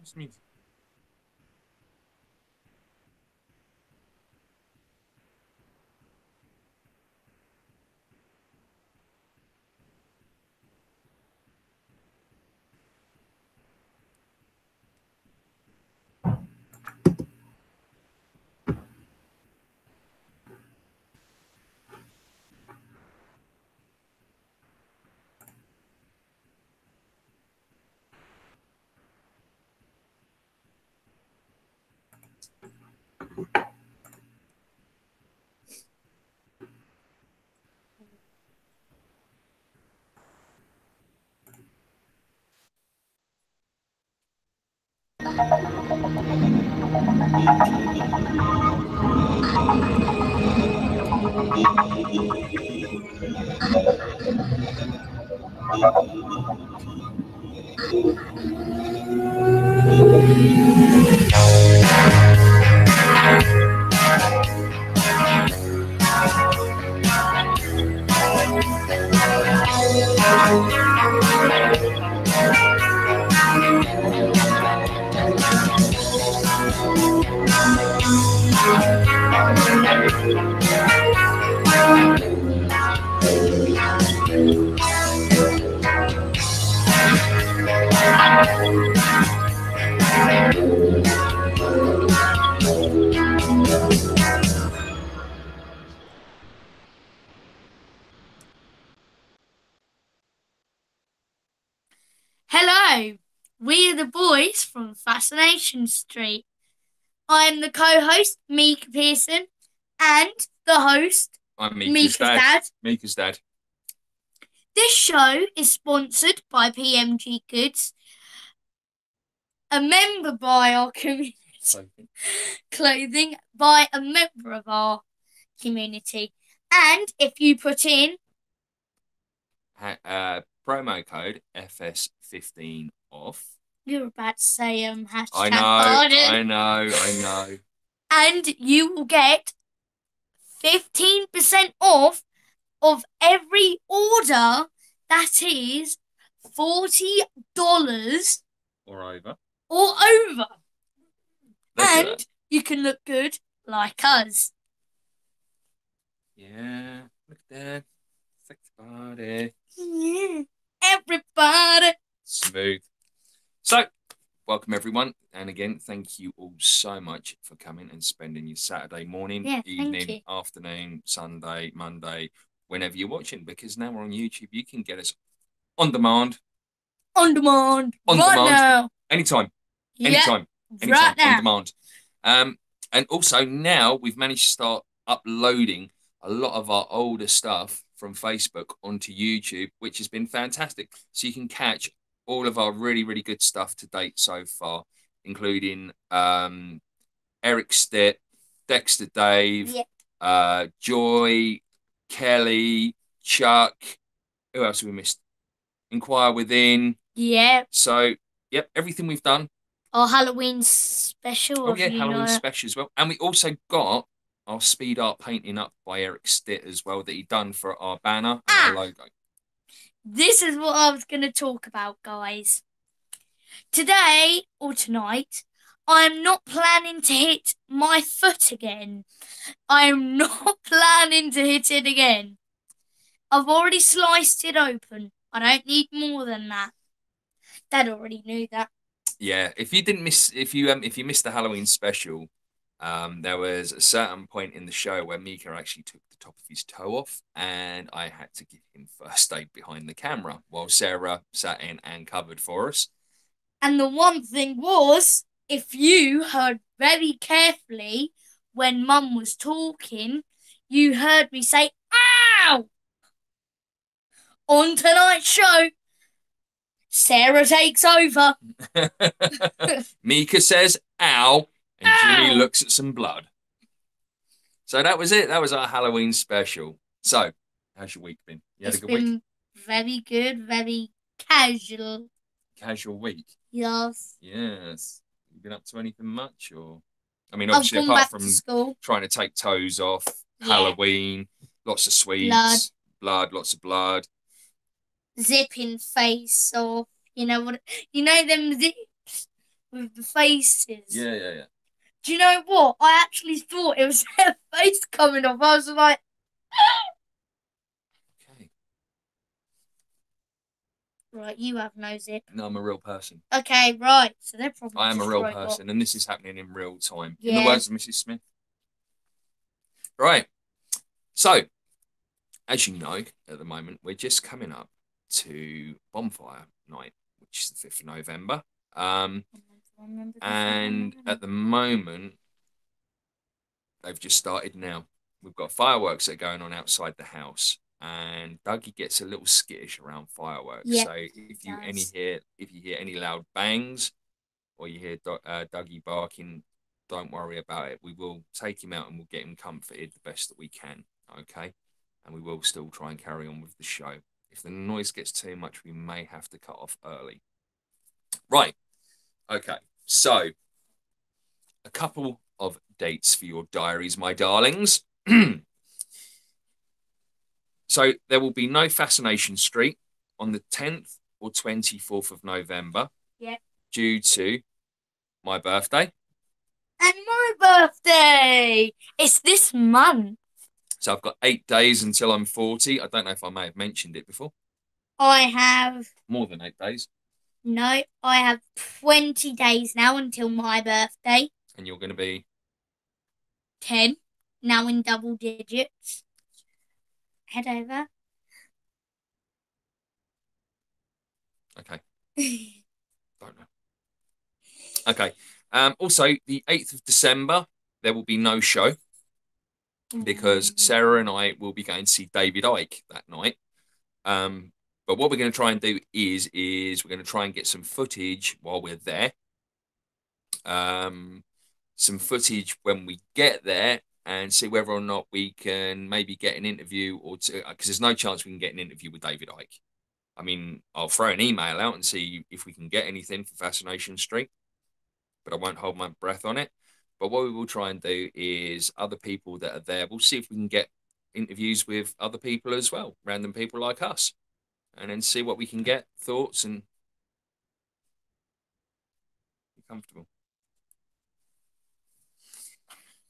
What's the music? Hello, we are the boys from Fascination Street. I'm the co-host, Mika Pearson, and the host, I'm Mika's Mika's dad. dad. Mika's dad. This show is sponsored by PMG-Goods, a member by our community, clothing by a member of our community. And if you put in Promo code FS15 off. you're about to say hashtag I know, pardon. I know. And you will get 15% off of every order that is $40 Or over. or over. Let's do And that. you can look good like us. Yeah, look at that. Sexy body. Yeah. Everybody. Smooth. So, welcome everyone. And again, thank you all so much for coming and spending your Saturday morning, Yeah, thank evening, you. afternoon, Sunday, Monday, whenever you're watching, because now we're on YouTube. You can get us on demand, On demand. on Right demand, now. anytime, Yep. anytime, Right anytime, on now. demand. And also now we've managed to start uploading a lot of our older stuff from Facebook onto YouTube, which has been fantastic. So you can catch all of our really, really good stuff to date so far, including Erik Stitt, Dexter Dave, Yep. Joy, Kelly, Chuck. Who else have we missed? Inquire Within. Yep. So, yep, everything we've done. Our Halloween special, Oh if yeah, you Halloween know. special as well. And we also got our speed art painting up by Erik Stitt as well that he done for our banner and our Ah, logo. this is what I was going to talk about, guys. Today or tonight, I am not planning to hit my foot again. I am not planning to hit it again. I've already sliced it open. I don't need more than that. Dad already knew that. Yeah, if you missed the Halloween special, there was a certain point in the show where Mika actually took the top of his toe off, and I had to give him first aid behind the camera while Sarah sat in and covered for us. And the one thing was, if you heard very carefully when Mum was talking, you heard me say, "Ow!" On tonight's show, Sarah takes over. Mika says, "Ow," and Jimmy Ow! looks at some blood. So that was it. That was our Halloween special. So, how's your week been? You had a It's good week? been very good, very casual. Casual week? Yes. Yes. You been up to anything much, or? I mean, I've obviously, gone apart back to from school. trying to take toes off, Yeah. Halloween, lots of Blood. sweets, blood, lots of blood. Zipping face off. You know what? You know them zips? with the faces. Yeah. Do you know what? I actually thought it was their face coming off. I was like, Okay. right, you have no zip. No, I'm a real person. Okay, right. So they're probably I am a just real robot. person, and this is happening in real time. In the Yeah. words of Mrs. Smith. Right. So, as you know, at the moment, we're just coming up to Bonfire Night, which is the 5th of November. And at the moment, they've just started now. We've got fireworks that are going on outside the house, and Dougie gets a little skittish around fireworks. Yep, So if you hear any loud bangs or you hear Dougie barking, don't worry about it. We will take him out and we'll get him comforted the best that we can. Okay, and we will still try and carry on with the show. If the noise gets too much, we may have to cut off early. Right. Okay. So a couple of dates for your diaries, my darlings. So there will be no Fascination Street on the 10th or 24th of November. Yep. Due to my birthday. And my birthday! It's this month. So I've got 8 days until I'm 40. I don't know if I may have mentioned it before. I have... More than 8 days. No, I have 20 days now until my birthday. And you're going to be... 10. Now in double digits. Head over. Okay. Don't know. Okay. Also, the 8th of December, there will be no show because Sarah and I will be going to see David Icke that night. But what we're going to try and do is we're going to try and get some footage while we're there. Some footage when we get there and see whether or not we can maybe get an interview or two, because there's no chance we can get an interview with David Icke. I mean, I'll throw an email out and see if we can get anything for Fascination Street, but I won't hold my breath on it. But what we will try and do is other people that are there, we'll see if we can get interviews with other people as well, random people like us, and then see what we can get, thoughts, and be comfortable.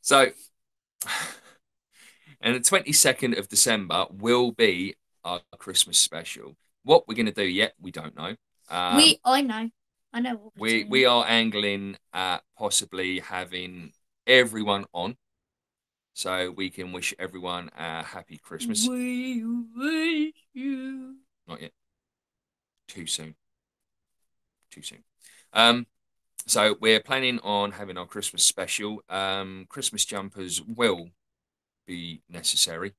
So, and the 22nd of December will be our Christmas special. What we're going to do yet, we don't know. I know. I know what we're doing. We are angling at possibly having everyone on, so we can wish everyone a happy Christmas. We wish you. Not yet. Too soon. Too soon. So we're planning on having our Christmas special. Christmas jumpers will be necessary.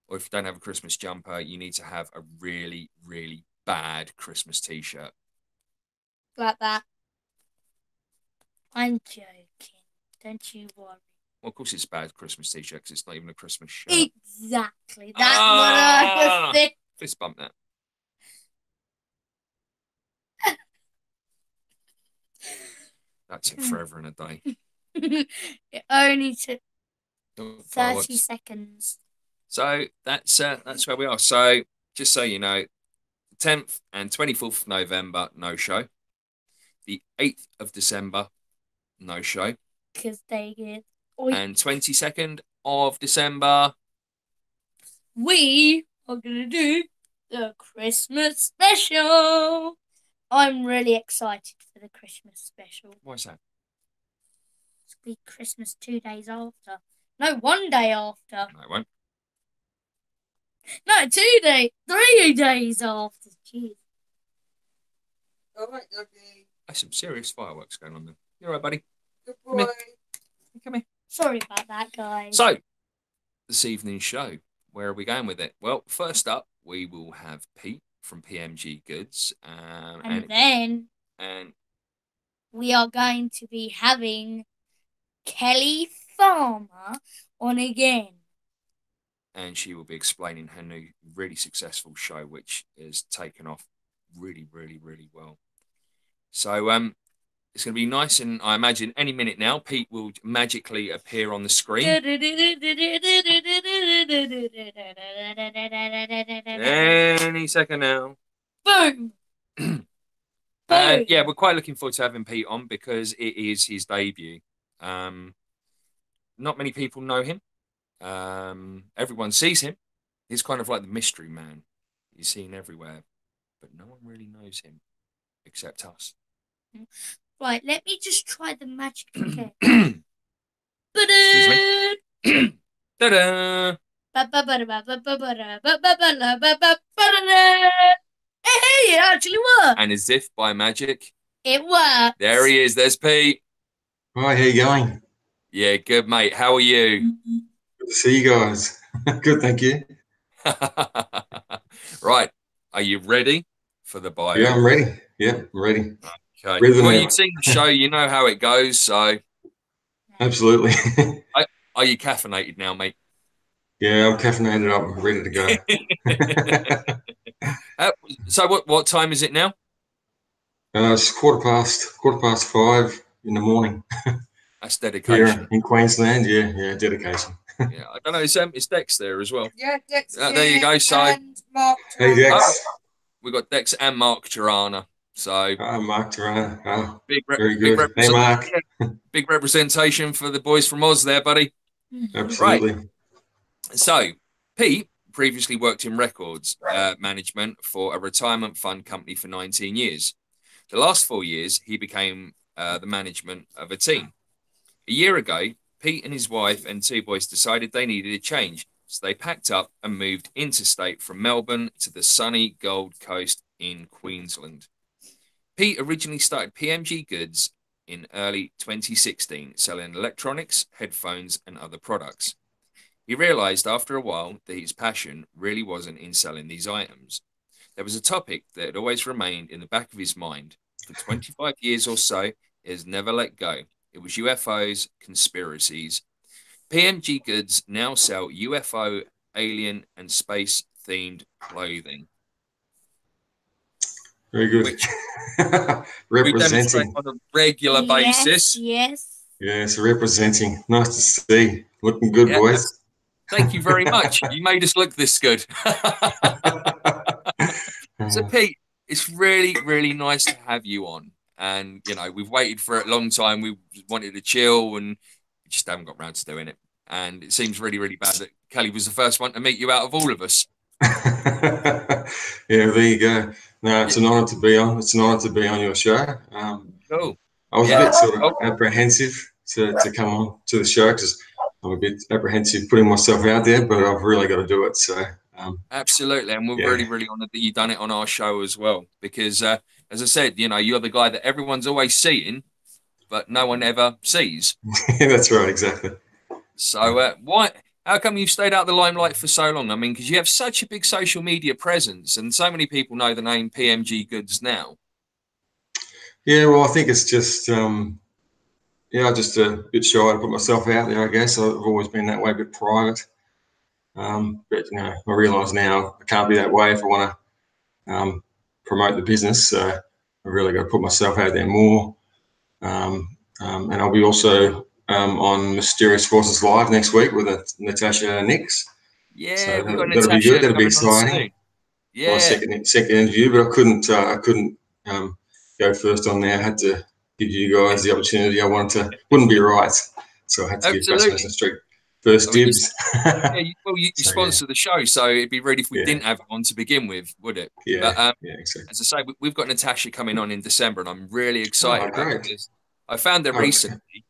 Or if you don't have a Christmas jumper, you need to have a really, really bad Christmas t-shirt. Like that. I'm joking. Don't you worry. Well, of course it's a bad Christmas t-shirt because it's not even a Christmas shirt. Exactly. That's what I was thinking. Fist bump that. That took forever and a day. It only took 30 fireworks. seconds. So that's where we are. So just so you know, 10th and 24th of November, no show. The 8th of December, no show. Because they get... And 22nd of December, we are going to do the Christmas special. I'm really excited for the Christmas special. Why is that? It's be Christmas 2 days after. No, 1 day after. No, it won't. No, 2 days. 3 days after. Jeez. All right, Dougie. There's some serious fireworks going on there. You all right, buddy? Good boy. Come here. Sorry about that, guys. So, this evening's show, where are we going with it? Well, first up, we will have Pete from PMG-Goods. And then and we are going to be having Kelly Farmer on again. And she will be explaining her new, really successful show, which has taken off really, really, really well. So, it's going to be nice, and I imagine any minute now, Pete will magically appear on the screen. Any second now. Boom! And yeah, we're quite looking forward to having Pete on because it is his debut. Um, not many people know him. Everyone sees him. He's kind of like the mystery man. He's seen everywhere, but no one really knows him except us. Right, let me just try the magic again. Excuse me. Ta-da! Hey, it actually worked. And as if by magic, It worked. there he is. There's Pete. Hi, how you going? Yeah, good mate. How are you? Good to see you guys. Good, thank you. Right. Are you ready for the bio? Yeah, I'm ready. Yeah, I'm ready. Okay. Ready than Well, ever. you've seen the show. You know how it goes. So, Absolutely. are you caffeinated now, mate? Yeah, I'm caffeinated up. I'm ready to go. So, what time is it now? It's quarter past 5 in the morning That's here dedication. in Queensland. Yeah, dedication. Yeah, I don't know. It's Dex there as well. Yeah, Dex. There you go. So, And Mark. Hey, Dex. we've got Dex and Mark Tirana. So, Mark Tirana. big, Very big, good. Hey, Mark. big representation for the boys from Oz there, buddy. Right. Absolutely. So, Pete previously worked in records management for a retirement fund company for 19 years. The last 4 years, he became the management of a team. A year ago, Pete and his wife and 2 boys decided they needed a change, so they packed up and moved interstate from Melbourne to the sunny Gold Coast in Queensland. Pete originally started PMG-Goods in early 2016, selling electronics, headphones, and other products. He realized after a while that his passion really wasn't in selling these items. There was a topic that had always remained in the back of his mind. For 25 years or so, it has never let go. It was UFOs, conspiracies. PMG-Goods now sell UFO, alien, and space-themed clothing. Very good. Which we demonstrate Representing. on a regular basis. Yes. Yes, representing. Nice to see. Looking good, Yeah, boys. thank you very much. You made us look this good. So, Pete, it's really, really nice to have you on. And, you know, we've waited for a long time. We wanted to chill and we just haven't got around to doing it. And it seems really, really bad that Kelly was the first one to meet you out of all of us. Yeah, there you go. No, it's an honour to be on. It's an honour to be on your show. Cool. I was Yeah. a bit sort of apprehensive to come on to the show because I'm a bit apprehensive putting myself out there, but I've really got to do it. So Absolutely. And we're yeah. really, really honoured that you've done it on our show as well. Because, as I said, you know, you're the guy that everyone's always seeing, but no one ever sees. That's right, exactly. So how come you've stayed out of the limelight for so long? I mean, because you have such a big social media presence and so many people know the name PMG-Goods now. Yeah, well, I think it's just, I'm just a bit shy to put myself out there, I guess. I've always been that way, a bit private. But, you know, I realise now I can't be that way if I want to promote the business. So I've really got to put myself out there more. And I'll be also on Mysterious Forces Live next week with Natasha Nix. Yeah, So we've got that'll be Natasha good. That'll be coming on exciting. soon. Yeah. My second interview, but I couldn't go first on there. I had to give you guys the opportunity. Wouldn't be right. So I had to give Fascination Street first dibs. You sponsor the show, so it'd be rude if we didn't have it on to begin with, would it? Yeah, but, exactly. As I say, we've got Natasha coming on in December, and I'm really excited about it because I found her recently,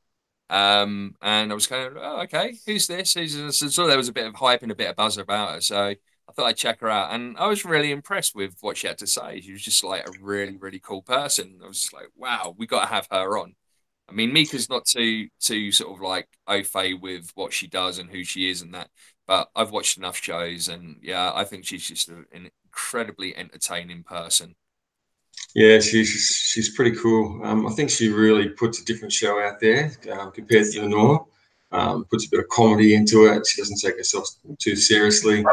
and I was kind of, okay, who's this? So there was a bit of hype and a bit of buzz about her, so I thought I'd check her out, and I was really impressed with what she had to say. She was just like a really, really cool person. I was just like, wow, we got to have her on. I mean, Mika's not too sort of like au fait with what she does and who she is and that, but I've watched enough shows and yeah, I think she's just an incredibly entertaining person. Yeah, she's pretty cool. I think she really puts a different show out there compared to the norm. Puts a bit of comedy into it. She doesn't take herself too seriously.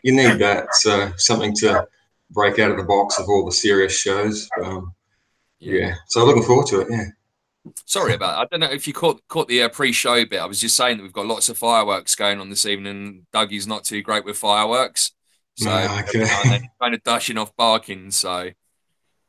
You need that, so something to break out of the box of all the serious shows. So looking forward to it. Yeah. Sorry about it. I don't know if you caught the pre-show bit. I was just saying that we've got lots of fireworks going on this evening. Dougie's not too great with fireworks, so Okay. they're kind of dashing off barking. So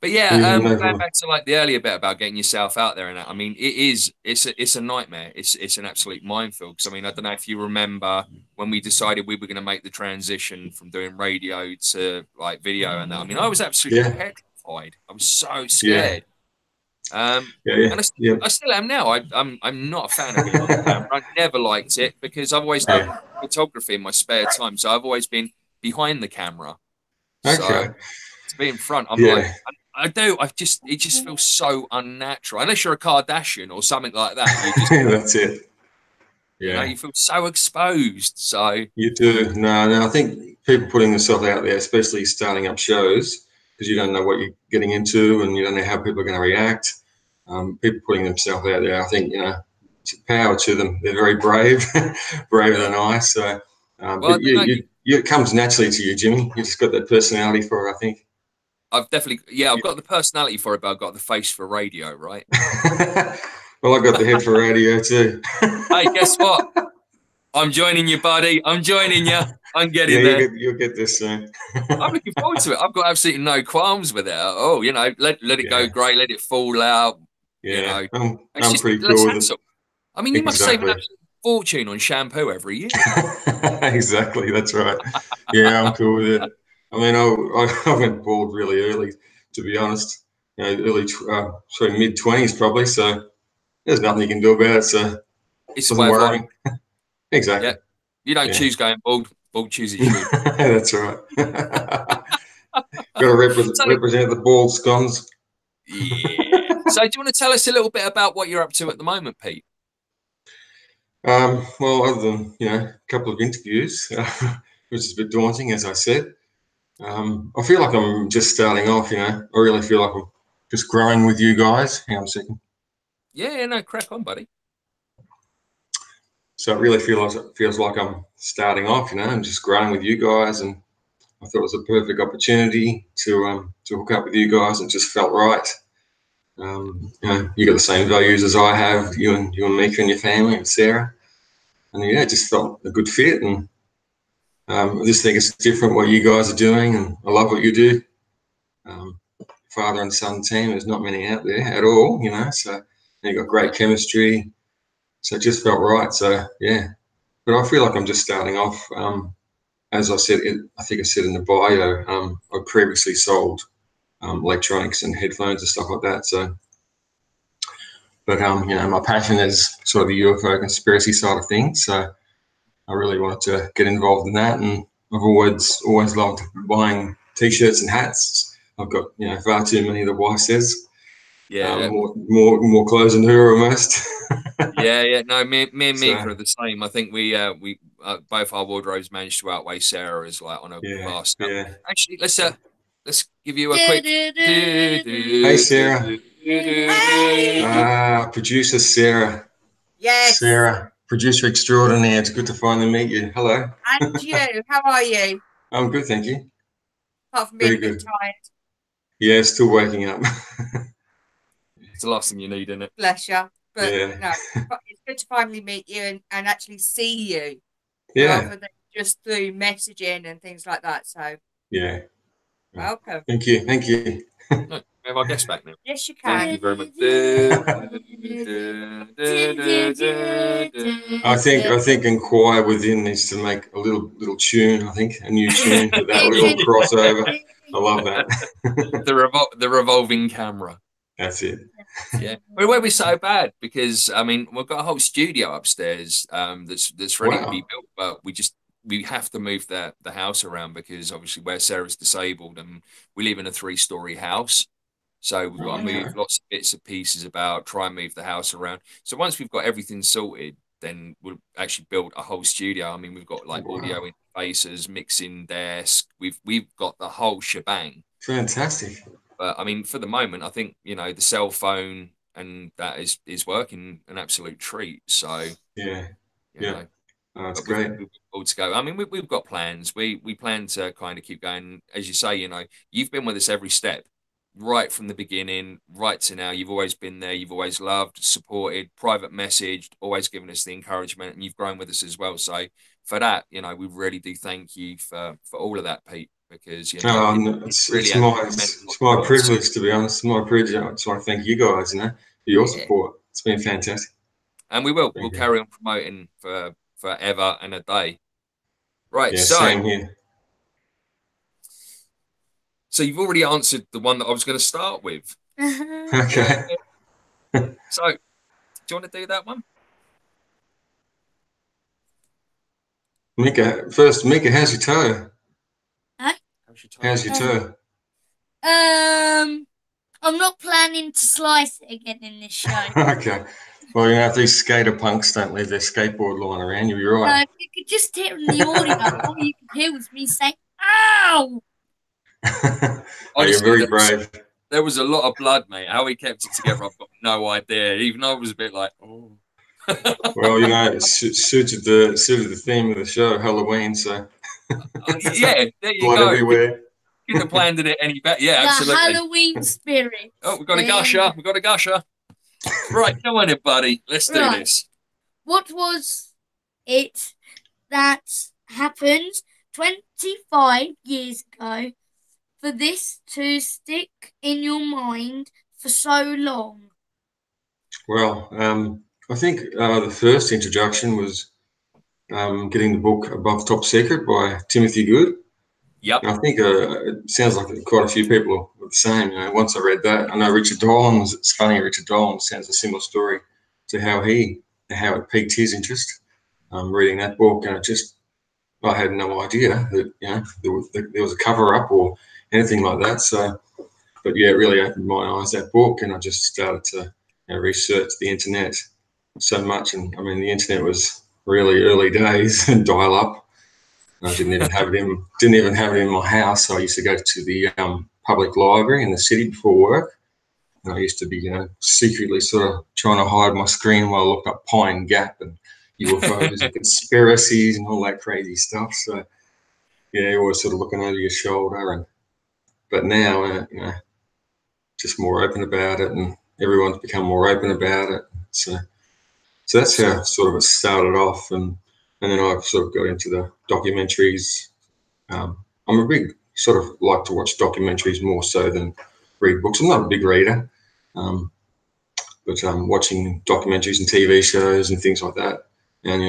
But yeah, Yeah, no going problem. back to like the earlier bit about getting yourself out there and that, I mean, it's a nightmare. It's an absolute minefield. Because I mean, I don't know if you remember when we decided we were going to make the transition from doing radio to like video and that. I mean, I was absolutely Yeah, petrified. I was so yeah, scared. Um, yeah, yeah, and yeah, I still am now. I'm not a fan of being on camera. I never liked it because I've always done yeah. photography in my spare time. So I've always been behind the camera. So Okay. to be in front, I'm like, Yeah, I do. It just feels so unnatural. Unless you're a Kardashian or something like that, that's it. you Yeah, feel so exposed. So you do. No, no, I think people putting themselves out there, especially starting up shows, because you don't know what you're getting into and you don't know how people are going to react. People putting themselves out there, I think, power to them. They're very brave, braver yeah. than I. So, Well, I but don't know. it comes naturally to you, Jimmy. You just got that personality for it, I think. I've definitely, yeah, I've got the personality for it, but I've got the face for radio, right? Well, I got the head for radio too. Hey, guess what? I'm joining you, buddy. I'm joining you. I'm Yeah, getting there. you'll get this soon. I'm looking forward to it. I've got absolutely no qualms with it. Oh, let it go Yeah, great, let it fall out. yeah. It's I'm just pretty let's cool with it. hassle. I mean, you must save an Exactly. absolute fortune on shampoo every year. Exactly. That's right. Yeah, I'm cool with it. I mean, I went bald really early, to be honest. Sorry, mid-20s probably. So there's nothing you can do about it. So it It's the doesn't way of life. worry me. Exactly. Yeah, you don't Yeah, choose going bald. Bald chooses you. that's right. Got to So represent the bald scones. yeah. So do you want to tell us a little bit about what you're up to at the moment, Pete? Well, other than a couple of interviews, which is a bit daunting, as I said. I feel like I'm just starting off. I really feel like I'm just growing with you guys. Hang on a second. Yeah, no, crack on, buddy. So it really feels like I'm starting off. And just growing with you guys, and I thought it was a perfect opportunity to hook up with you guys. It just felt right. You got the same values as I have. You and Mika and your family and Sarah, and yeah, it just felt a good fit. And I just think it's different what you guys are doing, and I love what you do. Um, Father and son team. There's not many out there at all. So you got great chemistry. So it just felt right. So yeah, but I feel like I'm just starting off. As I said, I think I said in the bio, I previously sold electronics and headphones and stuff like that. So, but my passion is sort of the UFO conspiracy side of things. So I really wanted to get involved in that, and I've always loved buying t-shirts and hats. I've got far too many. The wife says Yeah, more clothes than her almost. yeah. No, me and Mika So are the same. I think we both our wardrobes managed to outweigh Sarah's like on a yeah, vast scale. yeah. Actually, let's give you a quick. Hey, Sarah. Hey! Producer Sarah. Yes. Sarah, producer extraordinaire. It's good to finally meet you. Hello. And you, how are you? I'm good, thank you. Apart from being Very a bit good. tired, Yeah, still waking up. It's the last thing you need, isn't it? bless you. But Yeah, no, but it's good to finally meet you and actually see you yeah, rather than just through messaging and things like that. So yeah. welcome. Thank you, thank you. No, we have our guest back now. Yes, you Thank can. you very much. I think inquire within needs to make a little tune. I think a new tune with that little crossover. I love that. The revolving camera. That's it. Yeah, well, where we're so bad because I mean we've got a whole studio upstairs that's ready to be Wow. built, but we have to move the house around because obviously where Sarah's disabled and we live in a 3-story house, so we've got to move Okay. lots of bits and pieces about, try and move the house around. So once we've got everything sorted, then we'll actually build a whole studio. I mean, we've got like audio Wow. interfaces, mixing desk, we've got the whole shebang. Fantastic. But I mean, for the moment, I think the cell phone and that is working an absolute treat. So Yeah. you Yeah. know, That's but great. we've all to go. I mean, we've got plans. We plan to kind of keep going. As you say, you've been with us every step, right from the beginning, right to now. You've always been there. You've always loved, supported, private messaged, always given us the encouragement, and you've grown with us as well. So for that, we really do thank you for all of that, Pete. because It's really it's has my meant a lot it's my to us. privilege, to be honest. It's my privilege. I just want to thank you guys, for your support. It's been fantastic. And we'll carry on promoting for forever and a day. Right. Yeah, same here. So you've already answered the one that I was going to start with. Okay. So, do you want to do that one? Mika, how's your toe? Huh? How's your toe? I'm not planning to slice it again in this show. Okay. Well, if these skater punks don't leave their skateboard lying around, you'll be right. You could just hear in the audio. All you could hear was me saying, "Ow!" You're very brave. There was a lot of blood, mate. How he kept it together, I've got no idea. Even I was a bit like, oh. Well, it suited the theme of the show, Halloween. So Yeah, there you blood go. everywhere. Couldn't have planned it any better. Yeah, the absolutely. Halloween spirit. Oh, we've got a gusher. We've got a gusher. Right, come on in, buddy. Let's do this. What was it that happened 25 years ago for this to stick in your mind for so long? Well, I think the first introduction was getting the book Above Top Secret by Timothy Good. Yep. And I think it sounds like quite a few people were the same. Once I read that, I know Richard Dolan. It's funny, Richard Dolan sounds a similar story to how it piqued his interest. Reading that book, and I had no idea that there was a cover up or anything like that. So, but yeah, it really opened my eyes, that book, and I just started to research the internet so much. And I mean, the internet was really early days and dial up. I didn't even have it in my house. I used to go to the public library in the city before work. And I used to be, secretly sort of trying to hide my screen while I looked up Pine Gap and UFOs and conspiracies and all that crazy stuff. So, yeah, always sort of looking over your shoulder. But now, just more open about it, and everyone's become more open about it. So that's how sort of it started off, and then I sort of got into the documentaries. I'm a big sort of like to watch documentaries more so than read books. I'm not a big reader, but watching documentaries and TV shows and things like that, and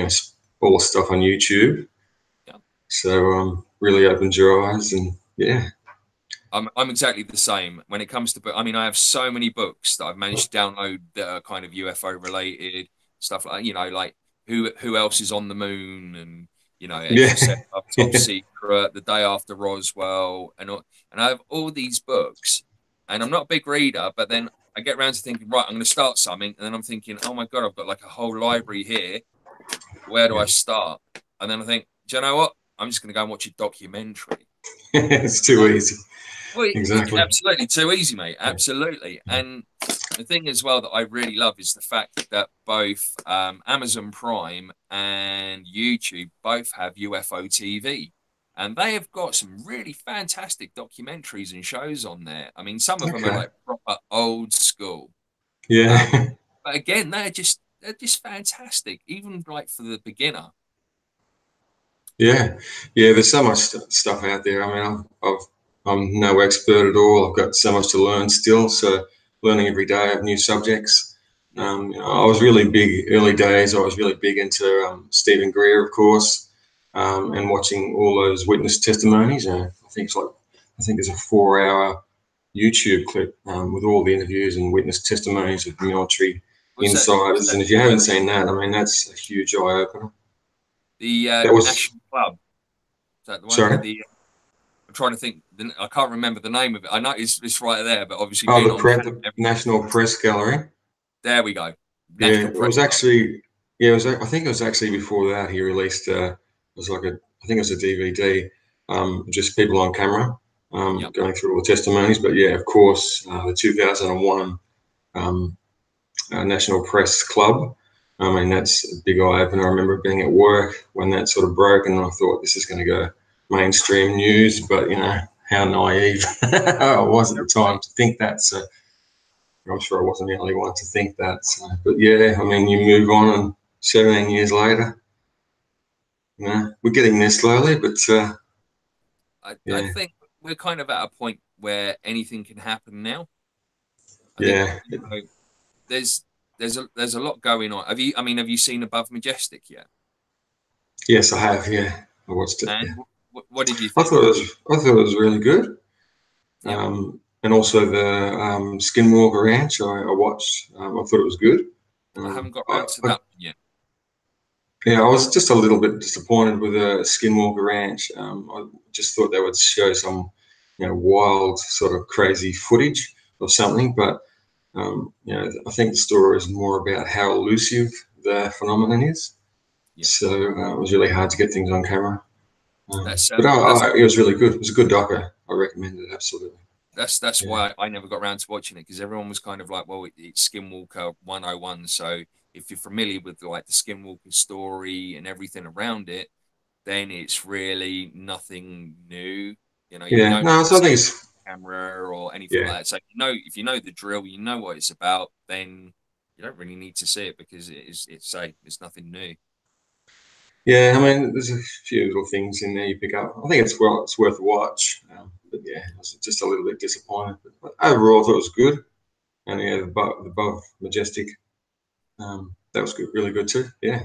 all the stuff on YouTube. Yeah. So really opens your eyes, and yeah. I'm exactly the same when it comes to book. I mean, I have so many books that I've managed to download that are kind of UFO related stuff, like like who else is on the moon, and as you said, Top Secret, The Day After Roswell, and I have all these books, and I'm not a big reader, but then I get around to thinking, right, I'm going to start something, and then I'm thinking, oh my god, I've got like a whole library here. Where do I start? And then I think, do you know what? I'm just going to go and watch a documentary. It's too easy. Well, exactly. Absolutely too easy, mate. Absolutely. And the thing as well that I really love is the fact that both Amazon Prime and YouTube both have UFO TV. And they have got some really fantastic documentaries and shows on there. I mean, some of them are like proper old school. Yeah. But again, they're just fantastic, even like for the beginner. Yeah. There's so much stuff out there. I mean, I'm no expert at all. I've got so much to learn still. So learning every day of new subjects. I was really big early days. I was really big into Stephen Greer, of course, and watching all those witness testimonies. I think there's a 4-hour YouTube clip with all the interviews and witness testimonies of military insiders. And if you haven't seen that, I mean, that's a huge eye opener. The National Club. Is that the one? Sorry? I'm trying to think. I can't remember the name of it. I know it's right there, but obviously. The National Press Gallery. There we go. It was actually. I think it was actually before that he released. I think it was a DVD. Just people on camera, going through all the testimonies. But yeah, of course, the 2001 National Press Club. I mean, that's a big eye opener. I remember being at work when that sort of broke, and I thought this is going to go mainstream news, but how naive I was at the time to think that. So I'm sure I wasn't the only one to think that. So, but yeah, I mean, you move on, and 17 years later, we're getting there slowly, but I Yeah, think we're kind of at a point where anything can happen now. I think, yeah, you know, there's there's a lot going on. Have you seen Above Majestic yet? yes, I have. Yeah, I watched it. And Yeah, what did you I think? thought it was, I thought it was really good. Yep, And also the Skinwalker Ranch, I watched. I thought it was good. I haven't got I, round to I, that one yet. yeah, I was just a little bit disappointed with the Skinwalker Ranch. I just thought they would show some, wild sort of crazy footage of something, but I think the story is more about how elusive the phenomenon is. Yeah, So it was really hard to get things on camera. that's But that's it was really good. It was a good doco. I recommend it absolutely. that's Yeah, why I never got around to watching it, because everyone was kind of like, well, it's Skinwalker 101. So if you're familiar with like the Skinwalker story and everything around it, then it's really nothing new. You yeah. don't No, need to so I see think it it's on camera or anything yeah. like that. So if you know the drill, you know what it's about, then you don't really need to see it, because it's nothing new. Yeah, I mean, there's a few little things in there you pick up. I think it's worth a watch. But yeah, I was just a little bit disappointed. But overall, I thought it was good. And yeah, the above Majestic, that was good, really good too. Yeah.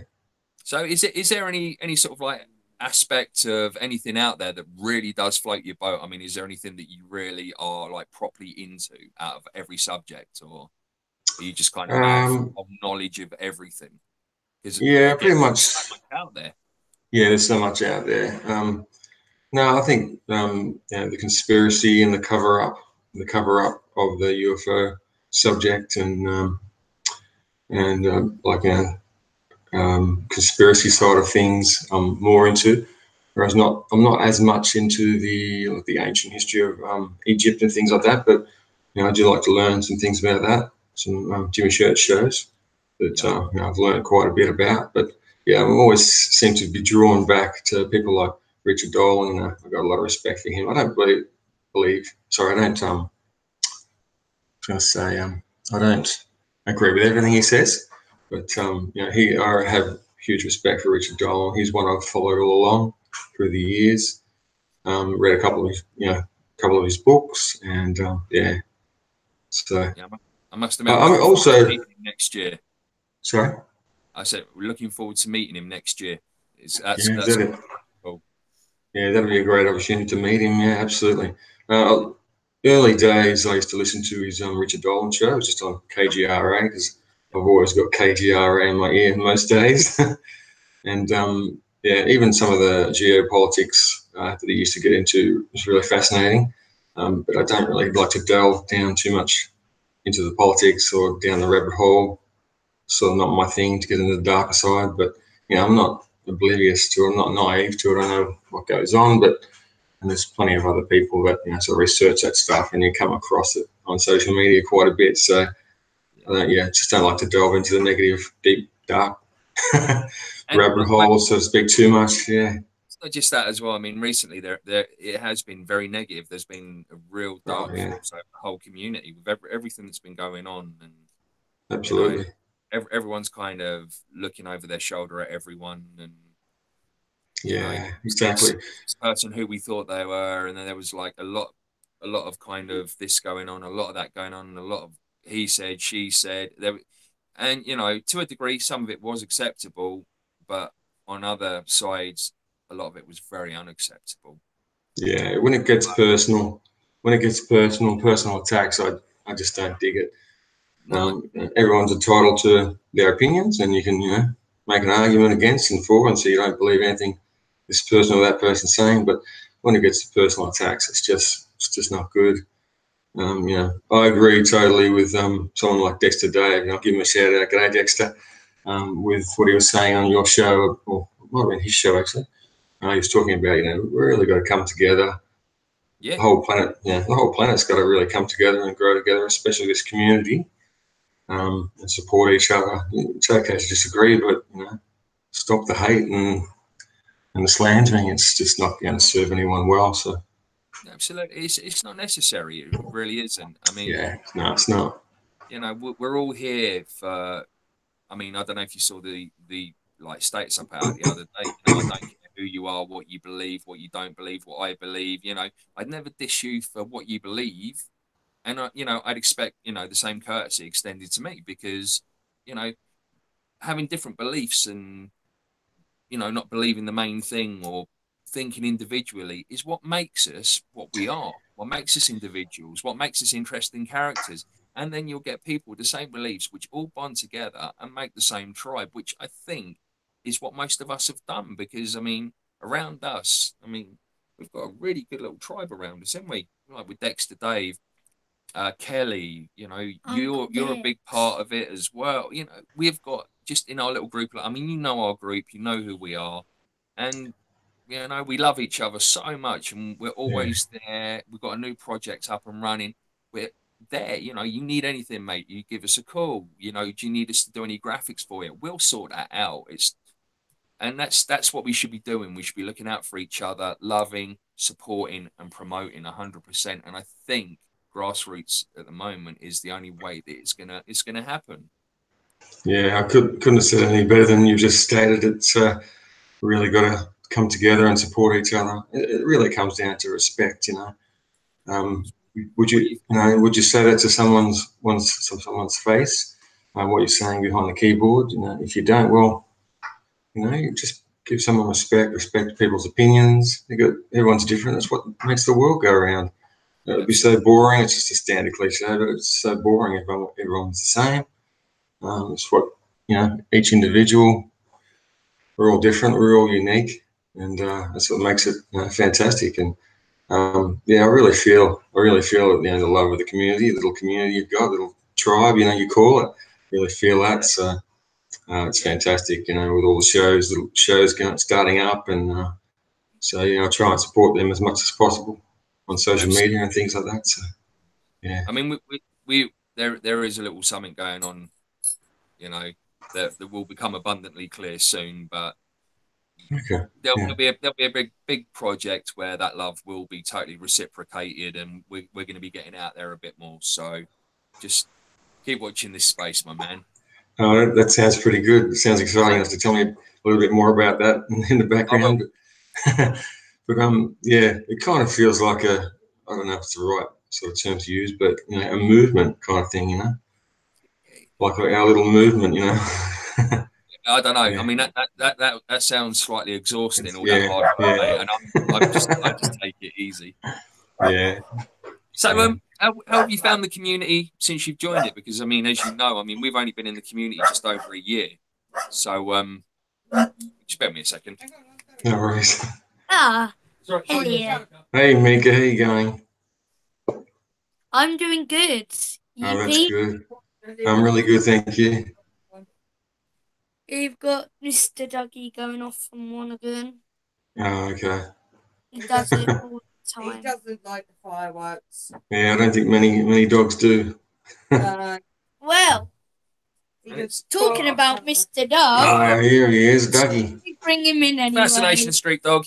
So is there any sort of like aspect of anything out there that really does float your boat? I mean, is there anything that you really are like properly into out of every subject, or are you just kind of mad Um, of knowledge of everything? Because yeah, again, pretty there's much. so much out there. Yeah, there's so much out there. No, I think the conspiracy and the cover up of the UFO subject, and conspiracy side of things, I'm more into. Whereas I'm not as much into the ancient history of Egypt and things like that. But I do like to learn some things about that. Some Jimmy Church shows that Yeah, I've learned quite a bit about. But yeah, I always seem to be drawn back to people like Richard Dolan. I've got a lot of respect for him. I don't believe. Sorry, I don't. I was going to say I don't agree with everything he says, but I have huge respect for Richard Dolan. He's one I've followed all along through the years. Read a couple of his books, and yeah. So yeah. I must admit, I'm I'm looking forward to also meeting him next year. sorry. I said we're looking forward to meeting him next year. Yeah, is That's that gonna it? be cool. Yeah, that'd be a great opportunity to meet him. Yeah, absolutely. Uh, Early days, I used to listen to his Richard Dolan show. It was just on KGRA because I've always got KGRA in my ear most days. And yeah, even some of the geopolitics that he used to get into was really fascinating. But I don't really like to delve down too much into the politics or down the rabbit hole. Sort of not my thing to get into the darker side. But I'm not oblivious to it. I'm not naive to it. I know what goes on, but and there's plenty of other people that sort of research that stuff, and you come across it on social media quite a bit. So Yeah, just don't like to delve into the negative, deep, dark and rabbit holes, so to speak, too much. Yeah. it's not just that as well. I mean, recently there it has been very negative. There's been a real Oh dark yeah. force over the whole community with everything that's been going on, and you know, Absolutely. everyone's kind of looking over their shoulder at everyone, and Yeah. is this Exactly. is this person who we thought they were, and then there was like a lot of kind of this going on, a lot of that going on, and a lot of he said, she said, and to a degree, some of it was acceptable, but on other sides, a lot of it was very unacceptable. Yeah. When it gets personal attacks, I just don't dig it. No, Everyone's entitled to their opinions, and you can make an argument against and for, and so you don't believe anything this person or that person's saying. But when it gets to personal attacks, it's just not good. I agree totally with someone like Dexter Dave, and I'll give him a shout out. G'day, Dexter. With what he was saying on your show, or it might have been his show actually. He was talking about, we really got to come together. yeah, The whole planet's got to really come together and grow together, especially this community, and support each other. It's okay to disagree, but stop the hate and the slandering. It's just not going to serve anyone well. So absolutely, it's not necessary. It really isn't. I mean, yeah, no, it's not. we're all here for. I mean, I don't know if you saw the like status I put out the other day. I don't care who you are, what you believe, what you don't believe, what I believe. You know, I'd never dish you for what you believe, and you know, I'd expect, you know, the same courtesy extended to me, because, you know, having different beliefs and, you know, not believing the main thing or thinking individually is what makes us what we are, what makes us individuals, what makes us interesting characters. And then you'll get people with the same beliefs, which all bond together and make the same tribe, which I think is what most of us have done. Because, I mean, around us, I mean, we've got a really good little tribe around us, haven't we? Like with Dexter, Dave, Kelly, you know, you're a big part of it as well. You know, we've got just in our little group. I mean, you know our group, you know who we are, and you know we love each other so much, and we're Yeah. always there. We've got a new project up and running. We're there. You know, you need anything, mate, you give us a call. You know, do you need us to do any graphics for you? We'll sort that out. And that's what we should be doing. We should be looking out for each other, loving, supporting, and promoting 100%. And I think grassroots at the moment is the only way that it's gonna happen. Yeah, I couldn't have said it any better than you just stated. It's really got to come together and support each other. It really comes down to respect, you know. Would What you, you you know, would you say that to someone's face? What you're saying behind the keyboard, you know, if you don't, well, you know, you just give someone respect people's opinions. Everyone's different. That's what makes the world go around. It would be so boring. It's just a standard cliche, but it's so boring. Everyone's the same. It's what, you know, each individual, we're all different, we're all unique, and that's what makes it, you know, fantastic. And yeah, I really feel, you know, the love of the community, the little community you've got, little tribe, you know, you call it. Really feel that. So it's fantastic, you know, with all the little shows starting up, and so, you know, I try and support them as much as possible on social Absolutely. media and things like that. So yeah, I mean, we there is a little something going on, you know, that will become abundantly clear soon. But okay, there'll, yeah. there'll be a big project where that love will be totally reciprocated, and we're going to be getting out there a bit more. So just keep watching this space, my man. Oh, that sounds pretty good. It sounds exciting. You have to tell me a little bit more about that in the I will. background. But yeah, it kind of feels like I don't know if it's the right sort of term to use, but you know, a movement kind of thing, you know, like our little movement, you know. I don't know. I Yeah, mean, that sounds slightly exhausting, all that yeah, hard work, yeah, mate. And I just take it easy. yeah, So, yeah. how have you found the community since you've joined it? Because I mean, as you know, I mean, we've only been in the community just over a year. So, just bear with me a second. No worries. Ah, Sorry, Elliot. Hey, Mika, how you going? I'm doing good. Oh, You, that's Pete? good. I'm really good, thank you. You've got Mr. Dougie going off on one again. Oh, okay. He does it all the He time. doesn't like the fireworks. Yeah, I don't think many dogs do. Uh, Well, he just talking about Mr. Dog, Oh, here he is, Dougie. we bring him in anyway. Fascination Street Dog.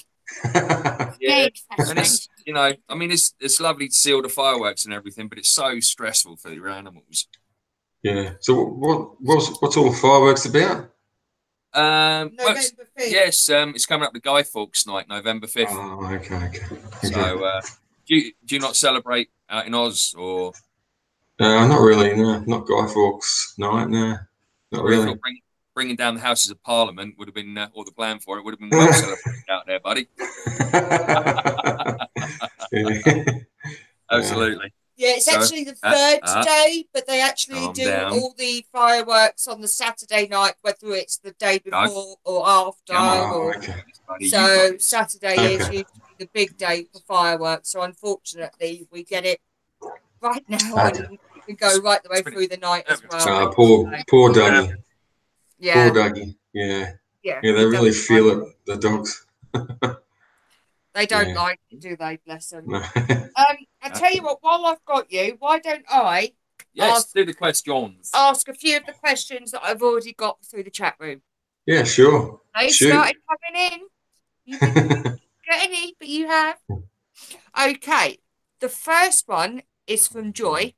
Yeah, Great and it's, fascination. you know, I mean, it's lovely to see all the fireworks and everything, but it's so stressful for your animals. Yeah. So what's all the fireworks about? Well, November 5th. yes, it's coming up to Guy Fawkes Night, November 5th. Oh, okay. So, do you not celebrate out in Oz, or Not really. No, not Guy Fawkes night. No, not or if not really. bringing down the Houses of Parliament would have been, or the plan for it would have been well celebrated out there, buddy. Yeah. Absolutely. Yeah, it's So, actually the third day, but they actually calm do down. all the fireworks on the Saturday night, whether it's the day before or after. Come on, Oh, Or, okay. buddy, you got so this. Saturday is Okay. usually the big day for fireworks. So unfortunately, we get it right now, Okay. and we can go right the way through the night as well. Poor Dougie. Poor Yeah, Dougie. Yeah. yeah. Yeah, they he really doesn't like feel it. it. The dogs. They don't Yeah. like it, do they? Bless them. No. I tell you what. While I've got you, why don't I Yes, ask do the questions. a few of the questions that I've already got through the chat room? Yeah, sure. They Shoot. started coming in. You didn't get any, but you have. Okay. The first one is from Joy,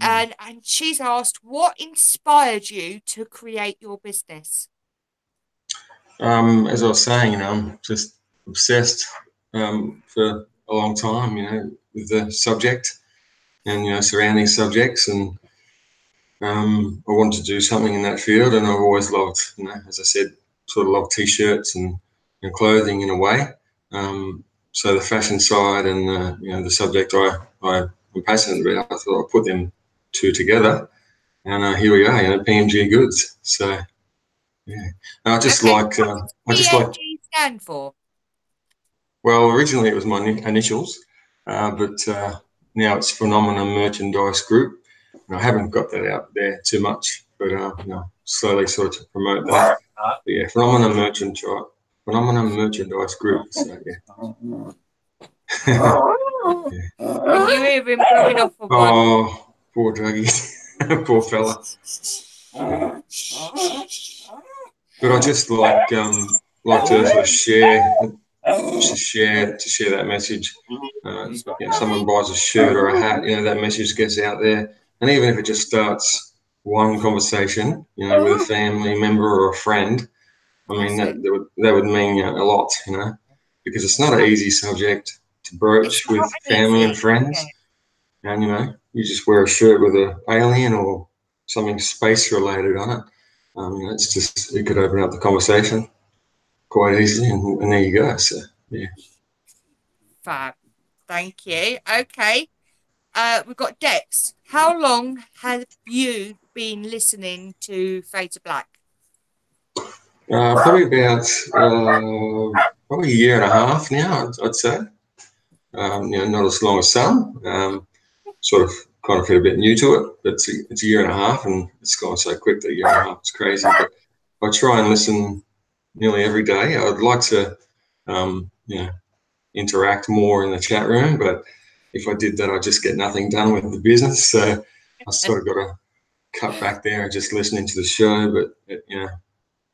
and she's asked, what inspired you to create your business? As I was saying, I'm just obsessed for a long time, you know, with the subject and, you know, surrounding subjects. And I wanted to do something in that field, and I've always loved, you know, as I said, sort of loved t-shirts and clothing in a way. So the fashion side and you know, the subject I'm passionate about, I thought I'd put them two together, and here we are, you know, PMG-Goods. So yeah, and I just Okay, like what does PMG stand for? Well, originally it was my initials, but now it's Phenomenon Merchandise Group. And I haven't got that out there too much, but you know, slowly sort of to promote that. But yeah, Phenomenon Merchandise Group. So yeah. Yeah. Can you hear him going off for one? Oh, poor Dougie, poor fella. But I just like to sort of share that message. You know, someone buys a shirt or a hat, you know, that message gets out there, and even if it just starts one conversation, you know, with a family member or a friend, I mean, that would mean a lot, you know, because it's not an easy subject to broach with family and friends. And you know, you just wear a shirt with an alien or something space related on it. You know, it's just, it could open up the conversation quite easily, and there you go. So yeah. Fab. Thank you. Okay. We've got Dex. How long have you been listening to Fade to Black? Probably about probably a year and a half now, I'd say. You know, not as long as some. Sort of kind of feel a bit new to it, but it's a year and a half, and it's gone so quick that a year and a half is crazy. But I try and listen nearly every day. I'd like to, you know, interact more in the chat room, but if I did that, I'd just get nothing done with the business. So I sort of got to cut back there and just listening to the show. But you know,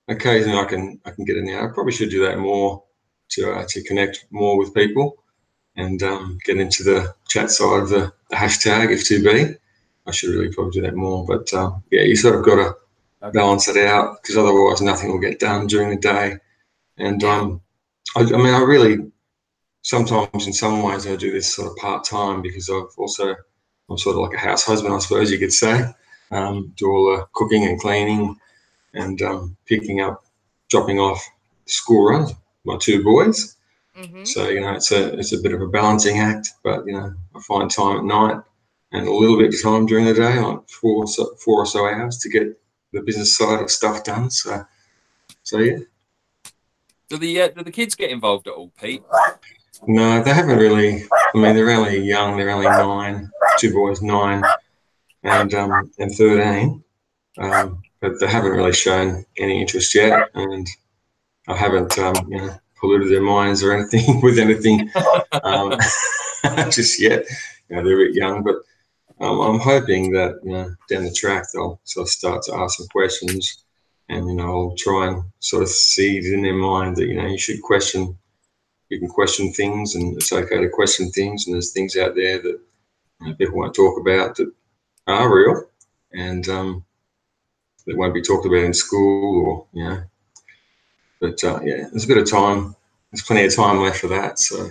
occasionally I can get in there. I probably should do that more to connect more with people and get into the chat side of the hashtag F2B. I should really probably do that more. But yeah, you sort of got to balance it out, because otherwise nothing will get done during the day. And I mean, I really, sometimes in some ways I do this sort of part time, because I'm sort of like a house husband, I suppose you could say. Do all the cooking and cleaning and picking up, dropping off school runs, my two boys. So you know, it's a bit of a balancing act, but you know, I find time at night and a little bit of time during the day, like four or so hours, to get the business side of stuff done. So yeah. Do the kids get involved at all, Pete? No, they haven't really. I mean, they're only young. They're only 9. Two boys, 9 and 13. But they haven't really shown any interest yet, and I haven't, you know, polluted their minds or anything with anything just yet. You know, they're a bit young, but I'm hoping that, you know, down the track they'll sort of start to ask some questions, and you know, I'll try and sort of seed in their mind that, you know, you can question things, and it's okay to question things, and there's things out there that, you know, people won't talk about that are real, and that won't be talked about in school, or you know. But yeah, there's a bit of time. There's plenty of time left for that. So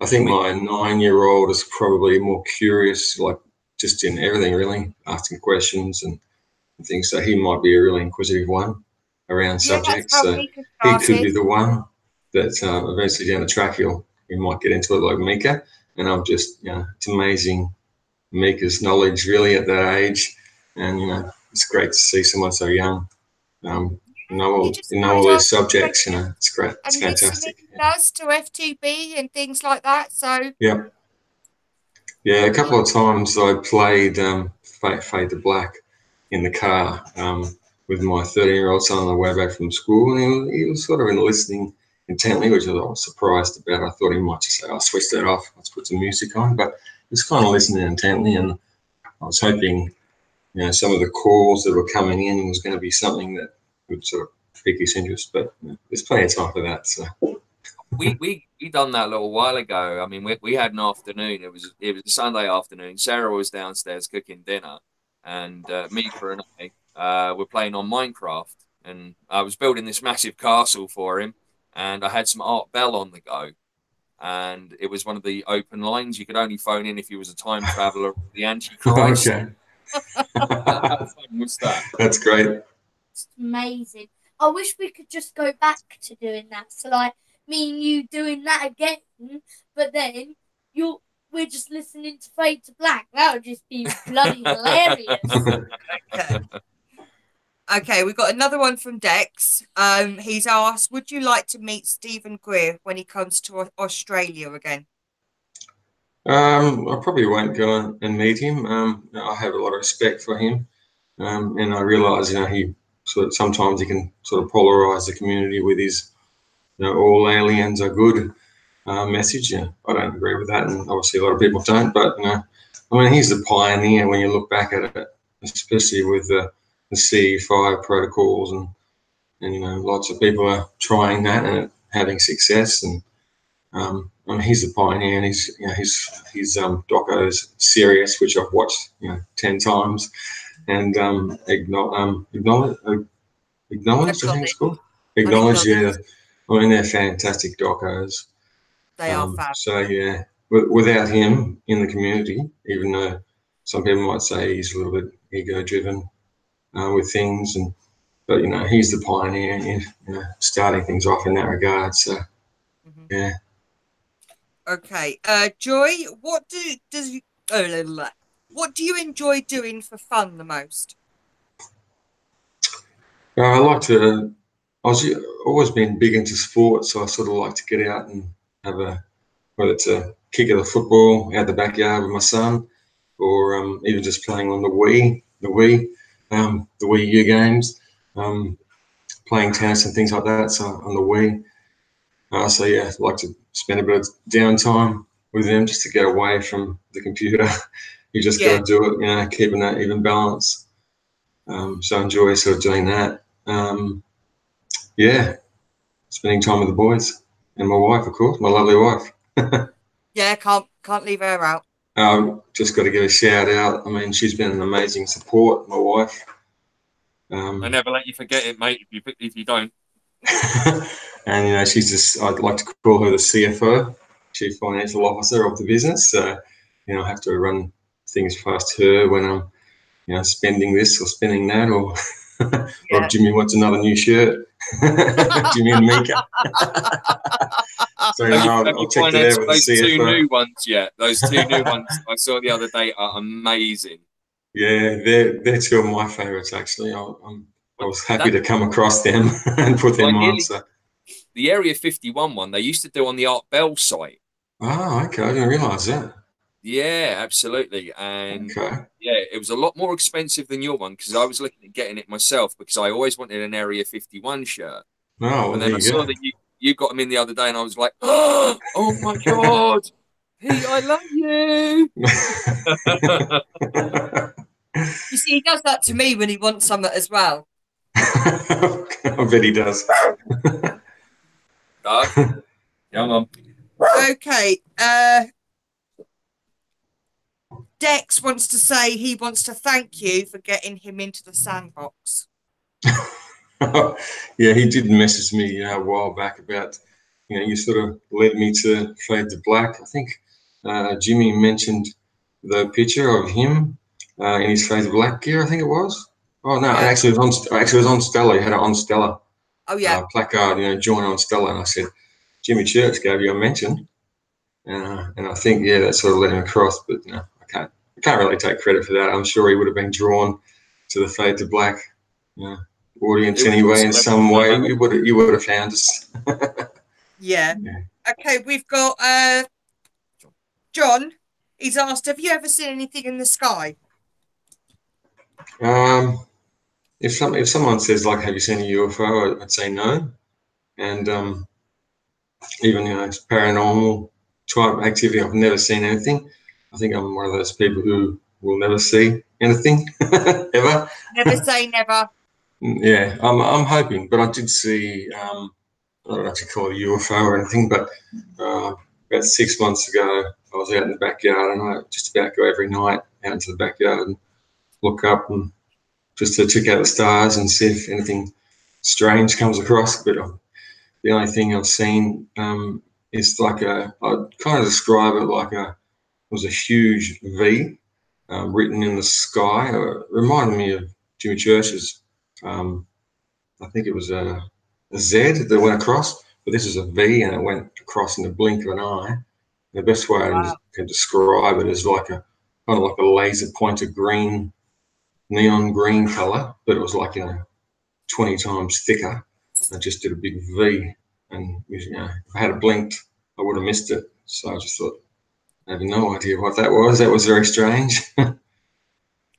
I think my 9-year-old is probably more curious, like just in everything, really, asking questions and things. So he might be a really inquisitive one around subjects. So he could be the one that eventually down the track he might get into it, like Mika. And I'm just, you know, it's amazing Mika's knowledge really at that age, and you know, it's great to see someone so young. Know all these subjects, you know, it's great. It's fantastic. Does to FTB and things like that. So yeah, a couple of times I played Fade to Black in the car with my 13-year-old son on the way back from school, and he was sort of listening intently, which I was surprised about. I thought he might just say, "I'll switch that off. Let's put some music on," but he was kind of listening intently, and I was hoping, you know, some of the calls that were coming in was going to be something that would sort of pique his interest. But you know, there's plenty of time for that. So we done that a little while ago. I mean, we had an afternoon. It was a Sunday afternoon. Sarah was downstairs cooking dinner, and Mika and I were playing on Minecraft. And I was building this massive castle for him, and I had some Art Bell on the go. And it was one of the open lines. You could only phone in if you was a time traveler or the Antichrist. Okay. How fun was that? That's great. It's amazing. I wish we could just go back to doing that. So like me and you doing that again, but then we're just listening to Fade to Black. That would just be bloody hilarious. Okay. Okay, we've got another one from Dex. He's asked, would you like to meet Stephen Greer when he comes to Australia again? I probably won't go and meet him. I have a lot of respect for him, and I realise, he sometimes he can sort of polarise the community with his, all aliens are good message. I don't agree with that, and obviously a lot of people don't. But he's the pioneer when you look back at it, especially with the CE5 protocols, and lots of people are trying that and having success. And he's the pioneer, and his doco's serious, which I've watched 10 times, and acknowledge, I think it's called. Acknowledge, yeah. They're fantastic docos. They are fab. So yeah, without him in the community, even though some people might say he's a little bit ego-driven with things, but he's the pioneer in starting things off in that regard. So yeah. Okay, Joy, what do you enjoy doing for fun the most? I like to. I've always been big into sport, so I sort of like to get out and have whether it's a kick of the football out the backyard with my son, or even just playing on the Wii U games, playing tennis and things like that. So on the Wii. So yeah, I'd like to spend a bit of downtime with them just to get away from the computer. You just got to do it, keeping that even balance. So I enjoy sort of doing that. Spending time with the boys and my wife, of course, my lovely wife. Yeah, can't leave her out. Just got to give a shout out. She's been an amazing support, my wife. I never let you forget it, mate, if you don't. And she's I'd like to call her the CFO, Chief Financial Officer of the business. So I have to run things past her when I'm spending this or spending that, or or if Jimmy wants another new shirt. Jimmy and Mika. So I'll check that out with the CFO. Those 2 new ones yet? Those 2 new ones I saw the other day are amazing. Yeah, they're 2 of my favourites actually. I was happy to come across them and put them on. So. The Area 51 one they used to do on the Art Bell site. Oh, okay. I didn't realise that. Yeah, absolutely. And okay. Yeah, it was a lot more expensive than your one because I was looking at getting it myself because I always wanted an Area 51 shirt. Oh, well, and then I saw that you got them in the other day and I was like, oh my God, Pete, I love you. You see, he does that to me when he wants something as well. I bet he does. Doug, come on. Okay. Dex wants to say he wants to thank you for getting him into the sandbox. Yeah, he did message me a while back about, you sort of led me to Fade to Black. I think Jimmy mentioned the picture of him in his Fade to Black gear, I think it was. Oh, no, actually it was on Stella. He had it on Stella. Oh, yeah. Placard, join on Stella. And I said, Jimmy Church gave you a mention. And I think, that sort of led him across. But, I can't really take credit for that. I'm sure he would have been drawn to the Fade to Black audience anyway in some way. You would have found us. Yeah. Okay, we've got John. He's asked, have you ever seen anything in the sky? If someone says, like, have you seen a UFO, I'd say no. And even paranormal type activity, I've never seen anything. I think I'm one of those people who will never see anything ever. Never say never. Yeah, I'm hoping, but I did see. I don't know if you call it a UFO or anything, but about 6 months ago, I was out in the backyard, and I just about go every night out into the backyard and look up and just to check out the stars and see if anything strange comes across. But the only thing I've seen is like I'd kind of describe it like it was a huge V written in the sky. It reminded me of Jimmy Church's. I think it was a Z that went across, but this is a V and it went across in the blink of an eye. The best way I can describe it is like a kind of like a laser pointer green, neon green color, but it was like 20 times thicker. I just did a big V, and if I had it blinked, I would have missed it. So I just thought, I have no idea what that was. That was very strange. But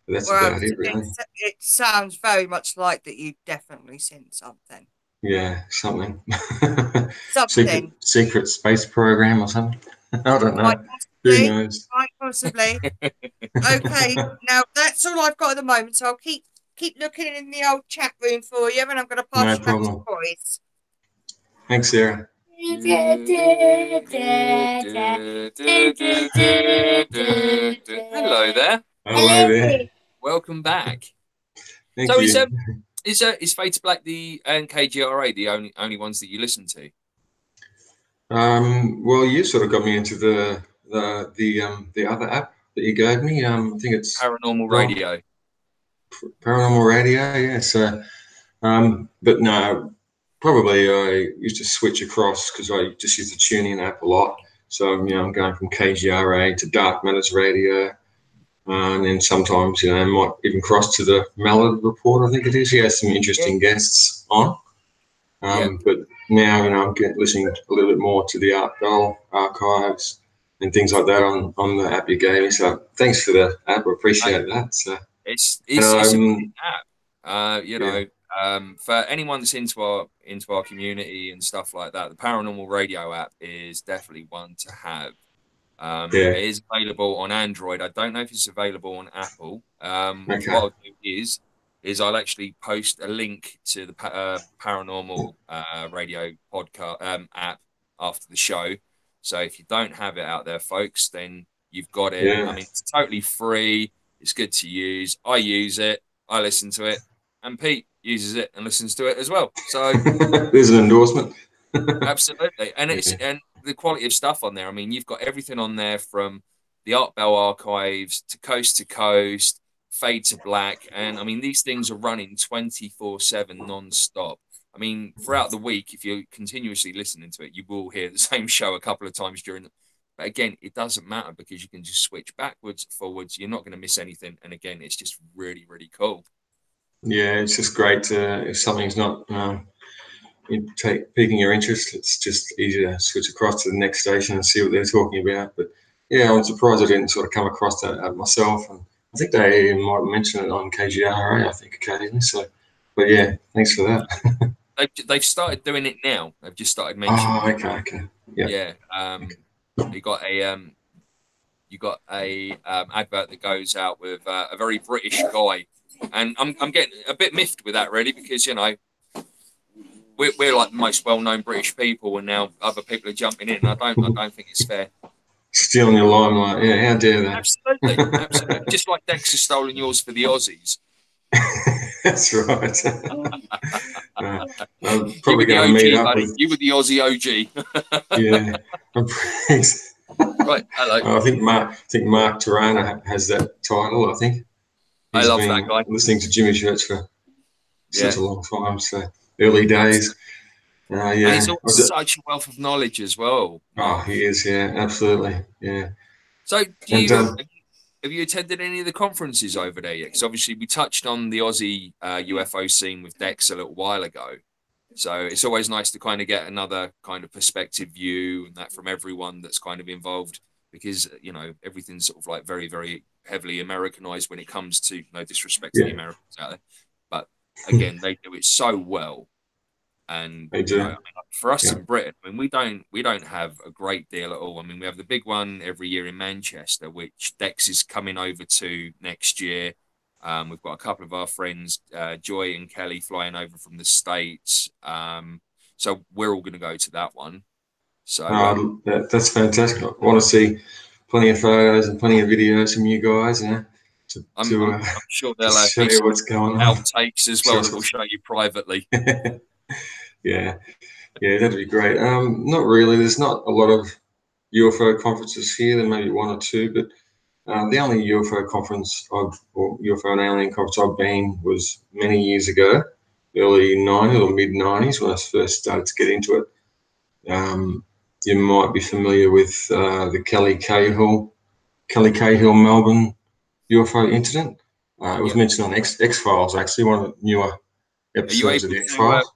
that's about it, really. It sounds very much like that you definitely seen something. Yeah, something. Something. Secret space program or something. I don't know. Who knows? Quite possibly. Okay, now that's all I've got at the moment. So I'll keep looking in the old chat room for you, and I'm going to pass you back to the boys. Thanks, Sarah. Hello there. Hello there. Welcome back. Thank you. Is Fade to Black and KGRA the only ones that you listen to? Well, you sort of got me into the other app that you gave me. I think it's Paranormal Radio. Paranormal Radio, yeah. So, but no, probably I used to switch across because I just use the TuneIn app a lot. So, I'm going from KGRA to Dark Matters Radio. And then sometimes, I might even cross to the Mallard Report, I think it is. He has some interesting guests on. But now, I'm listening a little bit more to the Art Bell archives and things like that on the app you gave me. So thanks for the app. I appreciate that. So it's a good app. For anyone that's into our community and stuff like that, the Paranormal Radio app is definitely one to have. It is available on Android. I don't know if it's available on Apple. What I'll do is I'll actually post a link to the Paranormal Radio podcast app after the show. So if you don't have it out there, folks, then you've got it. Yeah. I mean, it's totally free. It's good to use. I use it. I listen to it. And Pete uses it and listens to it as well. So there's an endorsement. Absolutely. And and the quality of stuff on there. I mean, you've got everything on there from the Art Bell archives to Coast, Fade to Black. And I mean, these things are running 24/7 non-stop. I mean, throughout the week, if you're continuously listening to it, you will hear the same show a couple of times during the. But again, it doesn't matter because you can just switch backwards, forwards. You're not going to miss anything. And again, it's just really, really cool. Yeah, it's just great if something's not piquing your interest. It's just easy to switch across to the next station and see what they're talking about. But yeah, I'm surprised I didn't sort of come across that myself. And I think they might mention it on KGRA, I think, occasionally. So, but yeah, thanks for that. They've started doing it now. They've just started mentioning. Oh, okay. Yeah. You got a advert that goes out with a very British guy, and I'm getting a bit miffed with that really because we're like the most well-known British people, and now other people are jumping in. And I don't think it's fair. Stealing your limelight, yeah. How dare that? Absolutely. Just like Dex has stolen yours for the Aussies. That's right. I'm probably going to meet up with you were the Aussie OG. Yeah. Right. Hello. I think Mark Tarana has that title. I think I love that guy. Listening to Jimmy Church for such a long time. So early days. And he's also such a wealth of knowledge as well. Oh, he is. Yeah, absolutely. Yeah. So, have you attended any of the conferences over there yet? Because obviously we touched on the Aussie UFO scene with Dex a little while ago. So it's always nice to kind of get another kind of perspective view and that from everyone that's kind of involved, because everything's sort of like very, very heavily Americanized when it comes to no disrespect to the Americans out there, but again they do it so well. And they do. For us in Britain, I mean, we don't have a great deal at all. I mean, we have the big one every year in Manchester, which Dex is coming over to next year. We've got a couple of our friends, Joy and Kelly, flying over from the States. So we're all going to go to that one. So that's fantastic. I want to see plenty of photos and plenty of videos from you guys. I'm sure they'll show you what's going on. Outtakes as well that we'll show you privately. Yeah, yeah, that'd be great. Not really. There's not a lot of UFO conferences here. There may be one or two, but the only UFO conference or UFO and alien conference I've been was many years ago, early 90s or mid 90s when I first started to get into it. You might be familiar with the Kelly Cahill Melbourne UFO incident. It was Yeah. mentioned on X-Files, actually, one of the newer Are you episodes of able the to X-Files.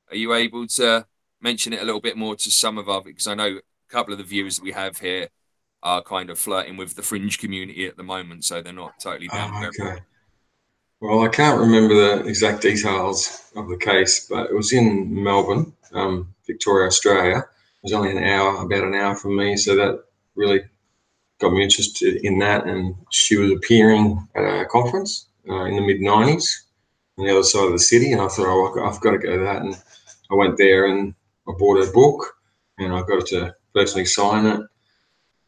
are you able to mention it a little bit more to some of our, because I know a couple of the viewers that we have here are kind of flirting with the fringe community at the moment, so they're not totally down with everything. Okay. Well, I can't remember the exact details of the case, but it was in Melbourne, Victoria, Australia. It was only about an hour from me, so that really got me interested in that. And she was appearing at a conference in the mid 90s on the other side of the city, and I thought, oh, I've got to go to that. And I went there and I bought her book, and I got to personally sign it.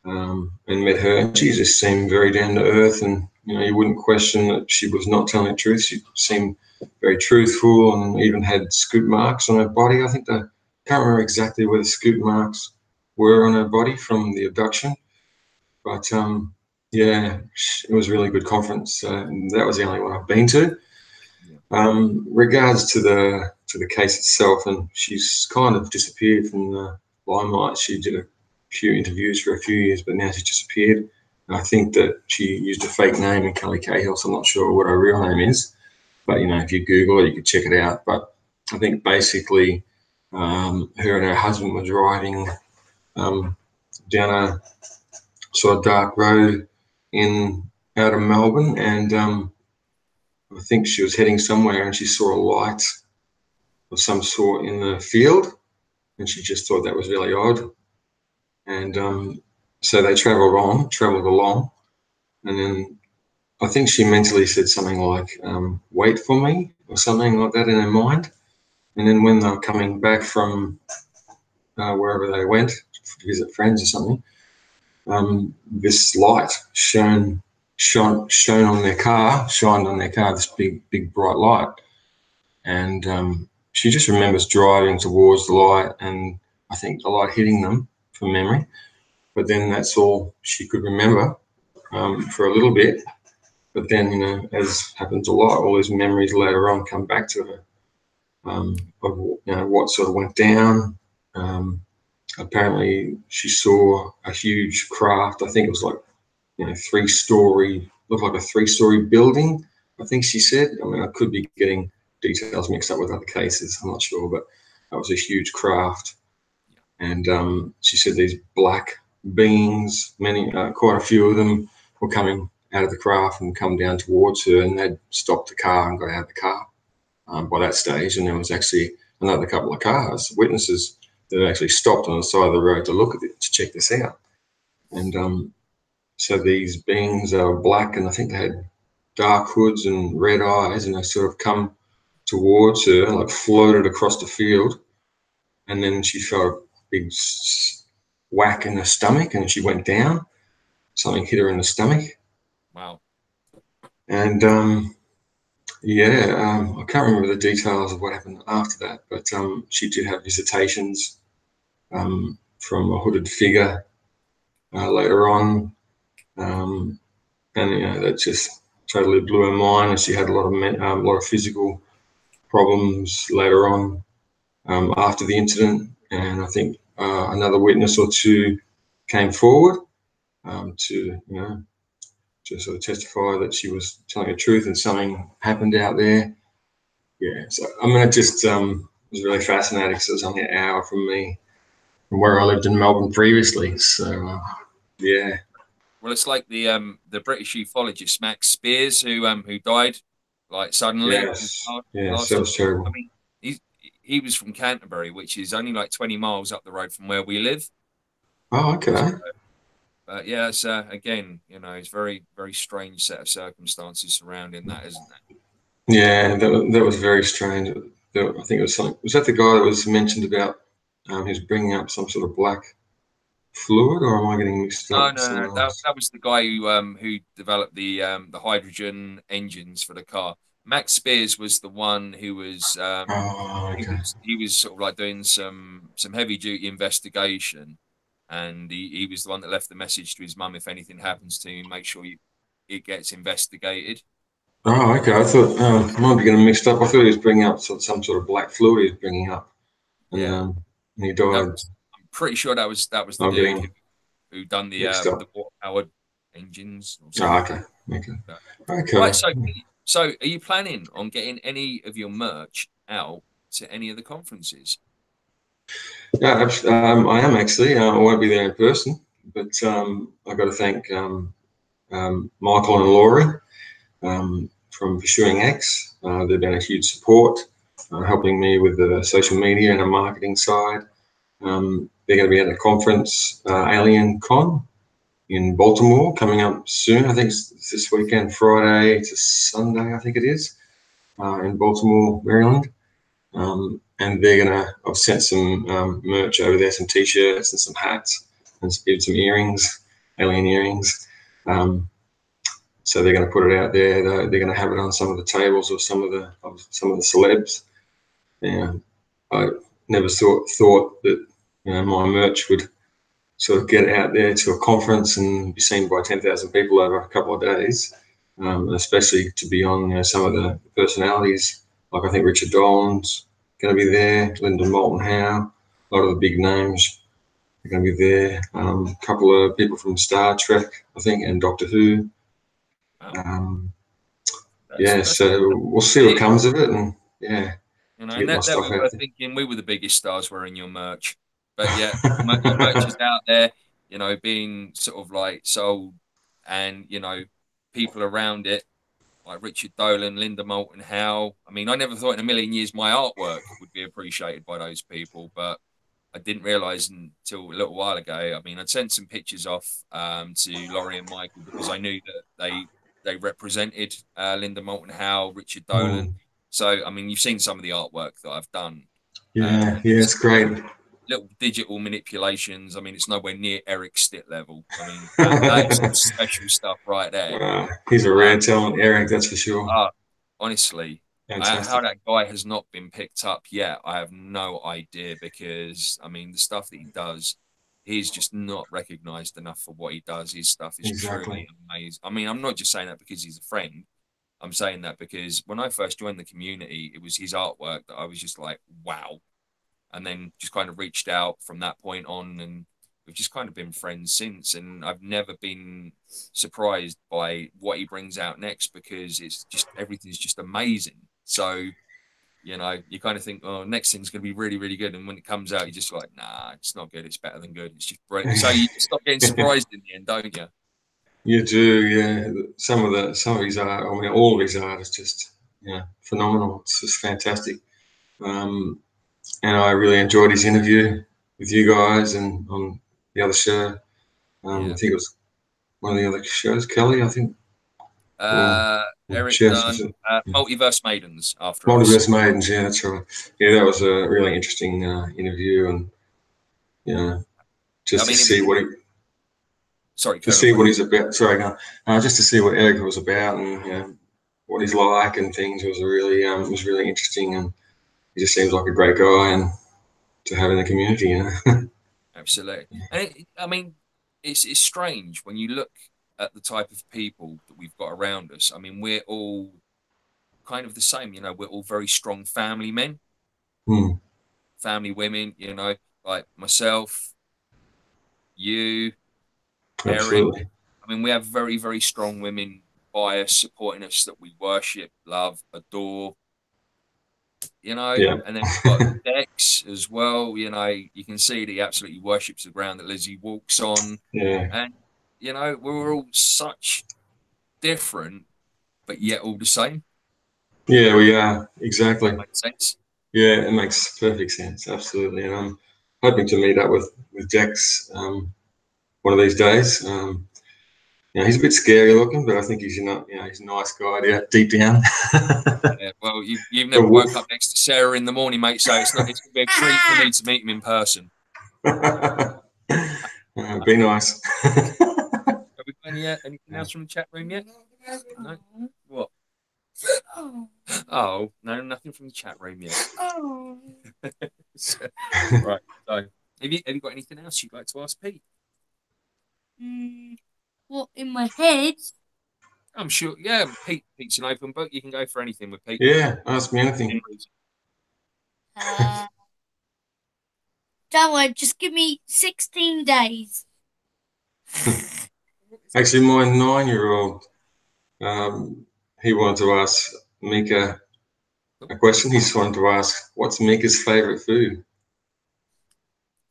And met her, and she just seemed very down to earth, and you wouldn't question that she was not telling the truth. She seemed very truthful, and even had scoop marks on her body. I think I can't remember exactly where the scoop marks were on her body from the abduction, but yeah, it was a really good conference. That was the only one I've been to. Regards to the case itself, and she's kind of disappeared from the limelight. She did a few interviews for a few years, but now she's disappeared. And I think that she used a fake name in Kelly Cahill, so I'm not sure what her real name is. But if you Google it, you can check it out. But I think basically, her and her husband were driving down a sort of dark road out of Melbourne, and I think she was heading somewhere, and she saw a light of some sort in the field, and she just thought that was really odd. And so they travelled along, and then I think she mentally said something like, wait for me, or something like that in her mind. And then when they were coming back from wherever they went to visit friends or something, this light shined on their car, this big bright light. And she just remembers driving towards the light, and I think the light hitting them from memory. But then that's all she could remember for a little bit. But then, as happens a lot, all these memories later on come back to her of what sort of went down. Apparently, she saw a huge craft. I think it was like 3-story, looked like a 3-story building. I think she said. I mean, I could be getting details mixed up with other cases. I'm not sure, but that was a huge craft. And she said these black beings, quite a few of them, were coming out of the craft and come down towards her, and they'd stopped the car and got out of the car by that stage. And there was actually another couple of cars, witnesses, that actually stopped on the side of the road to look at it, to check this out. And so these beings are black, and I think they had dark hoods and red eyes, and they sort of come towards her, like floated across the field. And then she felt a big whack in her stomach, and she went down. Something hit her in the stomach. Wow. And I can't remember the details of what happened after that, but she did have visitations from a hooded figure later on. And that just totally blew her mind. And she had a lot of physical problems later on after the incident. And I think another witness or two came forward to sort of testify that she was telling the truth and something happened out there. Yeah, so I mean, it just was really fascinating because it was only an hour from me, from where I lived in Melbourne previously. So yeah. Well, it's like the British ufologist Max Spears who died like suddenly. Yes. Last That time. was terrible. I mean, he was from Canterbury, which is only like 20 miles up the road from where we live. Oh, okay. So, but yeah, it's again, it's very, very strange set of circumstances surrounding that, isn't it? Yeah, that was very strange. I think it was something. Was that the guy that was mentioned about? He was bringing up some sort of black fluid, or am I getting mixed up No, with no, no. someone That, else? that was the guy who developed the hydrogen engines for the car. Max Spears was the one who was Oh, okay. he was sort of like doing some heavy duty investigation, and he was the one that left the message to his mum: if anything happens to him, make sure it gets investigated. Oh, okay. I thought might be getting mixed up. I thought he was bringing up some sort of black fluid he was bringing up, Yeah, and he died. I'm pretty sure that was the I'm dude getting who done the mixed up. water powered engines or Oh, something. okay. Okay. But, right, Okay. so are you planning on getting any of your merch out to any of the conferences? Yeah, I am actually. I won't be there in person, but I've got to thank Michael and Laurie from Pursuing X. They've been a huge support, helping me with the social media and the marketing side. They're going to be at a conference, Alien Con, in Baltimore, coming up soon. I think it's this weekend, Friday to Sunday, I think it is, in Baltimore, Maryland. And they're gonna. I've sent some merch over there, some t-shirts and some hats, and some earrings, alien earrings. So they're going to put it out there. They're going to have it on some of the tables of some of the celebs. Yeah, I never thought that my merch would sort of get out there to a conference and be seen by 10,000 people over a couple of days, especially to be on some of the personalities. Like I think Richard Dolan's going to be there, Lyndon Moulton Howe, a lot of the big names are going to be there. A couple of people from Star Trek, I think, and Doctor Who. Wow. Yeah, That's so we'll see what big, comes of it, and yeah, and to get my that stuff we out were there. thinking we were the biggest stars wearing your merch, but yeah, your merch is out there, being sort of like sold, and people around it like Richard Dolan, Linda Moulton Howe. I mean, I never thought in a million years my artwork would be appreciated by those people, but I didn't realize until a little while ago. I mean, I'd sent some pictures off to Laurie and Michael because I knew that they represented Linda Moulton Howe, Richard Dolan. Mm, So, I mean, you've seen some of the artwork that I've done. yeah, And yeah, it's it's great. little digital manipulations. I mean, it's nowhere near Erik Stitt level. I mean, that is some special stuff right there. He's a Uh, rare talent, Erik, that's for sure. Honestly, how Fantastic. that guy has not been picked up yet, I have no idea because, I mean, the stuff that he does, he's just not recognized enough for what he does. His stuff is Exactly. truly amazing. I mean, I'm not just saying that because he's a friend. I'm saying that because when I first joined the community, it was his artwork that I was just like, wow. And then just kind of reached out from that point on, and we've just kind of been friends since. And I've never been surprised by what he brings out next because it's just everything's just amazing. So you kind of think, oh, next thing's going to be really, really good. And when it comes out, you're just like, nah, it's not good. It's better than good. It's just brilliant. So you stop getting surprised in the end, don't you? You do, yeah. Some of his art, I mean, all of his art is just, phenomenal. It's just fantastic. Um, and I really enjoyed his interview with you guys and on the other show. I Yeah. think it was one of the other shows, Kelly, I think, or Eric Chess, was done it? Multiverse Maidens after us. Multiverse Maidens, yeah, that's right. Yeah, that was a really interesting interview, and I just to mean, it was see what he, sorry, to carry on, see what buddy. he's about. Sorry, no, just to see what Erik was about, and what he's like and things. It was really interesting, and he just seems like a great guy and to have in the community. Absolutely. And I mean, it's strange when you look at the type of people that we've got around us. I mean, we're all kind of the same, we're all very strong family men, Hmm, family women, like myself, you, Eric. absolutely. I mean, we have very, very strong women by us, supporting us that we worship, love, adore, Yeah, and then we've got Dex as well. You can see that he absolutely worships the ground that Lizzie walks on. yeah, And, we're all such different, but yet all the same. yeah. We are That exactly. makes sense. Yeah, it makes perfect sense. Absolutely, and I'm hoping to meet up with Dex one of these days. He's a bit scary looking, but I think he's not. He's a nice guy deep down. Yeah, well, you've The never woke up wolf. next to Sarah in the morning, mate, so it's going to be a treat for me to meet him in person. Be nice. Have we got anything else from the chat room yet? No? What? Oh. Oh, no, nothing from the chat room yet. Oh. So, right. So, have you got anything else you'd like to ask Pete? What in my head? I'm sure. Yeah, Pete's an open book. You can go for anything with Pete. Yeah, ask me anything. Uh, don't worry, just give me 16 days. Actually, my 9-year-old, he wanted to ask Mika a question. He just wanted to ask, what's Mika's favourite food?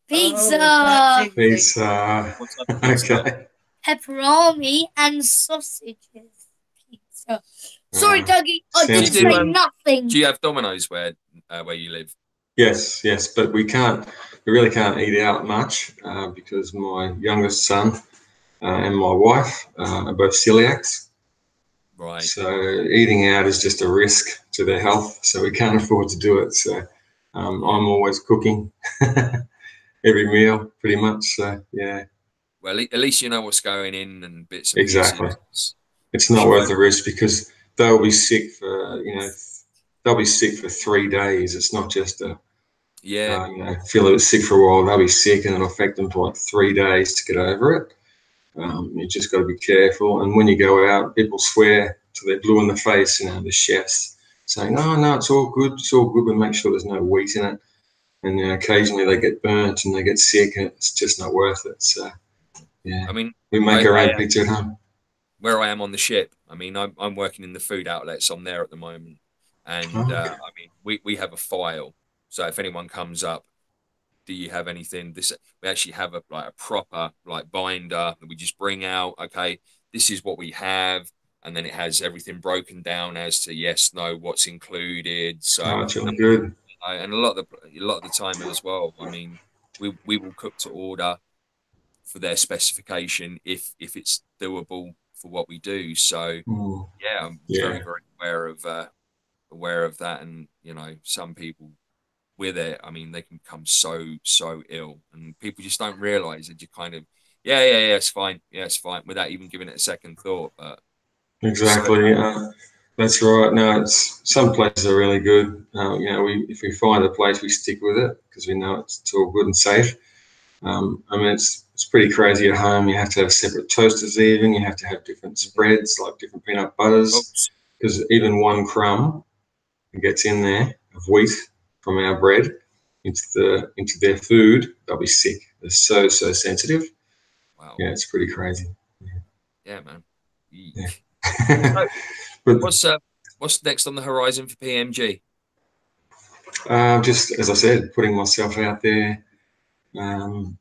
Pizza, that's easy. Pizza. What type of pizza? Okay. pepperoni, and sausages. Pizza. Sorry, Dougie, I Sounds didn't Do you say do, nothing. Do you have Domino's where you live? Yes, but we really can't eat out much because my youngest son and my wife are both celiacs. Right. So eating out is just a risk to their health, so we can't afford to do it. So I'm always cooking every meal, pretty much. So yeah, Well, at least you know what's going in and bits and pieces. exactly. It's not Should worth I? the risk because they'll be sick for they'll be sick for 3 days. It's not just a Yeah. feel a bit sick for a while. They'll be sick and it'll affect them for like 3 days to get over it. You just got to be careful. And when you go out, people swear till they're blue in the face, the chefs saying, "Oh, no, it's all good. It's all good. But make sure there's no wheat in it." And occasionally they get burnt and they get sick, and it's just not worth it. So, yeah, I mean, we make I, our I own pizza at home. where I am on the ship. I mean, I'm working in the food outlets. I'm there at the moment, and Oh, okay. I mean, we have a file. So if anyone comes up, do you have anything? This we actually have a proper like binder that we just bring out. Okay, this is what we have, and then it has everything broken down as to yes, no, what's included. So Oh, it's really good. and a lot of the time as well. I mean, we will cook to order for their specification if it's doable for what we do. So Mm, yeah, I'm very yeah, very aware of that, and some people with it, I mean, they can become so ill, and people just don't realize that you kind of yeah, it's fine without even giving it a second thought. But so exactly. That's right. No, it's some places are really good. If we find a place, we stick with it because we know it's all good and safe. I mean, it's pretty crazy at home. You have to have separate toasters even. You have to have different spreads, like different peanut butters, oops, because even one crumb gets in there of wheat from our bread into their food, they'll be sick. They're so sensitive. wow, Yeah, it's pretty crazy. yeah, man. Yeah. Eek. So But what's next on the horizon for PMG? just as I said, putting myself out there and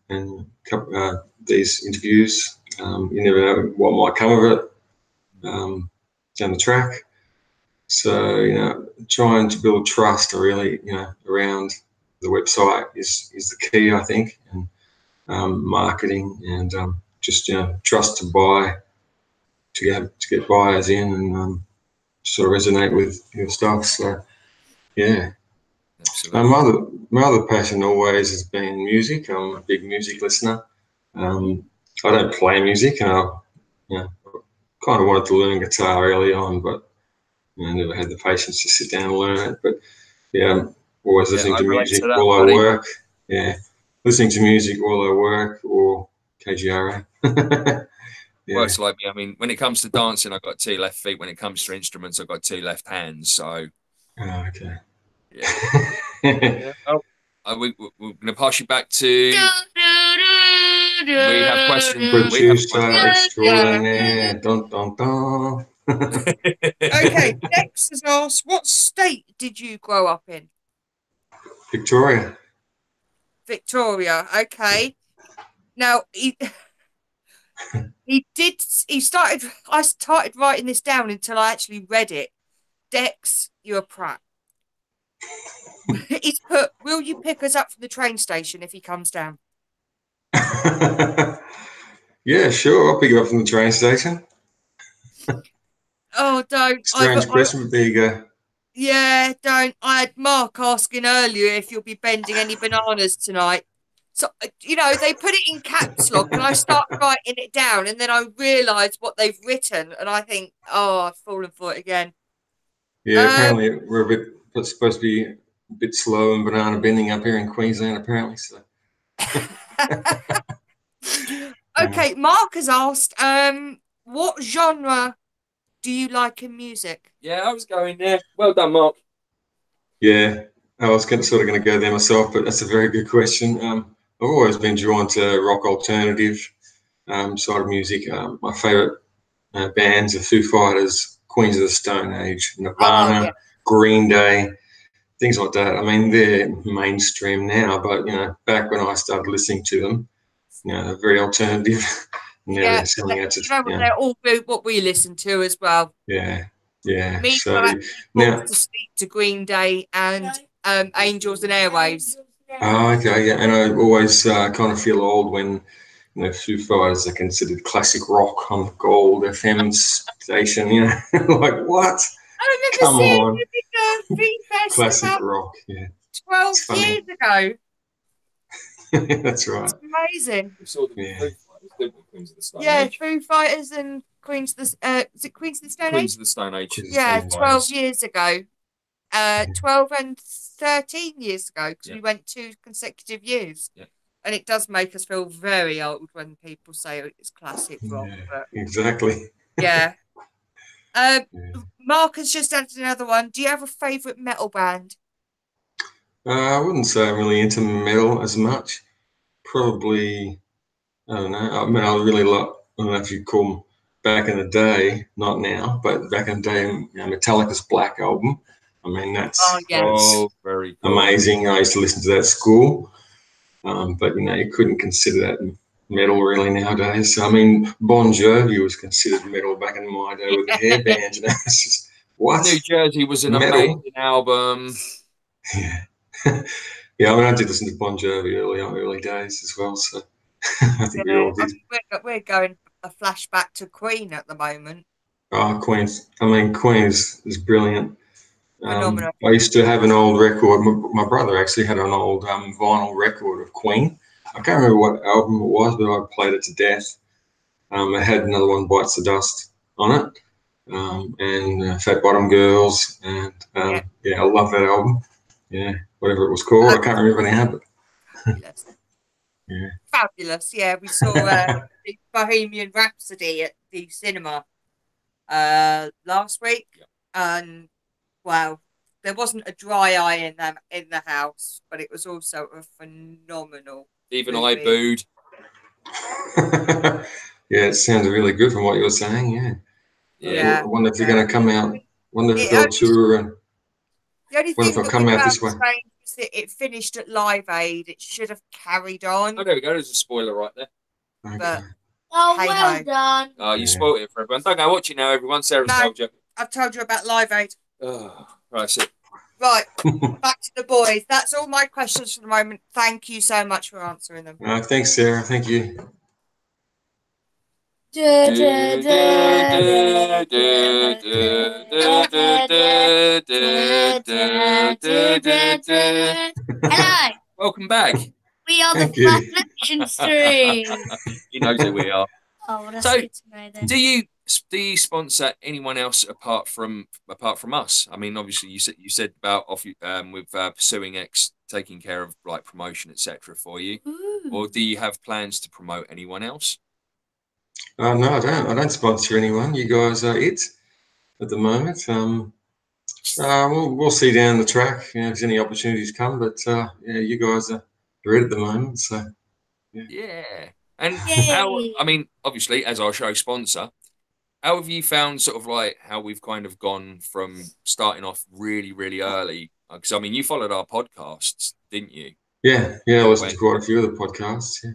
these interviews. You never know what might come of it down the track. So, trying to build trust really, around the website is the key, I think, and marketing and just, trust to buy, to get buyers in and sort of resonate with your stuff. So, yeah. Absolutely. My other passion always has been music. I'm a big music listener. I don't play music, and kind of wanted to learn guitar early on, but never had the patience to sit down and learn it. But yeah, I'm always Yeah, listening I to relate music to that, while I buddy. work. Yeah, listening to music while I work or KGRA. Yeah. Works like me. I mean, when it comes to dancing, I've got two left feet. When it comes to instruments, I've got two left hands. So Oh, okay. yeah. Yeah. Oh, we're going to pass you back to. We have questions. We have a Producer question. extraordinaire. Dun dun dun. Okay, Dex has asked, what state did you grow up in? Victoria. Victoria. Okay. Now I started writing this down until I actually read it. Dex, you're a prat. He's put, will you pick us up from the train station if he comes down? Yeah, sure. I'll pick you up from the train station. Oh, don't. Strange question, but there you go. Yeah, don't. I had Mark asking earlier if you'll be bending any bananas tonight. So, they put it in caps lock and I start writing it down and then I realise what they've written and I think, oh, I've fallen for it again. Yeah, apparently we're supposed to be a bit slow and banana bending up here in Queensland, apparently. So. Okay, Mark has asked, what genre do you like in music? Yeah, I was going there. Well done, Mark. Yeah, I was going to go there myself, but that's a very good question. I've always been drawn to rock alternative side of music. My favourite bands are Foo Fighters, Queens of the Stone Age, Oh, yeah. Nirvana, Green Day, things like that. I mean, they're mainstream now, but back when I started listening to them, they're very alternative. Now Yeah, they're selling out to you know what, they're all what we listen to as well. yeah. Me, So I'm actually now, forced to sleep to Green Day and Angels and Airwaves. okay, yeah, and I always kind of feel old when Foo Fighters are considered classic rock on Gold FM station. Like what? I remember Come seeing on, you at the Free Fest classic about rock. Yeah, 12 it's funny. years ago. That's right. It's amazing. We saw the Yeah. Foo Fighters, didn't we? Queens of the Stone Yeah, Age. Foo Fighters and Queens of the is it Queens of the Stone Queens Age? of the Stone Age. Queens of the Yeah, Stone 12 Age. years ago. 12 and 13 years ago, because we went 2 consecutive years. Yeah. And it does make us feel very old when people say it's classic rock. Yeah, But exactly. yeah. Yeah. Mark has just added another one. Do you have a favourite metal band? I wouldn't say I'm really into metal as much. Probably, I don't know. I mean, I really like, I don't know if you'd call them back in the day, not now, but back in the day, Metallica's Black Album. I mean, Oh, yeah. Oh, very cool. amazing. I used to listen to that at school, but you couldn't consider that metal really nowadays. I mean, Bon Jovi was considered metal back in my day with the hairband. It's just, what? New Jersey was an Metal? amazing album. Yeah. Yeah, I mean, I did listen to Bon Jovi early days as well, so I think we all I did. mean, we're going a flashback to Queen at the moment. Oh, Queen is brilliant. Phenomenal. I used to have an old record. My brother actually had an old vinyl record of Queen. I can't remember what album it was, but I played it to death. It had another one, Bites the Dust, on it, and Fat Bottom Girls, and I love that album. Yeah, whatever it was called, I can't remember now, but Fabulous. yeah. Fabulous. Yeah, we saw the Bohemian Rhapsody at the cinema last week, and wow, there wasn't a dry eye in the house, but it was also a phenomenal Even movie. I booed. Yeah, it sounded really good from what you were saying. Yeah. I wonder if you're going to come out. Wonder if they'll tour. And the only wonder if thing they'll that we come out found this way. strange was that it finished at Live Aid. It should have carried on. Oh, there we go. There's a spoiler right there. Okay. But Oh, hey well ho. done. Oh, you Yeah. spoiled it for everyone. Don't go watch it now, everyone. Sarah's No. told you. I've told you about Live Aid. Oh, right, that's it. Right, back to the boys. That's all my questions for the moment. Thank you so much for answering them. Thanks, Sarah. Thank you. Hello, Welcome back. we are the Thank you. Fascination Stream. He knows who we are. Oh, well, that's So, good to know then. Do you sponsor anyone else apart from us? I mean, obviously you said about with Pursuing X taking care of like promotion, etc. for you, or do you have plans to promote anyone else? No, I don't. I don't sponsor anyone. You guys are it at the moment. We'll see down the track if there's any opportunities come. But you guys are it at the moment. So Yeah. And Yay. I mean, obviously, as our show sponsor, how have you found sort of like how we've kind of gone from starting off really, really early? Because I mean, you followed our podcasts, didn't you? Yeah. I listened to quite a few of the podcasts. Yeah,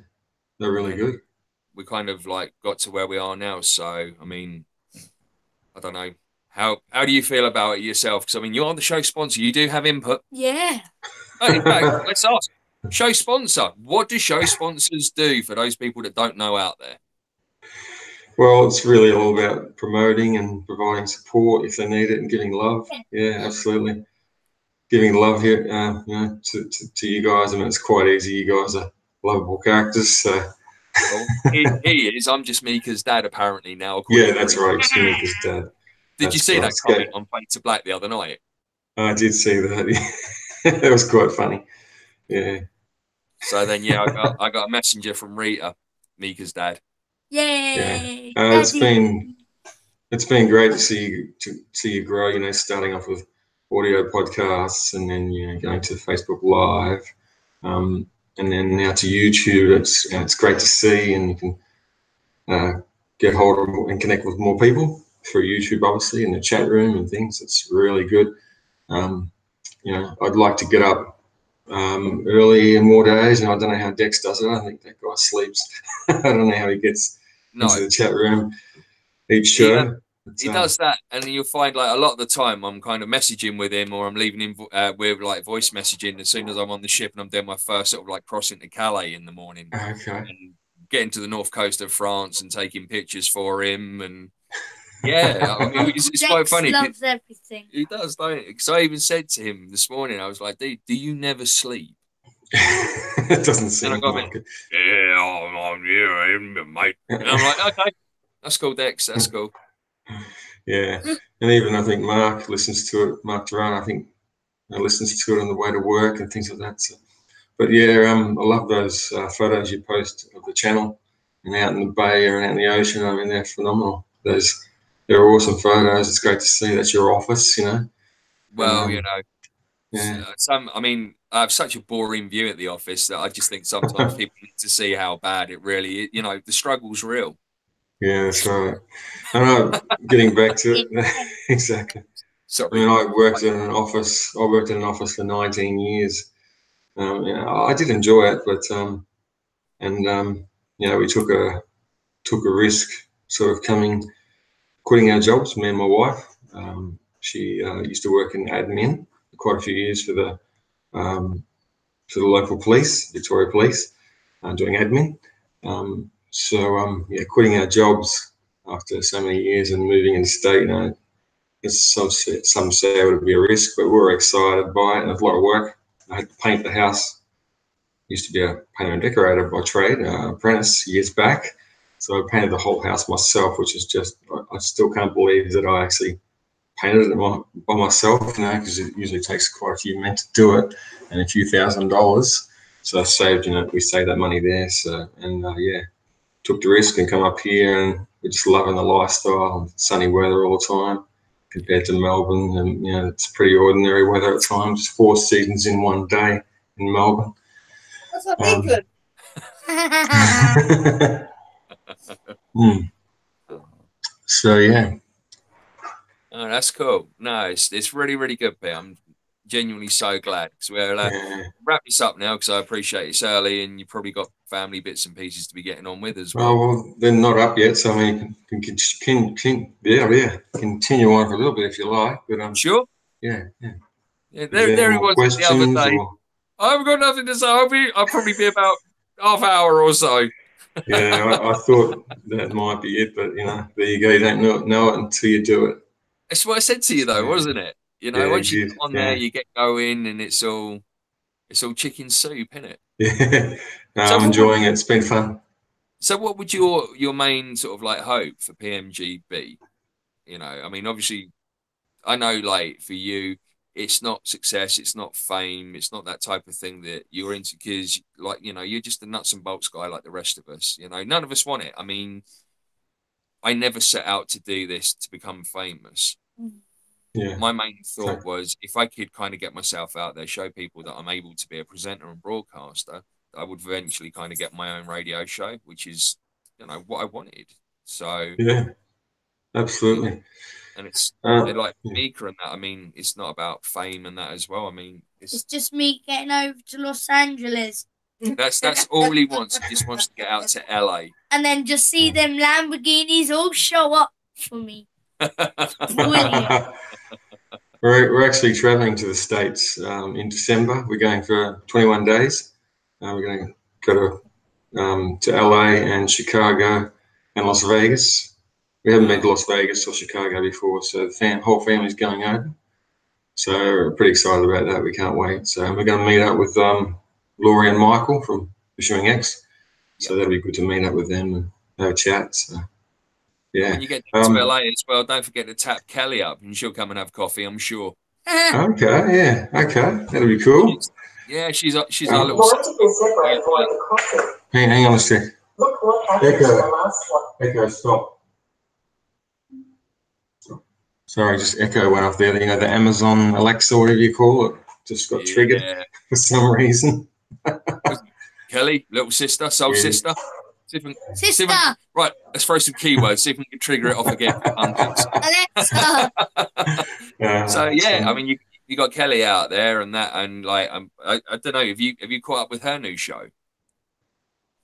they're really good. We kind of like got to where we are now. So I mean, I don't know. How do you feel about it yourself? Because I mean, you're the show sponsor. You do have input. Yeah. Oh, in fact, let's ask. Show sponsor. What do show sponsors do for those people that don't know out there? Well, it's really all about promoting and providing support if they need it and giving love. Yeah, absolutely. Giving love here, to you guys. I mean, it's quite easy. You guys are lovable characters. So. Well, he is. I'm just Mika's dad, apparently now. Yeah, that's right. Shamika's dad. Did you see that that's comment good. on Fade to Black the other night? I did see that. That was quite funny. Yeah. So then, yeah, I got a messenger from Rita, Mika's dad. Yeah. Yay, It's Daddy. been great to see you grow. You know, starting off with audio podcasts, and then going to Facebook Live, and then now to YouTube. It's great to see, and you can get hold of and connect with more people through YouTube, obviously, in the chat room and things. It's really good. I'd like to get up early in more days, and I don't know how Dex does it. I think that guy sleeps. I don't know how he gets into No, the chat room each he show. But, he does that, and you'll find like a lot of the time I'm kind of messaging with him, or I'm leaving him with like voice messaging as soon as I'm on the ship and I'm doing my first sort of like crossing to Calais in the morning okay. and getting to the north coast of France and taking pictures for him. And yeah, I mean, it's quite Dex funny. loves everything. He does, don't he? Because I even said to him this morning, I was like, dude, do you never sleep? It doesn't And I seem got him, like it. yeah, I'm here, mate. And I'm like, okay, that's cool, Dex, that's cool. Yeah, and even I think Mark listens to it. Mark Duran, I think, listens to it on the way to work and things like that. So, but yeah, I love those photos you post of the channel and out in the bay or out in the ocean. I mean, they're phenomenal. They're awesome photos. It's great to see. That's your office, and Well, you know, yeah, I mean, I have such a boring view at the office that I just think sometimes people need to see how bad it really is. You know, the struggle's real. yeah, that's right. I know. Getting back to it, exactly. I Sorry. mean, I worked in an office. I worked in an office for 19 years. I did enjoy it, but we took a risk, sort of quitting our jobs. Me and my wife. She used to work in admin for quite a few years um, for the local police, Victoria Police, doing admin. Quitting our jobs after so many years and moving interstate, some say it would be a risk, but we were excited by it, and it was a lot of work. I had to paint the house. Used to be a painter and decorator by trade, apprentice years back. So I painted the whole house myself, which is just, I still can't believe that I actually painted it by myself, because it usually takes quite a few men to do it and a few $1,000s. So I saved, we saved that money there. So, took the risk and come up here, and we're just loving the lifestyle, sunny weather all the time compared to Melbourne. And, it's pretty ordinary weather at times, 4 seasons in one day in Melbourne. That's like England. So, yeah. Oh, that's cool. No, it's really, really good, Pete. I'm genuinely so glad because we'll Yeah. wrap this up now because I appreciate it's early and you've probably got family bits and pieces to be getting on with as Oh, well. well, they're not up yet, so I mean, continue on for a little bit if you like. But Sure. yeah. Yeah, Is there any there he more was the other questions day. or? I haven't got nothing to say. I'll probably be about half hour or so. Yeah, I thought that might be it, but there you go. You don't know it until you do it. That's what I said to you though, So, wasn't it? You know, yeah, once you good. get on there, Yeah, you get going, and it's all chicken soup, isn't it? yeah. No, So I'm enjoying it. It's been fun. what would your main sort of like hope for PMG be? You know, I mean, obviously, I know like for you, it's not success, it's not fame, it's not that type of thing that you're into because like you're just a nuts and bolts guy like the rest of us. You know, none of us want it. I mean, I never set out to do this to become famous. Yeah. My main thought So, was if I could kind of get myself out there, show people that I'm able to be a presenter and broadcaster, I would eventually kind of get my own radio show, which is, what I wanted. So, yeah, you know, absolutely. and it's like Yeah. Mika and that. I mean, it's not about fame and that as well. I mean, It's just me getting over to Los Angeles that's all he wants. He just wants to get out to LA. and then just see them Lamborghinis all show up for me. Brilliant. We're actually traveling to the States in December. We're going for 21 days. We're going to go to LA and Chicago and Las Vegas. We haven't been to Las Vegas or Chicago before, so the whole family's going over. So we're pretty excited about that. We can't wait. So we're going to meet up with Laurie and Michael from Pursuing X. Yep. So that'll be good to meet up with them and have a chat. So And Yeah. when you get to LA as well, don't forget to tap Kelly up, and she'll come and have coffee, I'm sure. Okay. Yeah. Okay. That'll be cool. She's our little sister. Hang on a sec. Echo, stop. Sorry, just Echo went off there. You know, the Amazon Alexa, whatever you call it, just got triggered for some reason. Kelly, little sister, soul sister. Sister. Right, let's throw some keywords. See if we can trigger it off again for punters. Alexa. So yeah, I mean, you got Kelly out there and that, and like, I don't know. Have you caught up with her new show?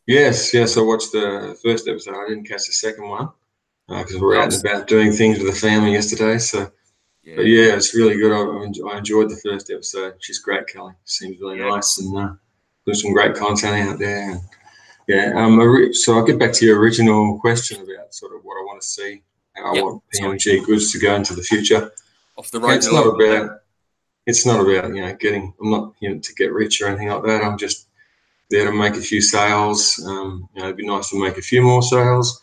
Yes. I watched the first episode. I didn't catch the second one because we were out and about doing things with the family yesterday. So, but yeah, it's really good. I enjoyed the first episode. She's great, Kelly. Seems really nice and there's some great content out there. And, yeah. So I'll get back to your original question about sort of what I want to see, how I want PMG-Goods to go into the future. Off the road. It's not about I'm not to get rich or anything like that. I'm just there to make a few sales. It'd be nice to make a few more sales.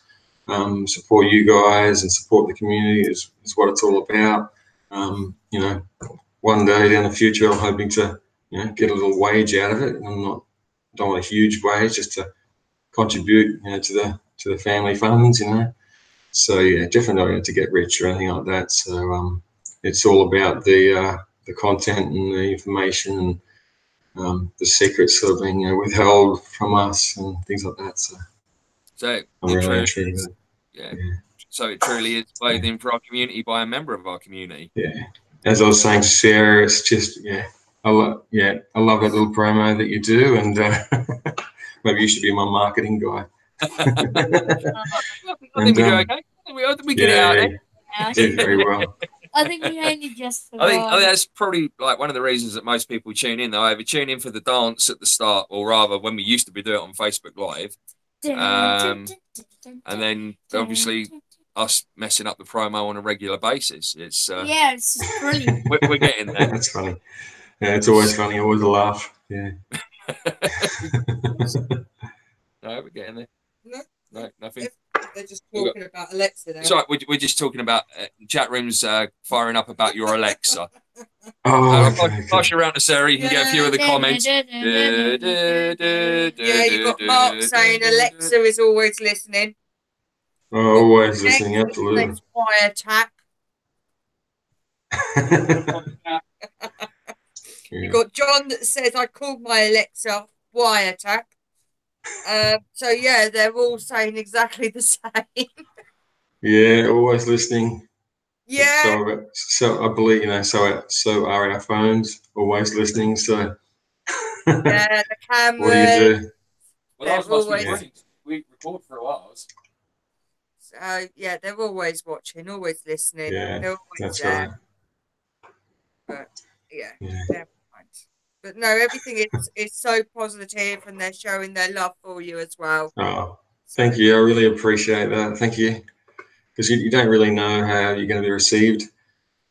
Support you guys and support the community is what it's all about. One day down the future, I'm hoping to get a little wage out of it. Don't want a huge wage, just to contribute to the family funds. So yeah, definitely not to get rich or anything like that. So it's all about the content and the information and the secrets sort of being withheld from us and things like that. So I'm really intrigued. Yeah. So it truly is clothing for our community by a member of our community. Yeah. As I was saying to Sarah, it's just I love that little promo that you do, and maybe you should be my marketing guy. I think we do okay. I think we get it out there. Yeah, did very well. I think we only just. I think that's probably like one of the reasons that most people tune in. They either tune in for the dance at the start, or rather, when we used to do it on Facebook Live, and then obviously us messing up the promo on a regular basis. It's it's brilliant. We're getting there. That's funny. Yeah, it's always funny. Always a laugh. Yeah. No, we're getting there. No, nothing. They're just talking about Alexa now. Sorry, we're just talking about chat rooms firing up about your Alexa. I'll pass you around to Sarah. You can get a few of the comments. You've got Mark saying Alexa is always listening. Always listening, absolutely. Wiretap. You've got John that says I called my Alexa wiretap. So yeah, they're all saying exactly the same. Yeah, always listening. Yeah. So I believe so are our phones always listening. So yeah, the camera. What do you do? Well, always we record for a while. So yeah, they're always watching, always listening. Yeah, they're always that's there. right. But yeah. But no, everything is so positive, and they're showing their love for you as well. Oh, thank you. I really appreciate that. Thank you. Because you don't really know how you're going to be received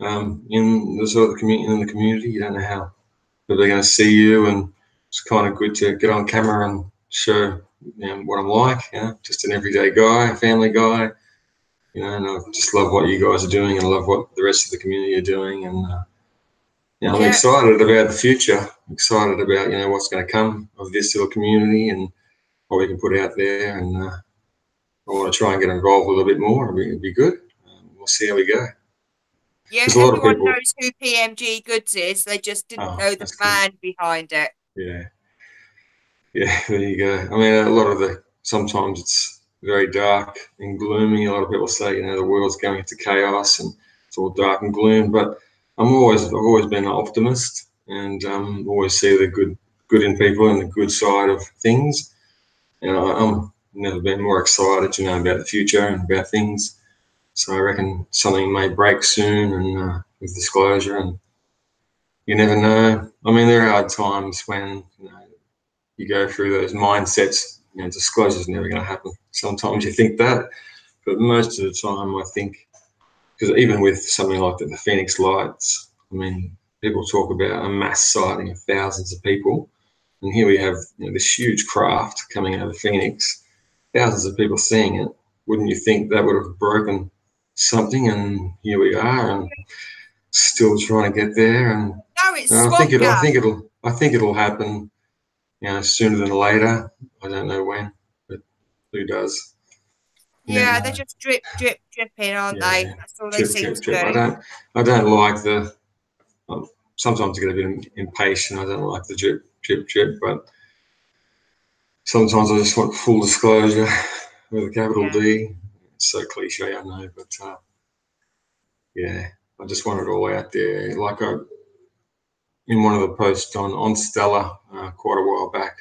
in the sort of community. You don't know how they're going to see you, and it's kind of good to get on camera and show what I'm like. Just an everyday guy, a family guy. And I just love what you guys are doing, and I love what the rest of the community are doing, and I'm excited about the future. I'm excited about what's going to come of this little community and what we can put out there, and I want to try and get involved a little bit more. It'd be good. We'll see how we go. Yeah, everyone knows who PMG-Goods is. They just didn't know the man behind it. Yeah, there you go. I mean, sometimes it's very dark and gloomy. A lot of people say, the world's going into chaos and it's all dark and gloom. But I've always been an optimist, and always see the good in people and the good side of things. And I'm never been more excited, about the future and about things. So I reckon something may break soon, and with disclosure, and you never know. I mean, there are times when you go through those mindsets. Disclosure's never going to happen. Sometimes you think that, but most of the time I think, because even with something like the Phoenix Lights, I mean, people talk about a mass sighting of thousands of people, and here we have this huge craft coming out of Phoenix, thousands of people seeing it, wouldn't you think that would have broken something? And here we are, and still trying to get there. And No, it's I swamp gas. I think it'll happen, you know, sooner than later. I don't know when, but who does? Yeah, they're just dripping, aren't they? That's all they Drip, seem drip, to drip. do. I don't like the. Sometimes I get a bit impatient. I don't like the drip, drip, drip. But sometimes I just want full disclosure with a capital Yeah. D. It's so cliche, I know, but yeah, I just want it all out there. Like in one of the posts on Stella quite a while back,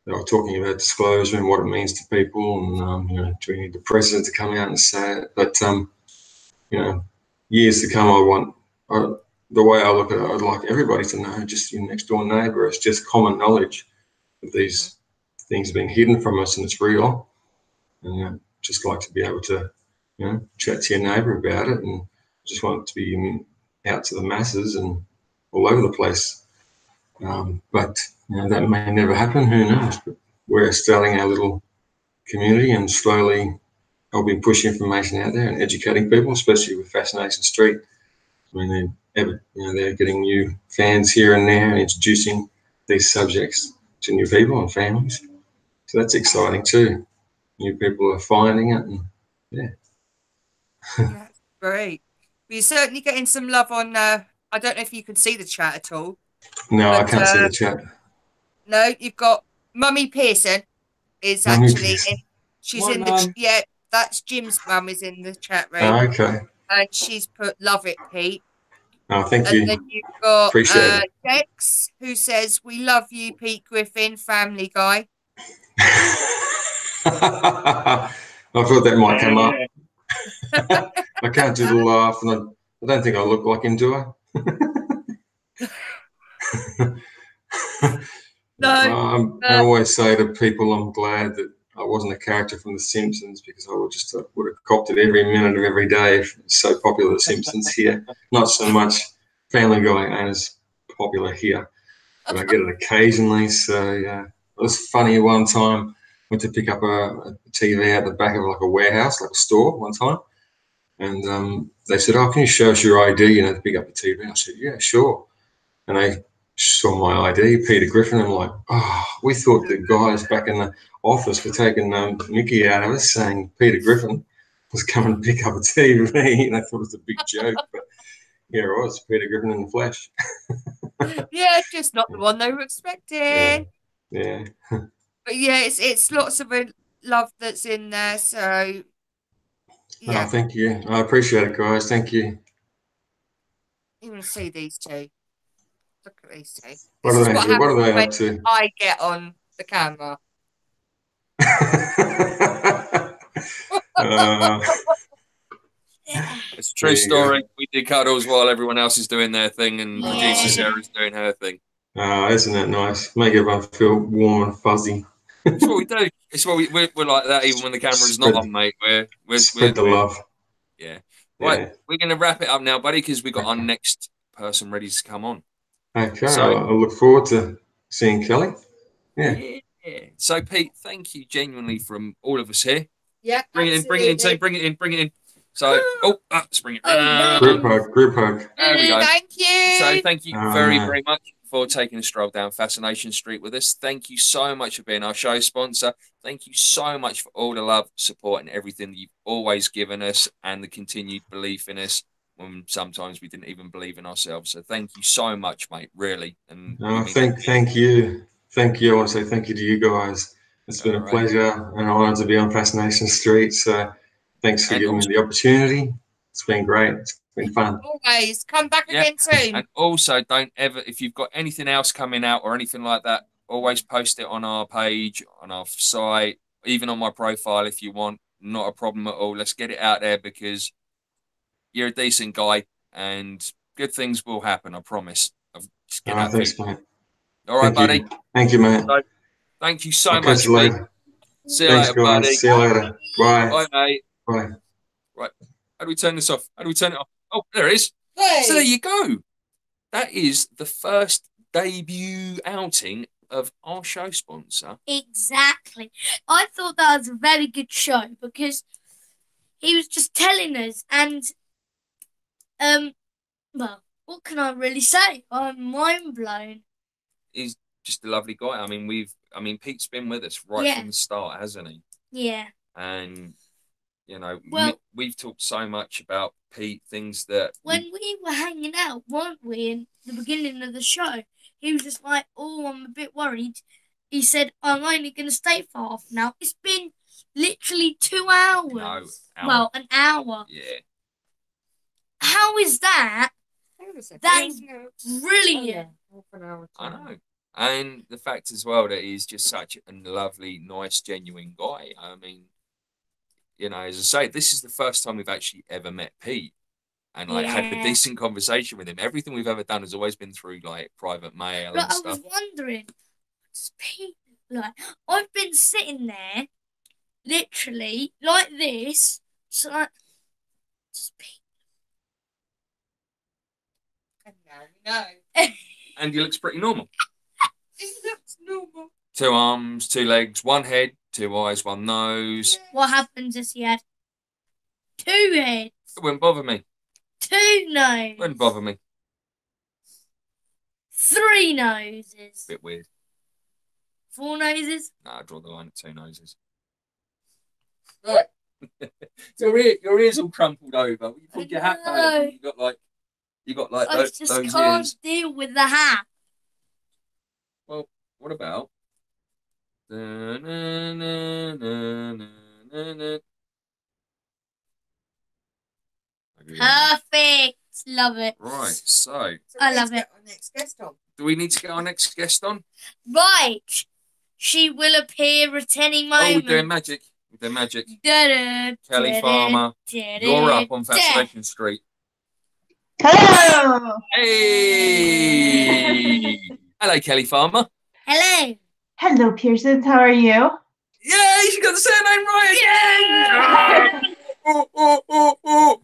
they were talking about disclosure and what it means to people, and you know, do we need the president to come out and say it? But you know, years to come, the way I look at it, I'd like everybody to know, just your next door neighbour. It's just common knowledge that these things are being hidden from us, and it's real. And just like to be able to, you know, chat to your neighbour about it, and just want it to be out to the masses and all over the place. But you know, that may never happen. Who knows? But we're starting our little community, and slowly I'll be pushing information out there and educating people, especially with Fascination Street. I mean, they're getting new fans here and there and introducing these subjects to new people and families. So that's exciting too. New people are finding it, and yeah. That's great. But you're certainly getting some love on. I don't know if you can see the chat at all, No, I but can't see the chat. no, you've got Mummy Pearson is Mummy actually Pearson. in. She's Hi, in Mum. yeah, that's Jim's mum is in the chat room, Oh, okay. and she's put love it, Pete. Oh, thank And you. then you've got Appreciate it. Dex, who says, "We love you, Pete Griffin, Family Guy." I thought that might come up. I can't do the laugh, and I don't think I look like him, do I? No, I always say to people, I'm glad that I wasn't a character from The Simpsons, because I would have copped it every minute of every day. If it's so popular, The Simpsons here. Not so much Family Guy ain't as popular here, but I get it occasionally. So yeah, it was funny. One time, went to pick up a TV out the back of like a warehouse, like a store, one time, and they said, "Oh, can you show us your ID? You know, to pick up the TV." I said, "Yeah, sure." And they saw my ID, Peter Griffin. I'm like, oh, we thought the guys back in the office were taking Mickey out of us, saying Peter Griffin was coming to pick up a TV. And I thought it was a big joke, but here it was, Peter Griffin in the flesh. yeah, just not the one they were Yeah, expecting. yeah. But yeah, it's lots of love that's in there. So Oh, yeah, thank you. I appreciate it, guys. Thank you. you want to see these two? Look at these two. What This are is they? what What happens are they when up to? I get on the camera. uh, It's a there true you go. story. We do cuddles while everyone else is doing their thing, and producer Yeah. Sarah's doing her thing. Isn't that nice? Make everyone feel warm and fuzzy. It's what we do. It's what we're like that even when the camera's not Spread, on, mate. spread the love. Yeah. Right, Yeah. we're going to wrap it up now, buddy, because we've got our next person ready to come on. Okay. So, I look forward to seeing Kelly. Yeah. yeah. So, Pete, thank you genuinely from all of us here. Yeah, Bring it in, bring it in, team, bring it in, bring it in. So, let's bring it round. Group hug, group hug. There we go. Thank you. So, thank you Oh, very, no. very much for taking a stroll down Fascination Street with us. Thank you so much for being our show sponsor. Thank you so much for all the love, support, and everything that you've always given us, and the continued belief in us when sometimes we didn't even believe in ourselves. So thank you so much, mate, really. And we mean Thank you. Thank you. I want to say thank you to you guys. It's been all a right. pleasure and an honor to be on Fascination Street. So thanks for And giving me the opportunity. It's been great. It's been fun. Always come back again soon. And also, don't ever, if you've got anything else coming out or anything like that, always post it on our page, on our site, even on my profile if you want. Not a problem at all. Let's get it out there because you're a decent guy and good things will happen. I promise. Just get that Thanks, feedback. mate. All right, buddy. Thank you, mate. So, thank you so I'll catch much, you Pete. later. See you Thanks, later, guys. buddy. See you later. Bye. Bye, mate. Bye. Right. How do we turn this off? How do we turn it off? Oh, there it is. Hey. So there you go. That is the first debut outing of our show sponsor. Exactly. I thought that was a very good show because he was just telling us, and well, what can I really say? I'm mind blown. He's just a lovely guy. I mean, Pete's been with us right from the start, hasn't he? Yeah. And you know, well, we've talked so much about Pete, things that when we were hanging out, weren't we, in the beginning of the show? He was just like, "Oh, I'm a bit worried." He said, "I'm only going to stay for half an hour." It's been literally 2 hours. No, hour. Well, an hour. Yeah. How is that? That's brilliant. I know. And the fact as well that he's just such a lovely, nice, genuine guy. I mean, you know, as I say, this is the first time we've actually ever met Pete and like had a decent conversation with him. Everything we've ever done has always been through like private mail and stuff. I was wondering, does Pete like? I've been sitting there, literally like this. So like, does Pete? And now we know. And he looks pretty normal. He looks normal. 2 arms, 2 legs, 1 head, 2 eyes, 1 nose. What happens if he had 2 heads? It wouldn't bother me. 2 noses. Wouldn't bother me. 3 noses. Bit weird. 4 noses. Nah, I draw the line at 2 noses. Right. Your ears all crumpled over. You put your hat over. You got like I those just ears. can't deal with the hat. Well, what about? Perfect. Love it. Right, so I love it. Our next guest on. do we need to get our next guest on? Right. She will appear at any Oh, moment. we're doing magic. We're doing magic. Da-da, Kelly da-da, Farmer, da-da, you're up on da. Fascination Street. Hello. Hey! Hello, Kelly Farmer. Hello. Hello, Pearsons. How are you? Yay, she got the surname right again! Oh.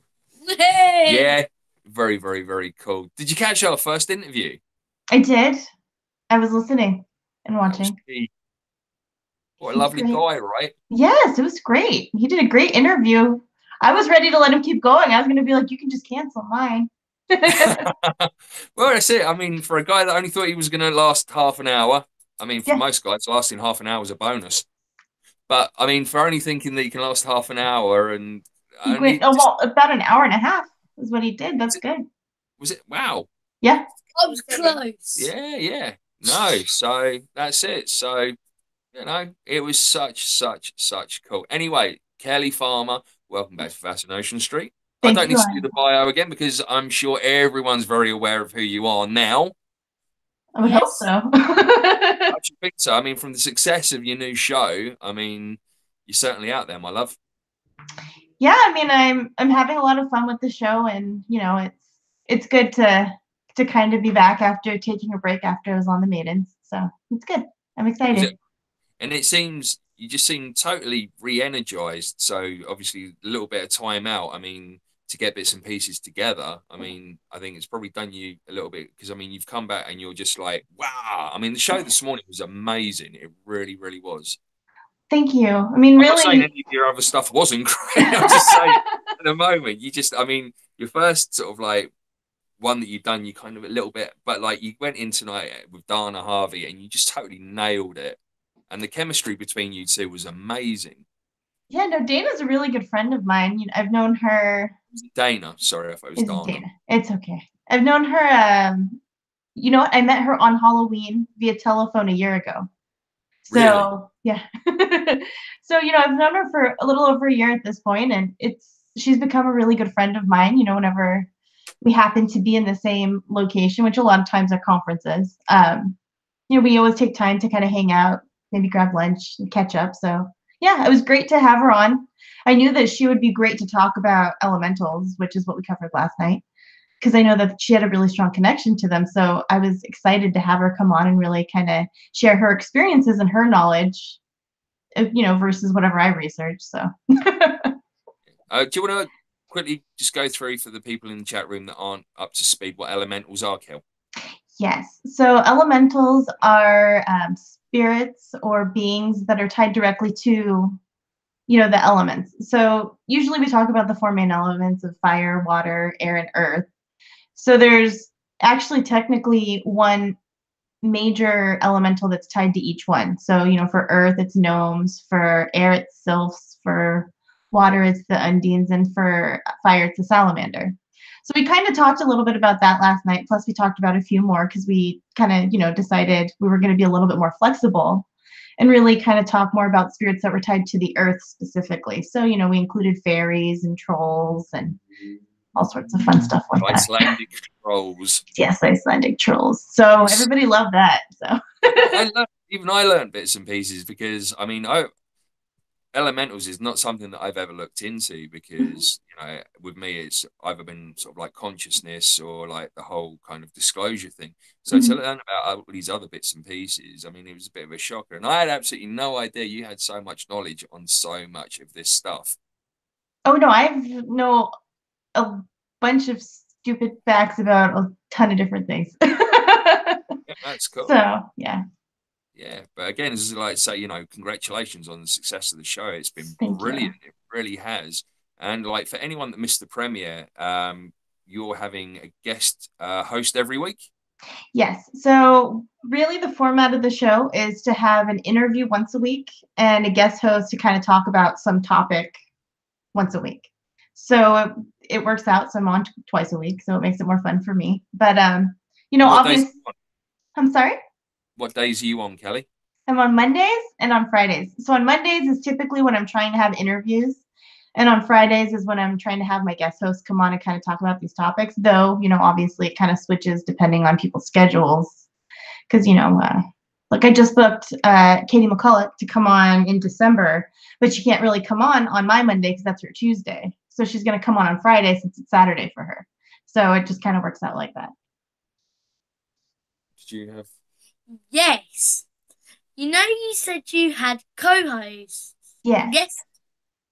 Yeah, very, very, very cool. Did you catch our first interview? I did. I was listening and watching. What a lovely guy, right? Yes, it was great. He did a great interview. I was ready to let him keep going. I was going to be like, you can just cancel mine. Well, that's it. I mean, for a guy that only thought he was going to last half an hour, I mean, for most guys, lasting half an hour is a bonus. But, I mean, for only thinking that you can last half an hour and... He went, about an hour and a half is what he did. That's good. Was it? Wow. Yeah. I was close. Yeah. No, so that's it. So, you know, it was such cool. Anyway, Kelly Farmer, welcome back to Fascination Street. I don't need to do the bio again because I'm sure everyone's very aware of who you are now. I would hope so. I should think so. I mean, from the success of your new show, I mean, you're certainly out there, my love. Yeah, I mean, I'm having a lot of fun with the show, and you know, it's good to kind of be back after taking a break after I was on the Maidens. So it's good. I'm excited. And it seems you just seem totally re-energized. So obviously a little bit of time out. I mean, to get bits and pieces together. I mean, I think it's probably done you a little bit because I mean, you've come back and you're just like, wow. I mean, the show this morning was amazing. It really, really was. Thank you. I mean, I'm really. not saying any of your other stuff wasn't great. I'm just saying at the moment, I mean, your first sort of like one that you've done, you kind of a little bit, but like you went in tonight with Dana Harvey and you just totally nailed it. And the chemistry between you two was amazing. Yeah, no, Dana's a really good friend of mine. You know, I've known her. Dana, sorry if I was Dana. It's okay. I've known her. You know, I met her on Halloween via telephone a year ago. So really? Yeah. So you know, I've known her for a little over a year at this point, and she's become a really good friend of mine. You know, whenever we happen to be in the same location, which a lot of times are conferences. You know, we always take time to kind of hang out, maybe grab lunch and catch up. So yeah, it was great to have her on. I knew that she would be great to talk about elementals, which is what we covered last night, because I know that she had a really strong connection to them. So I was excited to have her come on and really kind of share her experiences and her knowledge, you know, versus whatever I researched. So do you want to quickly just go through for the people in the chat room that aren't up to speed what elementals are, Kel? Yes. So elementals are spirits or beings that are tied directly to, the elements. So usually we talk about the four main elements of fire, water, air, and earth. So there's actually technically one major elemental that's tied to each one. So, for earth, it's gnomes. For air, it's sylphs. For water, it's the undines. And for fire, it's the salamander. So we kind of talked a little bit about that last night. Plus, we talked about a few more because we kind of, decided we were going to be a little bit more flexible and really kind of talk more about spirits that were tied to the earth specifically. So, we included fairies and trolls and all sorts of fun stuff like that. Icelandic trolls. Yes, Icelandic trolls. So everybody loved that. So I learned bits and pieces because elementals is not something that I've ever looked into because with me it's either been sort of like consciousness or like the whole kind of disclosure thing. So to learn about all these other bits and pieces, I mean, it was a bit of a shocker, and I had absolutely no idea you had so much knowledge on so much of this stuff. Oh no, I know a bunch of stupid facts about a ton of different things. Yeah, that's cool. So yeah. Yeah, but again, as I like say, congratulations on the success of the show. It's been Thank brilliant. you. It really has. And like for anyone that missed the premiere, you're having a guest host every week. Yes. So really the format of the show is to have an interview once a week and a guest host to kind of talk about some topic once a week. So it works out. So I'm on twice a week, so it makes it more fun for me. But obviously, I'm sorry. What days are you on, Kelly? I'm on Mondays and on Fridays. So on Mondays is typically when I'm trying to have interviews. And on Fridays is when I'm trying to have my guest hosts come on and kind of talk about these topics. Though, obviously it kind of switches depending on people's schedules. Because, like I just booked Katie McCulloch to come on in December, but she can't really come on my Monday because that's her Tuesday. So she's going to come on Friday since it's Saturday for her. So it just kind of works out like that. Did you have? Yes. You said you had co-hosts. Yeah. Yes.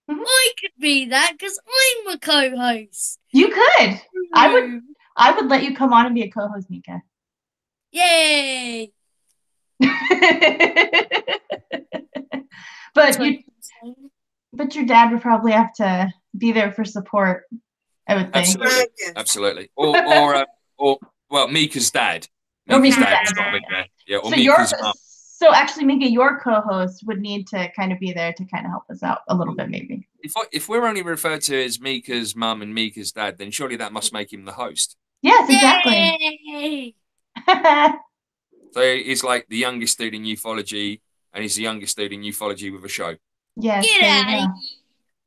I could be that because I'm a co-host. You could. I would let you come on and be a co-host, Mika. Yay! But your dad would probably have to be there for support, I would think. Absolutely. Or well, Mika's dad. Mika's dad's dad. got to be there. Yeah, or So Mika's mum. So actually, Mika, your co-host would need to kind of be there to kind of help us out a little bit, maybe. If we're only referred to as Mika's mum and Mika's dad, then surely that must make him the host. Yes, exactly. Yay! So he's like the youngest dude in ufology, and he's the youngest dude in ufology with a show. Yes. Get out of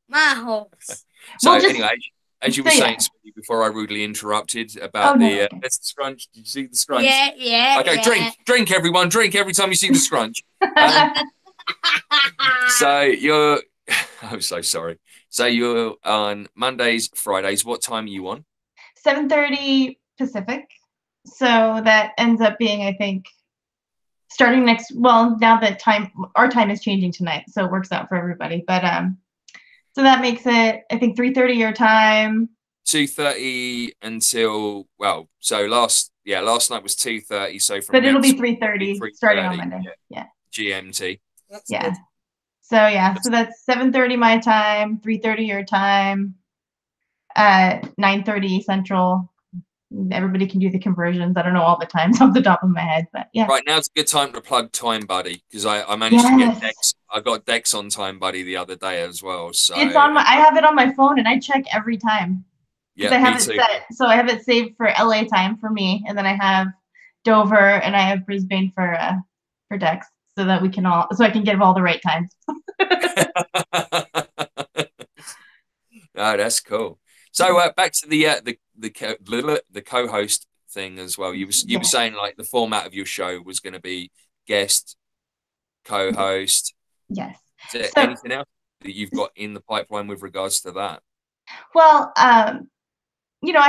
my house. So anyway, as you were saying before I rudely interrupted about the scrunch. Did you see the scrunch? Yeah. Okay, drink everyone, drink every time you see the scrunch. So you're, I'm so sorry. So you're on Mondays, Fridays. What time are you on? 7:30 Pacific. So that ends up being, I think, starting next. Well, now that our time is changing tonight, so it works out for everybody. But so that makes it, I think, 3:30 your time. 2:30 until so last night was 2:30. So from but it'll be 3:30 starting on Monday. Yeah. GMT. Yeah. So that's 7:30 my time, 3:30 your time, 9:30 Central. Everybody can do the conversions. I don't know all the times off the top of my head, but yeah. Right, now it's a good time to plug Time Buddy because I managed to get Dex. I got Dex on Time Buddy the other day as well. So it's on I have it on my phone and I check every time. Yeah, I have it set. So I have it saved for LA time for me, and then I have Dover and I have Brisbane for Dex, so that we can so I can give all the right times. Oh, that's cool. So back to the co-host thing as well. You were saying like the format of your show was going to be guest, co-host. Yes. Is there anything else that you've got in the pipeline with regards to that? Well, I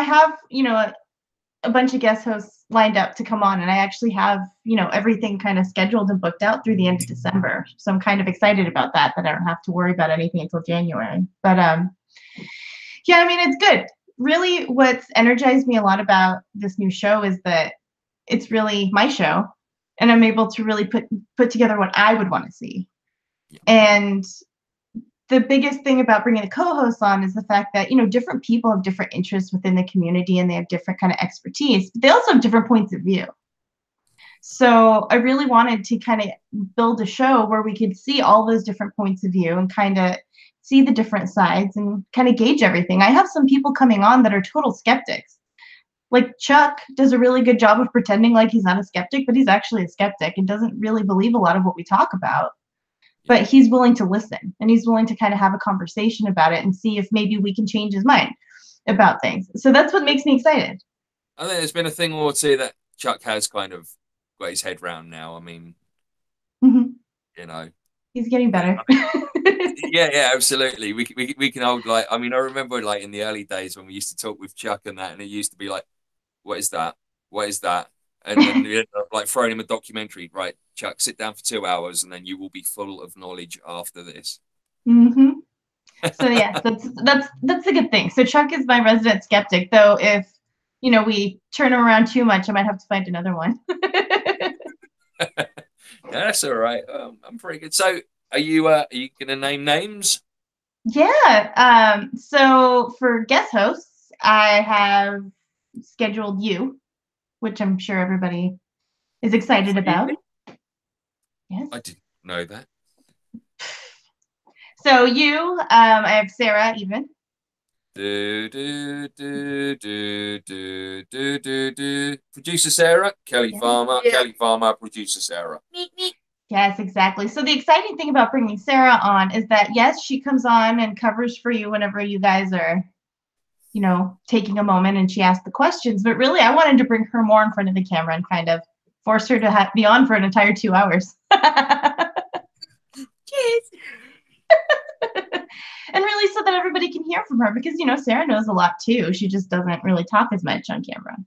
have a bunch of guest hosts lined up to come on, and I actually have everything kind of scheduled and booked out through the end of December. So I'm kind of excited about that I don't have to worry about anything until January. But yeah, I mean, it's good. Really, what's energized me a lot about this new show is that it's really my show, and I'm able to really put together what I would want to see. Yeah. And the biggest thing about bringing the co-hosts on is the fact that, you know, different people have different interests within the community and they have different kind of expertise, but they also have different points of view. So I really wanted to kind of build a show where we could see all those different points of view and kind of see the different sides and kind of gauge everything. I have some people coming on that are total skeptics. Like Chuck does a really good job of pretending like he's not a skeptic, but he's actually a skeptic and doesn't really believe a lot of what we talk about. But he's willing to listen, and he's willing to kind of have a conversation about it and see if maybe we can change his mind about things. So that's what makes me excited. I think there's been a thing or two that Chuck has kind of got his head round now. I mean, you know, he's getting better. Yeah, absolutely. We can hold, like, I mean, I remember, like, in the early days when we used to talk with Chuck and that, and it used to be like, what is that? What is that? And then we ended up, like, throwing him a documentary. Right, Chuck, sit down for 2 hours, and then you will be full of knowledge after this. So yeah, that's a good thing. So Chuck is my resident skeptic, though. If, you know, we turn him around too much, I might have to find another one. Yeah, that's all right. I'm pretty good. So are you gonna name names? Yeah. So for guest hosts, I have scheduled you, which I'm sure everybody is excited about. Yes. I didn't know that. So you, I have Sarah even. Producer Sarah, Kelly Yeah. Farmer, Yeah. Kelly Farmer, producer Sarah. Yes, exactly. So the exciting thing about bringing Sarah on is that, yes, she comes on and covers for you whenever you guys are, you know, taking a moment and she asks the questions. But really, I wanted to bring her more in front of the camera and kind of force her to be on for an entire 2 hours. Cheers. And really so that everybody can hear from her because, you know, Sarah knows a lot too. She just doesn't really talk as much on camera.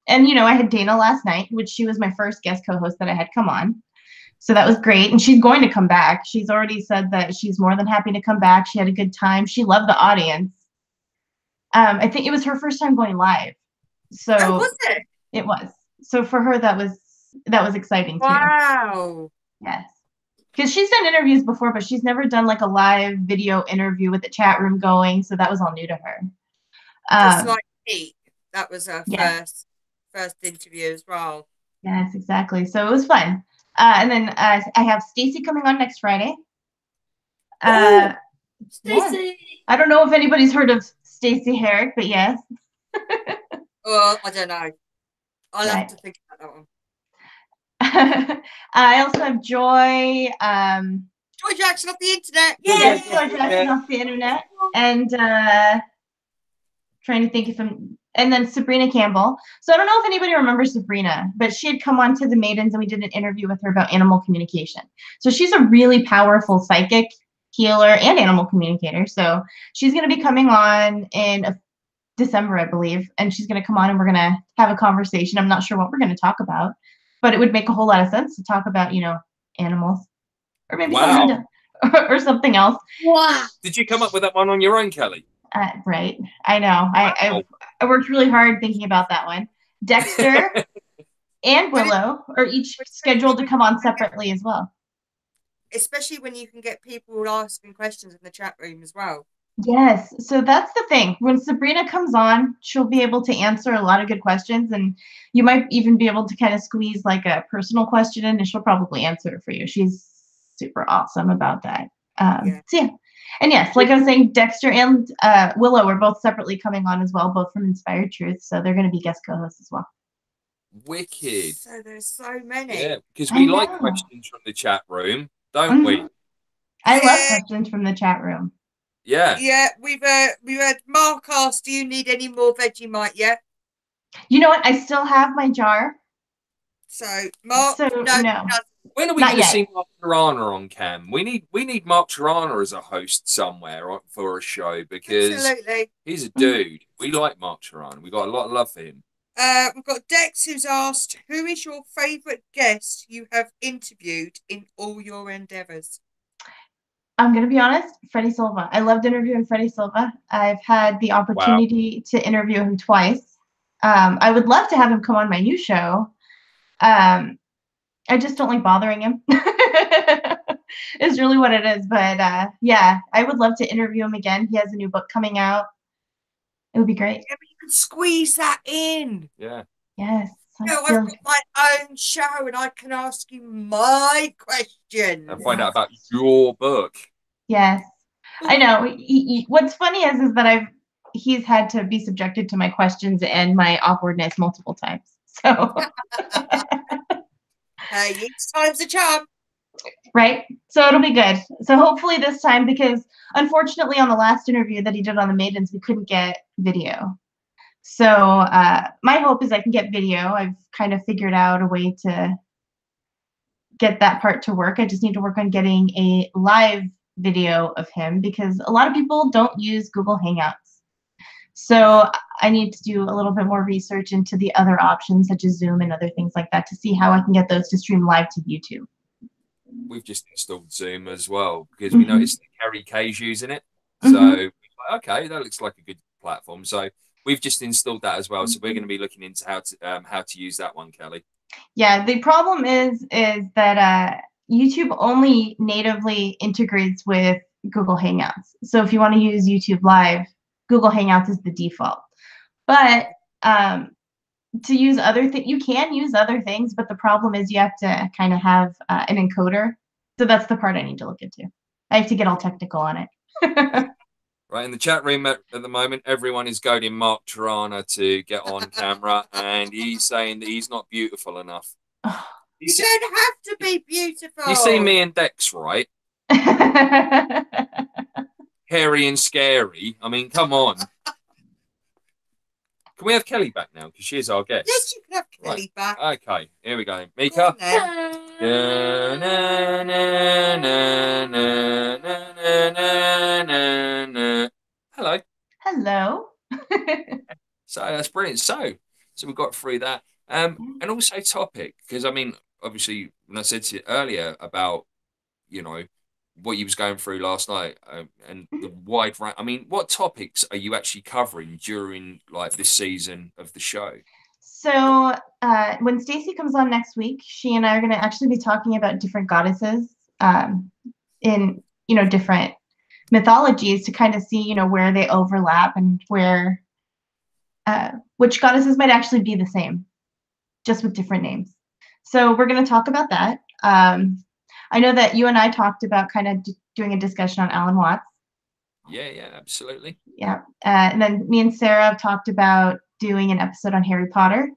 And, you know, I had Dana last night, which she was my first guest co-host that I had come on. So that was great. And she's going to come back. She's already said that she's more than happy to come back. She had a good time. She loved the audience. I think it was her first time going live. So Oh, was it? It was. So for her, that was exciting too. Wow. Yes. Because she's done interviews before, but she's never done like a live video interview with the chat room going. So that was all new to her. Just like me. That was her Yeah. first interview as well. Yes, exactly. So it was fun. And then I have Stacy coming on next Friday. Stacy. I don't know if anybody's heard of Stacy Herrick, but yes. Well, I don't know. I'll Right. have to think about that one. I also have Joy. Joy Jackson off the internet. Yes, Joy Jackson off the internet. And trying to think if and then Sabrina Campbell. So I don't know if anybody remembers Sabrina, but she had come on to the Maidens and we did an interview with her about animal communication. So she's a really powerful psychic, healer, and animal communicator. So she's going to be coming on in December, I believe, and she's going to come on and we're going to have a conversation. I'm not sure what we're going to talk about, but it would make a whole lot of sense to talk about, you know, animals or maybe something or something else. Wow. Did you come up with that one on your own, Kelly? Right. I know. Wow. I worked really hard thinking about that one. Dexter and Willow are each scheduled to come on separately as well. Especially when you can get people asking questions in the chat room as well. Yes. So that's the thing. When Sabrina comes on, she'll be able to answer a lot of good questions, and you might even be able to kind of squeeze like a personal question in, and she'll probably answer it for you. She's super awesome about that. Yeah. So yeah. And yes, like I was saying, Dexter and Willow are both separately coming on as well, both from Inspired Truth. So they're going to be guest co-hosts as well. Wicked. So there's so many. Yeah, because I we like know. questions from the chat room, don't we? I love Yeah. questions from the chat room. Yeah. Yeah, we've had Mark asked, do you need any more Vegemite yet? You know what? I still have my jar. So Mark, So, no. no. When are we Not going to yet. see Mark Tirana on cam? We need Mark Tirana as a host somewhere for a show because Absolutely. he's a dude. We like Mark Tirana. We got a lot of love for him. We've got Dex who's asked, who is your favourite guest you have interviewed in all your endeavours? I'm going to be honest, Freddie Silva. I loved interviewing Freddie Silva. I've had the opportunity to interview him twice. I would love to have him come on my new show. I just don't like bothering him. Is really what it is. But yeah, I would love to interview him again. He has a new book coming out. It would be great. Yeah, but you can squeeze that in. Yeah. Yes. No, I've got my own show and I can ask you my questions. And find out about your book. Yes. I know. What's funny is that he's had to be subjected to my questions and my awkwardness multiple times. So Hey, each time's a charm. right? So it'll be good. So hopefully this time, because unfortunately on the last interview that he did on the Maidens, we couldn't get video. So my hope is I can get video. I've kind of figured out a way to get that part to work. I just need to work on getting a live video of him because a lot of people don't use Google Hangouts. So I need to do a little bit more research into the other options such as Zoom and other things like that to see how I can get those to stream live to YouTube. We've just installed Zoom as well because we noticed that Kerry Kay's using it. So okay, that looks like a good platform. So we've just installed that as well. So we're going to be looking into how to use that one, Kelly. Yeah, the problem is that YouTube only natively integrates with Google Hangouts. So if you want to use YouTube Live, Google Hangouts is the default. But to use other things, you can use other things, but the problem is you have to kind of have an encoder. So that's the part I need to look into. I have to get all technical on it. Right, in the chat room at the moment, everyone is goading Mark Tirana to get on camera, and he's saying that he's not beautiful enough. You don't have to be beautiful. You see me and Dex, right? Hairy and scary. I mean, come on. Can we have Kelly back now? Because she is our guest. Yes, you can have Kelly back. Okay, here we go. Mika. Hello. Hello. So that's brilliant. So we got through that. And also topic, because I mean, obviously, when I said to you earlier about, you know, what you was going through last night and the wide range. I mean, what topics are you actually covering during like this season of the show? So when Stacey comes on next week, she and I are going to actually be talking about different goddesses in, you know, different mythologies to kind of see, you know, where they overlap and where which goddesses might actually be the same, just with different names. So we're going to talk about that. I know that you and I talked about kind of doing a discussion on Alan Watts. Yeah, absolutely. Yeah. And then me and Sarah have talked about doing an episode on Harry Potter.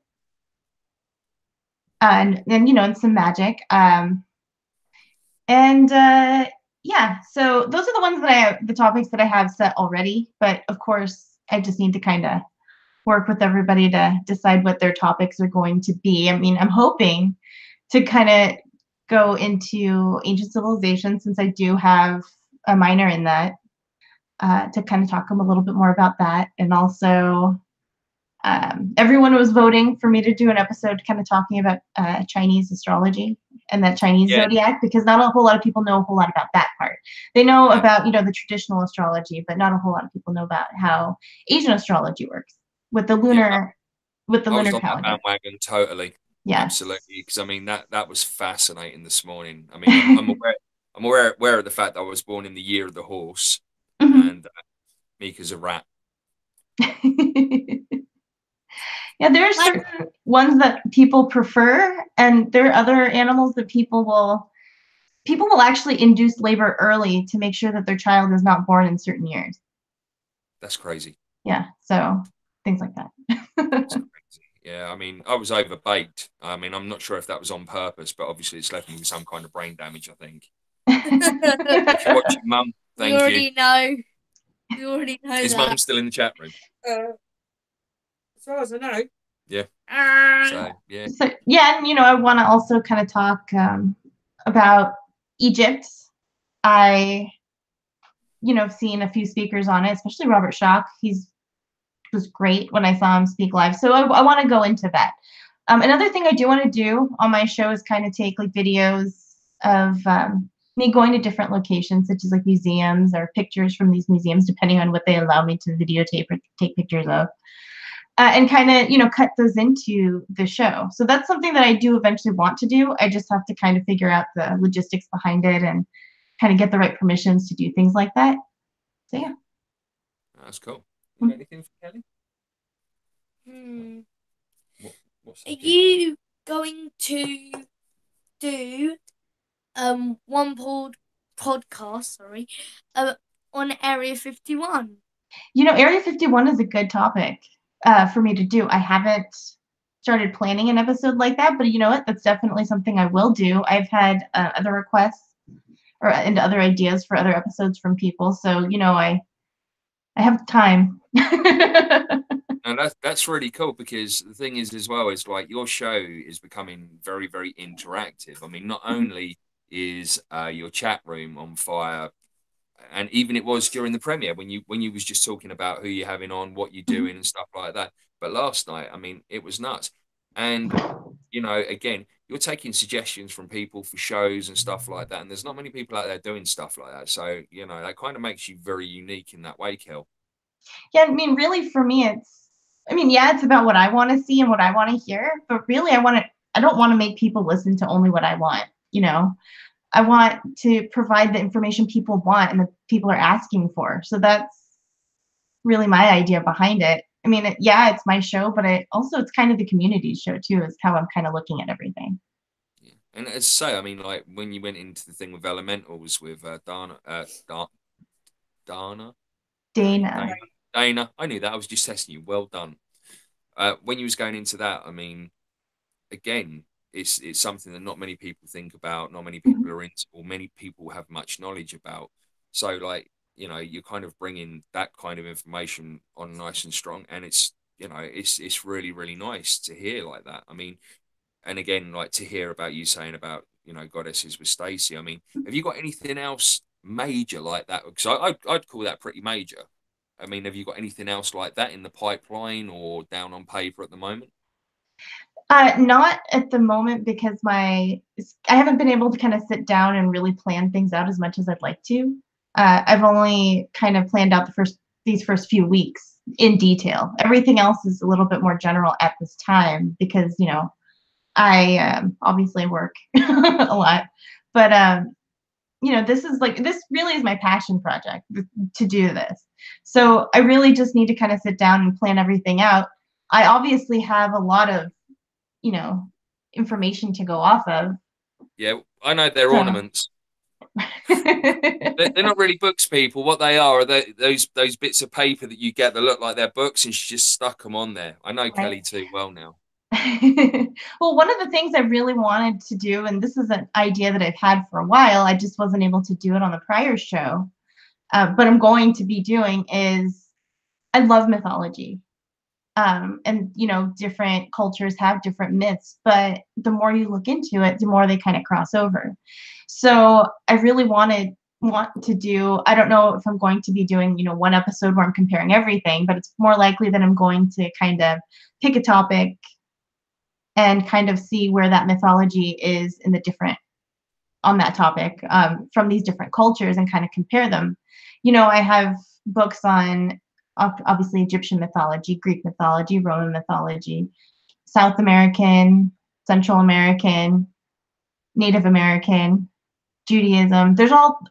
And then, you know, and some magic. Yeah, so those are the ones that the topics that I have set already. But of course, I just need to kind of work with everybody to decide what their topics are going to be. I mean, I'm hoping to kind of go into ancient civilization since I do have a minor in that, to kind of talk a little bit more about that. And also, everyone was voting for me to do an episode kind of talking about Chinese astrology and that Chinese zodiac, because not a whole lot of people know a whole lot about that part. They know about, you know, the traditional astrology, but not a whole lot of people know about how Asian astrology works with the lunar, lunar calendar. That bandwagon, totally. Yeah, absolutely. Because I mean that was fascinating this morning. I mean, I'm aware of the fact that I was born in the year of the horse, and Mika's a rat. Yeah, there are certain ones that people prefer, and there are other animals that people will actually induce labor early to make sure that their child is not born in certain years. That's crazy. Yeah, so things like that. That's crazy. Yeah, I mean, I was overbaked. I mean, I'm not sure if that was on purpose, but obviously it's left me with some kind of brain damage, I think. If you're watching, Mum, thank you. We already know. We already know Is that. Mum still in the chat room? As far as I know. Yeah. So, yeah. So, yeah, and, you know, I want to also kind of talk about Egypt. I, you know, have seen a few speakers on it, especially Robert Schock. Was great when I saw him speak live. So I want to go into that. Another thing I do want to do on my show is kind of take like videos of me going to different locations, such as like museums or pictures from these museums, depending on what they allow me to videotape or take pictures of. and kind of, cut those into the show. So that's something that I do eventually want to do. I just have to kind of figure out the logistics behind it and kind of get the right permissions to do things like that. So yeah. That's cool. You got anything for Kelly? What's Are you going to do one podcast, sorry, on Area 51? Area 51 is a good topic for me to do. I haven't started planning an episode like that, but you know what? That's definitely something I will do. I've had other requests and other ideas for other episodes from people, so I have time. And that's really cool, because the thing is as well is like your show is becoming very, very interactive. I mean, not only is your chat room on fire, and even it was during the premiere when you was just talking about who you're having on, what you're doing and stuff like that. But last night, I mean, it was nuts. And again, you're taking suggestions from people for shows and stuff like that. And there's not many people out there doing stuff like that. So, that kind of makes you very unique in that way, Kel. Yeah, I mean, really for me, it's about what I want to see and what I want to hear, but really I don't want to make people listen to only what I want, I want to provide the information people want and that people are asking for. So that's really my idea behind it. I mean, it's my show, but it's kind of the community's show too, is how I'm kind of looking at everything. Yeah. And as I say, I mean, like when you went into the thing with Elementals with Dana, I knew that. I was just testing you. Well done. When you was going into that, I mean, again, it's something that not many people think about, not many people are into, or many people have much knowledge about. So, like, you're kind of bringing that kind of information on nice and strong, and it's really, really nice to hear like that. I mean, and again, like to hear about you saying about goddesses with Stacey. I mean, have you got anything else major like that? Because I'd call that pretty major. I mean, have you got anything else like that in the pipeline or down on paper at the moment? Not at the moment, because I haven't been able to kind of sit down and really plan things out as much as I'd like to. I've only kind of planned out these first few weeks in detail. Everything else is a little bit more general at this time because, I obviously work a lot, but this really is my passion project to do this. So I really just need to kind of sit down and plan everything out. I obviously have a lot of, information to go off of. Yeah, I know they're ornaments. They're not really books, people. What they are those bits of paper that you get that look like they're books, and she just stuck them on there. I know right. Kelly too well now. Well, one of the things I really wanted to do, and this is an idea that I've had for a while, I just wasn't able to do it on the prior show, but I'm going to be doing is, I love mythology. And different cultures have different myths, but the more you look into it, the more they kind of cross over. So I really want to do, I don't know if I'm going to be doing, one episode where I'm comparing everything, but it's more likely that I'm going to kind of pick a topic and kind of see where that mythology is on that topic, from these different cultures, and kind of compare them. I have books on obviously Egyptian mythology, Greek mythology, Roman mythology, South American, Central American, Native American, Judaism.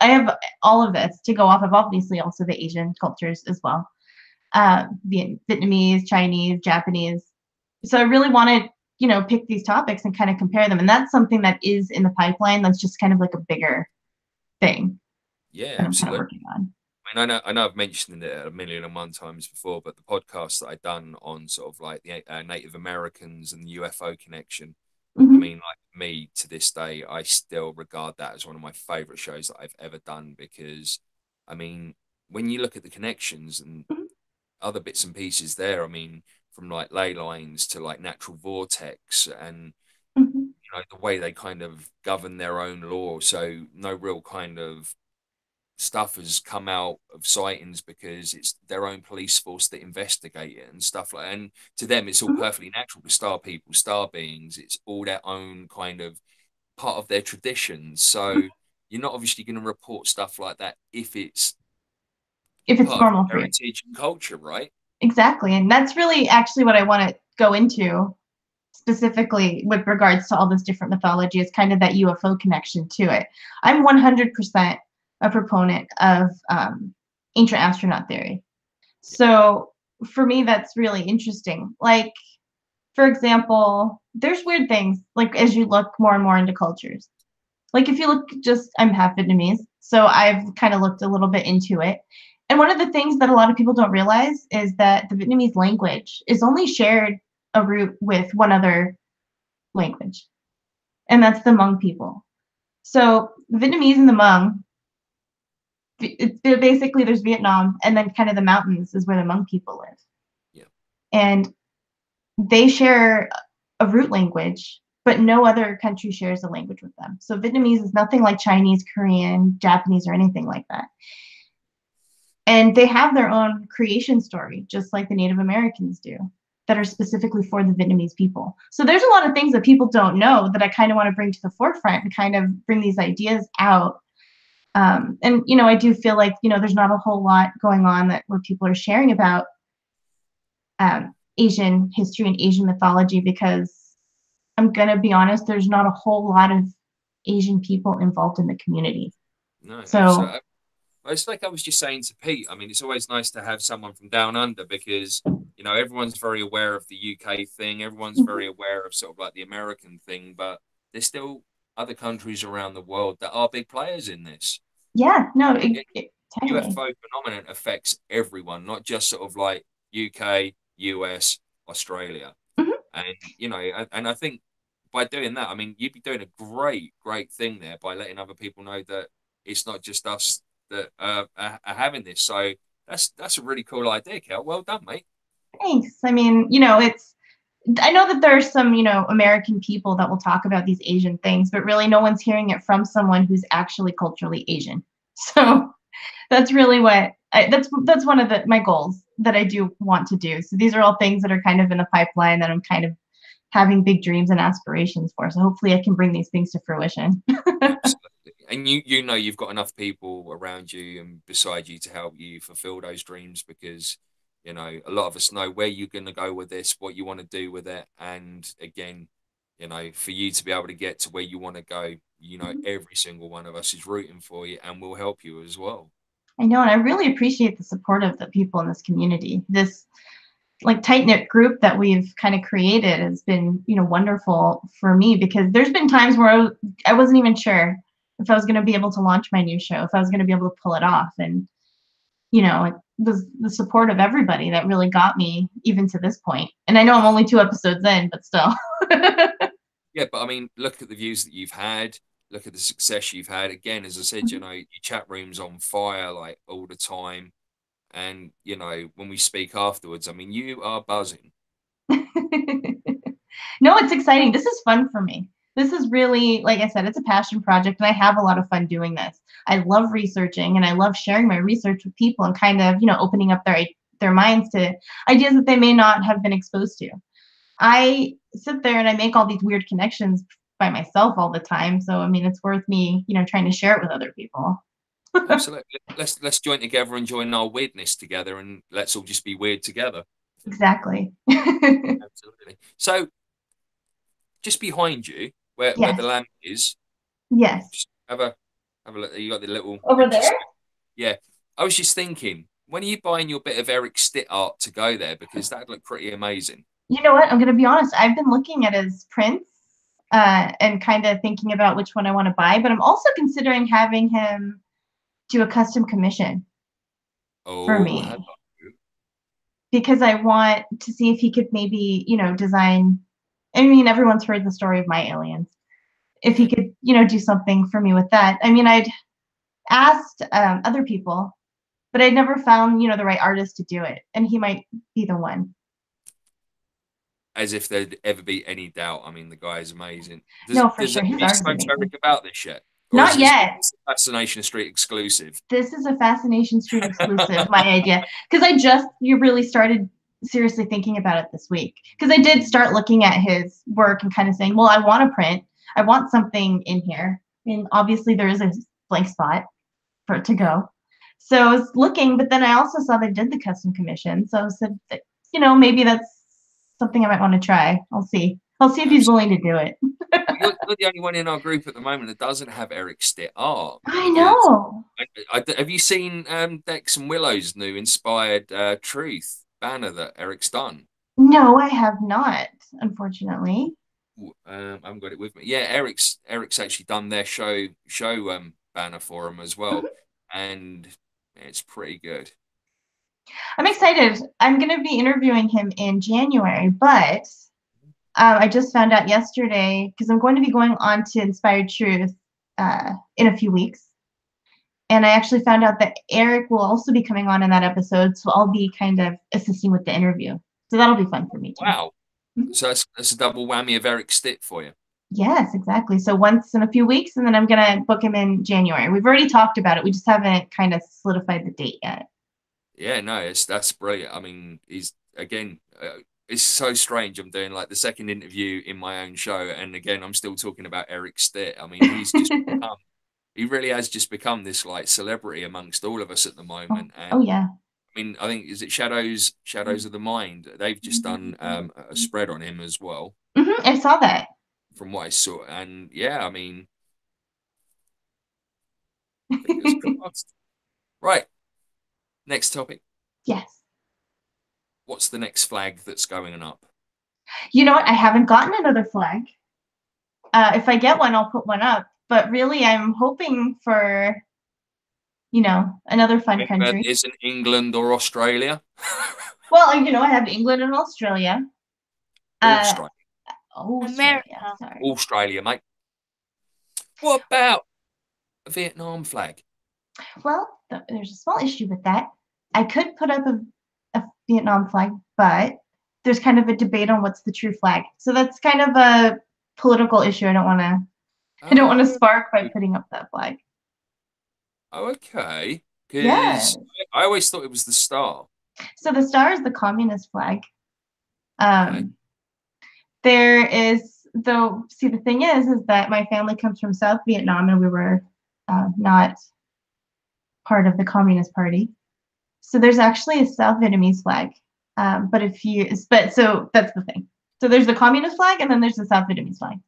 I have all of this to go off of, obviously also the Asian cultures as well. Vietnamese, Chinese, Japanese. So I really want to, pick these topics and kind of compare them. And that's something that is in the pipeline. That's just kind of like a bigger thing. Yeah, that I'm absolutely. kind of working on. I mean, I know I've mentioned it a million and one times before, but the podcast that I've done on sort of like the Native Americans and the UFO connection, I mean, like me to this day, I still regard that as one of my favorite shows that I've ever done, because, I mean, when you look at the connections and other bits and pieces there, I mean, from like ley lines to like natural vortex and, the way they kind of govern their own law. So no real kind of stuff has come out of sightings because it's their own police force that investigate it and stuff like that. And to them, it's all perfectly natural to star people, star beings. It's all their own kind of part of their traditions. So you're not obviously going to report stuff like that if it's part normal of heritage and culture, right? Exactly. And that's really actually what I want to go into specifically with regards to all this different mythology, is kind of that UFO connection to it. I'm 100% a proponent of ancient astronaut theory. So for me, that's really interesting. Like, for example, there's weird things, like as you look more and more into cultures. Like if you look, just I'm half Vietnamese, so I've kind of looked a little bit into it. And one of the things that a lot of people don't realize is that the Vietnamese language is only shared a root with one other language, and that's the Hmong people. So the Vietnamese and the Hmong, basically there's Vietnam, and then kind of the mountains is where the Hmong people live. Yeah. And they share a root language, but no other country shares a language with them. So Vietnamese is nothing like Chinese, Korean, Japanese, or anything like that. And they have their own creation story, just like the Native Americans do, that are specifically for the Vietnamese people. So there's a lot of things that people don't know that I kind of want to bring to the forefront and kind of bring these ideas out. And, you know, I do feel like, you know, there's not a whole lot going on that where people are sharing about Asian history and Asian mythology, because I'm going to be honest, there's not a whole lot of Asian people involved in the community. No, So absolutely. It's like I was just saying to Pete. I mean, it's always nice to have someone from down under, because, you know, everyone's very aware of the UK thing. Everyone's very aware of sort of like the American thing, but there's still other countries around the world that are big players in this. yeah, no, It, totally. UFO phenomenon affects everyone, not just sort of like UK, US, Australia. Mhm. And, you know, and I think by doing that, I mean, you'd be doing a great thing there by letting other people know that it's not just us that are having this. So that's a really cool idea, Kel. Well done, mate. Thanks. I mean, you know, I know that there's some, you know, American people that will talk about these Asian things, but really no one's hearing it from someone who's actually culturally Asian. So that's really what that's one of my goals that I do want to do. So these are all things that are kind of in the pipeline that I'm kind of having big dreams and aspirations for. So hopefully I can bring these things to fruition. Absolutely. And you know you've got enough people around you and beside you to help you fulfill those dreams, because, you know, a lot of us know where you're going to go with this, what you want to do with it. And again, you know, for you to be able to get to where you want to go, you know, every single one of us is rooting for you and will help you as well. I know, and I really appreciate the support of the people in this community. This like tight-knit group that we've kind of created has been, you know, wonderful for me, because there's been times where I wasn't even sure if I was going to be able to launch my new show, if I was going to be able to pull it off. And, you know, it was the support of everybody that really got me even to this point. And I know I'm only 2 episodes in, but still. Yeah, but I mean, look at the views that you've had. Look at the success you've had. Again, as I said, you know, your chat room's on fire like all the time. And, you know, when we speak afterwards, I mean, you are buzzing. No, it's exciting. This is fun for me. This is really, like I said, it's a passion project, and I have a lot of fun doing this. I love researching, and I love sharing my research with people and kind of, you know, opening up their minds to ideas that they may not have been exposed to. I sit there and I make all these weird connections by myself all the time. So, I mean, it's worth me, you know, trying to share it with other people. Absolutely. Let's join together and join our weirdness together, and let's all just be weird together. Exactly. Absolutely. So, just behind you, where Yes. the lamp is, Yes. just have a look. You got the little Over there? Yeah. I was just thinking, when are you buying your bit of Erik Stitt art to go there? Because that'd look pretty amazing. You know what? I'm going to be honest. I've been looking at his prints and kind of thinking about which one I want to buy, but I'm also considering having him do a custom commission for me, hello. because I want to see if he could maybe, you know, design. I mean, everyone's heard the story of my aliens. If he could, you know, do something for me with that. I mean, I'd asked other people, but I'd never found, you know, the right artist to do it, and he might be the one. As if there'd ever be any doubt. I mean, the guy is amazing. No, for sure. His Have you art is spoken to amazing. Erik about this yet? Or Not is this yet. a Fascination Street exclusive? This is a Fascination Street exclusive, my idea. Because you really started seriously thinking about it this week. Because I did start looking at his work and kind of saying, well, I want a print. I want something in here. And obviously there is a blank spot for it to go. So I was looking, but then I also saw they did the custom commission. So I said, maybe that's something I might want to try. I'll see. I'll see if he's willing to do it. You're the only one in our group at the moment that doesn't have Erik Stitt art. I know. Have you seen Dex and Willow's new inspired Truth banner that Eric's done? No, I have not, unfortunately. I haven't got it with me. Yeah, Eric's actually done their show banner for him as well, and it's pretty good. I'm excited. I'm going to be interviewing him in January, but I just found out yesterday, because I'm going to be going on to Inspired Truth in a few weeks. And I actually found out that Erik will also be coming on in that episode, so I'll be kind of assisting with the interview. So that'll be fun for me too. Wow. So that's a double whammy of Erik Stitt for you. Yes, exactly. So once in a few weeks, and then I'm going to book him in January. We've already talked about it. We just haven't kind of solidified the date yet. Yeah, no, that's brilliant. I mean, he's again, it's so strange. I'm doing like the second interview in my own show, and again, I'm still talking about Erik Stitt. I mean, he's just become, he really has just become this like celebrity amongst all of us at the moment. And Oh yeah. I mean, I think is it Shadows of the Mind? They've just done a spread on him as well. I saw that. From what I saw, and yeah, I mean, fingers crossed. Right. Next topic. Yes. What's the next flag that's going up? You know what? I haven't gotten another flag. If I get one, I'll put one up. But really, I'm hoping for, another fun country. Isn't England or Australia? Well, I have England and Australia. Australia. America. Sorry. Australia, mate. What about a Vietnam flag? Well, there's a small issue with that. I could put up a Vietnam flag, but there's kind of a debate on what's the true flag. So that's kind of a political issue. I don't want to spark by putting up that flag. Oh, okay. Yes. I always thought it was the star. So the star is the communist flag. Okay. There is, though, see, the thing is that my family comes from South Vietnam, and we were not part of the Communist Party. So there's actually a South Vietnamese flag. So that's the thing. So there's the communist flag, and then there's the South Vietnamese flag.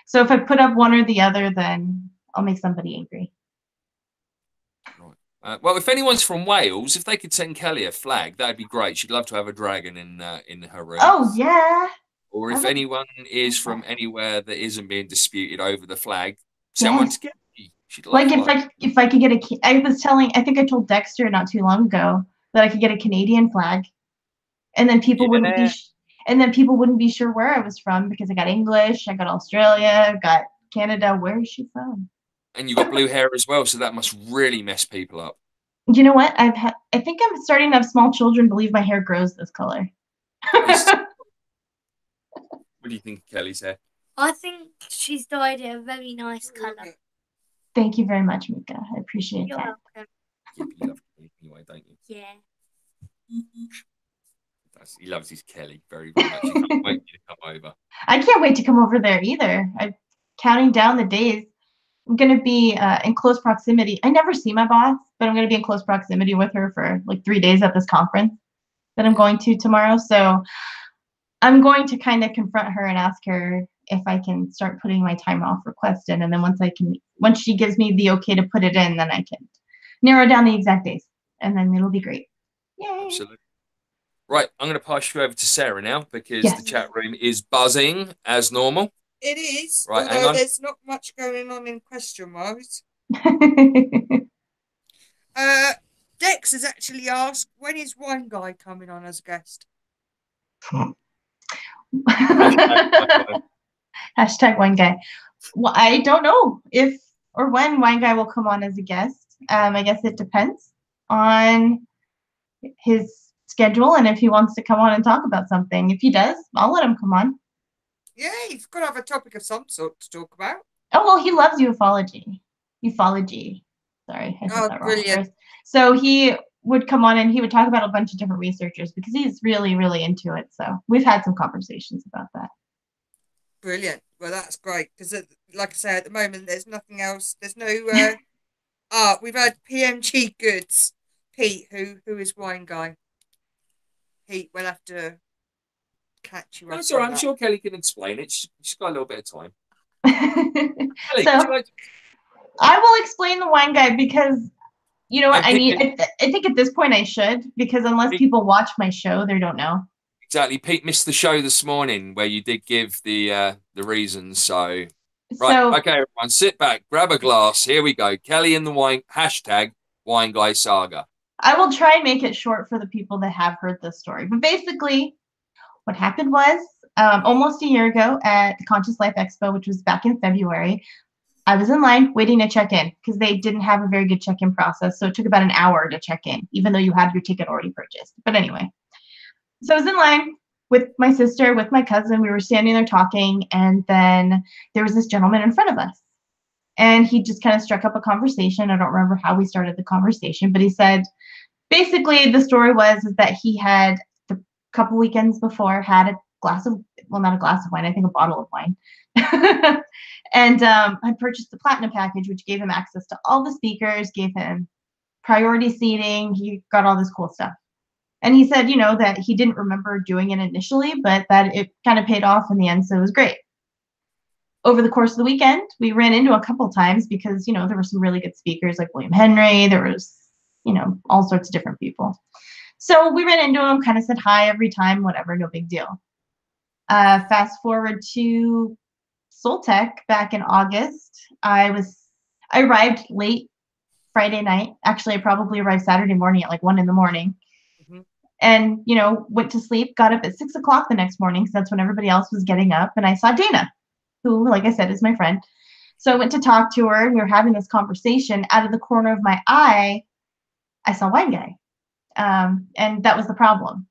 So if I put up one or the other, then I'll make somebody angry. Right. Well, if anyone's from Wales, if they could send Kelly a flag, that'd be great. She'd love to have a dragon in her room. Oh yeah. Or if anyone is from anywhere that isn't being disputed over the flag, someone's get me. She'd love if I could get I think I told Dexter not too long ago that I could get a Canadian flag, and then people wouldn't be sure where I was from, because I got English, I got Australia, I got Canada. Where is she from? And you got blue hair as well, so that must really mess people up. You know what? I think I'm starting to have small children believe my hair grows this color. What do you think of Kelly's hair? I think she's dyed it a very nice colour. Thank you very much, Mika. I appreciate You're that. welcome. Yeah, you love Kelly anyway, don't you? Yeah. He loves his Kelly very, very much. He can't wait for you to come over. I can't wait to come over there either. I'm counting down the days. I'm going to be in close proximity. I never see my boss, but I'm going to be in close proximity with her for like 3 days at this conference that I'm going to tomorrow. So I'm going to kind of confront her and ask her if I can start putting my time off request in. And then once she gives me the okay to put it in, then I can narrow down the exact days, and then it'll be great. Yay. Absolutely. Right, I'm going to pass you over to Sarah now, because Yes. the chat room is buzzing as normal. It is, Right, hang although on. there's not much going on in question marks. Dex has actually asked, when is Wine Guy coming on as a guest? Hashtag Wine Guy. Well, I don't know if or when Wine Guy will come on as a guest. I guess it depends on his schedule and if he wants to come on and talk about something. If he does, I'll let him come on. Yeah, you've got to have a topic of some sort to talk about. Oh, well, he loves ufology. Ufology. Sorry, I said that wrong brilliant. first. So he would come on and he would talk about a bunch of different researchers because he's really, really into it. So we've had some conversations about that. Brilliant. Well, that's great because, like I say, at the moment, there's nothing else. There's no We've had PMG-Goods. Pete, who is wine guy. Pete, we'll have to catch you up. That's all right. on I'm that. sure Kelly can explain it. She's got a little bit of time. Kelly, would So you like to... I will explain the wine guy because you know what And I Pete, need. I think at this point I should, because unless people watch my show, they don't know. exactly. Pete missed the show this morning where you did give the reasons. So right, So okay, everyone, sit back, grab a glass. Here we go. Kelly and the wine hashtag Wine Guy Saga. I will try and make it short for the people that have heard this story. But basically, what happened was almost a year ago at the Conscious Life Expo, which was back in February, I was in line waiting to check in because they didn't have a very good check-in process. So it took about an hour to check in, even though you had your ticket already purchased. But anyway, so I was in line with my sister, with my cousin. We were standing there talking, and then there was this gentleman in front of us. And he just kind of struck up a conversation. I don't remember how we started the conversation, but he said, basically, the story was is that he had the couple weekends before had a glass of, well, not a glass of wine, I think a bottle of wine. And had purchased the platinum package, which gave him access to all the speakers, gave him priority seating. He got all this cool stuff. And he said, you know, that he didn't remember doing it initially, but that it kind of paid off in the end. So it was great. Over the course of the weekend, we ran into a couple times because, you know, there were some really good speakers like William Henry. There was, you know, all sorts of different people. So we ran into him, kind of said hi every time, whatever, no big deal. Fast forward to Soltech back in August. I arrived late Friday night. Actually, I probably arrived Saturday morning at like 1 a.m. And, you know, went to sleep, got up at 6 o'clock the next morning because that's when everybody else was getting up. And I saw Dana, who, like I said, is my friend. So I went to talk to her, and we were having this conversation. Out of the corner of my eye, I saw Wine Guy. And that was the problem,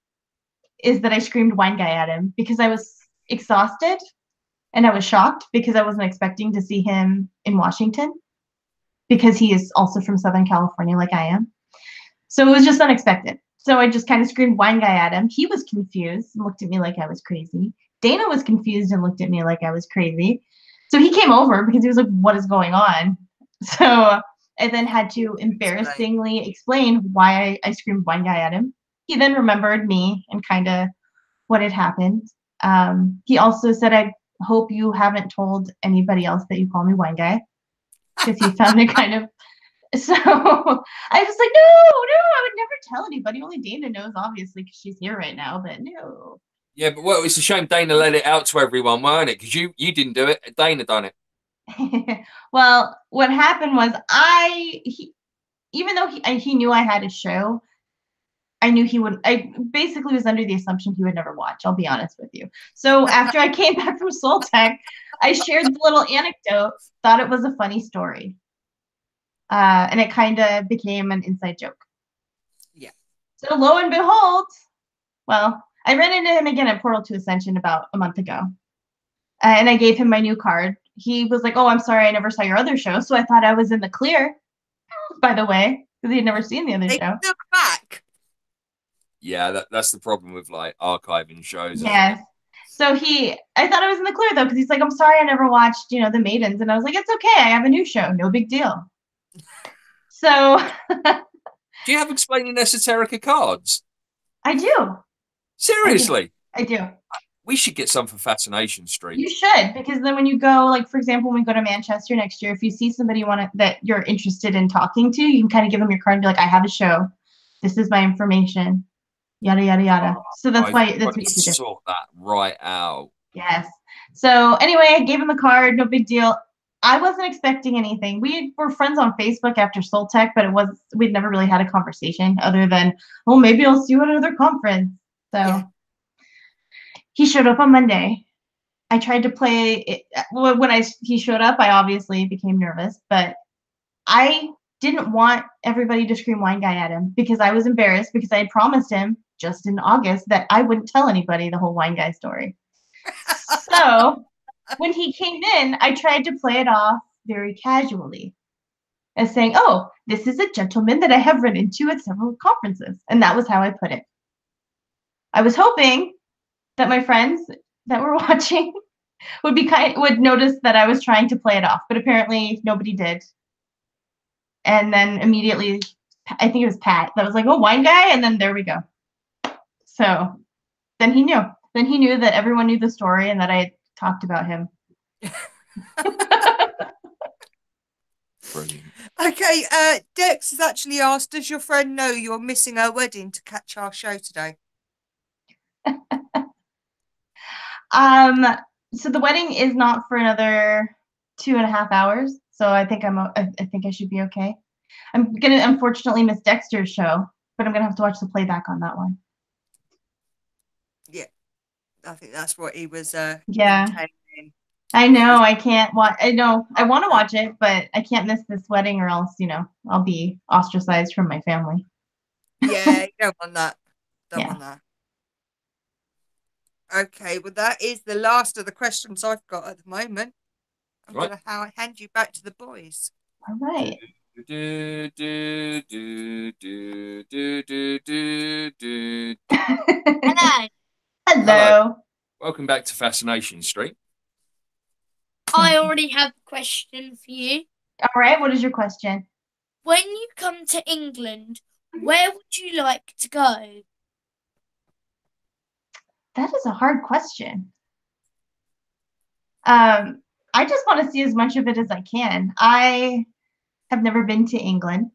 is that I screamed Wine Guy at him because I was exhausted and I was shocked because I wasn't expecting to see him in Washington because he is also from Southern California like I am. So it was just unexpected. So I just kind of screamed Wine Guy at him. He was confused and looked at me like I was crazy. Dana was confused and looked at me like I was crazy. So he came over because he was like, what is going on? So I then had to embarrassingly explain why I screamed Wine Guy at him. He then remembered me and kind of what had happened. He also said, I hope you haven't told anybody else that you call me Wine Guy, because he found it kind of, so I was like, no, I would never tell anybody. Only Dana knows, obviously, because she's here right now, but no. Yeah, but well, it's a shame Dana let it out to everyone, weren't it? Because you didn't do it. Dana done it. Well, what happened was even though he knew I had a show, I knew he would. I basically was under the assumption he would never watch. I'll be honest with you. So after I came back from Soltech, I shared the little anecdote, thought it was a funny story. And it kind of became an inside joke. Yeah. So lo and behold, well, I ran into him again at Portal to Ascension about a month ago. And I gave him my new card. He was like, oh, I'm sorry, I never saw your other show. So I thought I was in the clear, by the way, because he'd never seen the other show. Look back. Yeah, that's the problem with like archiving shows. Yes. So I thought I was in the clear though, because he's like, I'm sorry I never watched, you know, the Maidens. And I was like, it's okay, I have a new show, no big deal. So do you have explaining esoterica cards? I do. Seriously? I do. We should get some for Fascination Street. You should, because then when you go, like, for example, when we go to Manchester next year, if you see somebody that you're interested in talking to, you can kind of give them your card and be like, I have a show. This is my information. Yada, yada, yada. So that's what you should do. Sort that right out. Yes. So anyway, I gave him the card. No big deal. I wasn't expecting anything. We were friends on Facebook after Soltech, but we'd never really had a conversation other than, well, maybe I'll see you at another conference. So yeah. He showed up on Monday. I tried to play it. When he showed up, I obviously became nervous, but I didn't want everybody to scream Wine Guy at him because I was embarrassed because I had promised him just in August that I wouldn't tell anybody the whole Wine Guy story. So when he came in, I tried to play it off very casually as saying, oh, this is a gentleman that I have run into at several conferences. And that was how I put it. I was hoping that my friends that were watching would notice that I was trying to play it off, but apparently nobody did. And then immediately, I think it was Pat that was like, "Oh, wine guy," and then there we go. So then he knew. Then he knew that everyone knew the story and that I talked about him. Brilliant. Okay, Dex has actually asked, does your friend know you're missing her wedding to catch our show today? So the wedding is not for another 2.5 hours. So I think I think I should be okay. I'm gonna unfortunately miss Dexter's show, but I'm gonna have to watch the playback on that one. Yeah, I think that's what he was Yeah. intending. I know I can't watch. I know I want to watch it, but I can't miss this wedding, or else I'll be ostracized from my family. Yeah, you don't want that. Don't Yeah. want that. Okay, well, that is the last of the questions I've got at the moment. I'm Right. going to hand you back to the boys. All right. Do, do, do, do, do, do, do, do. Hello. Hello. Welcome back to Fascination Street. I already have a question for you. All right. What is your question? When you come to England, where would you like to go? That is a hard question. I just want to see as much of it as I can. I have never been to England.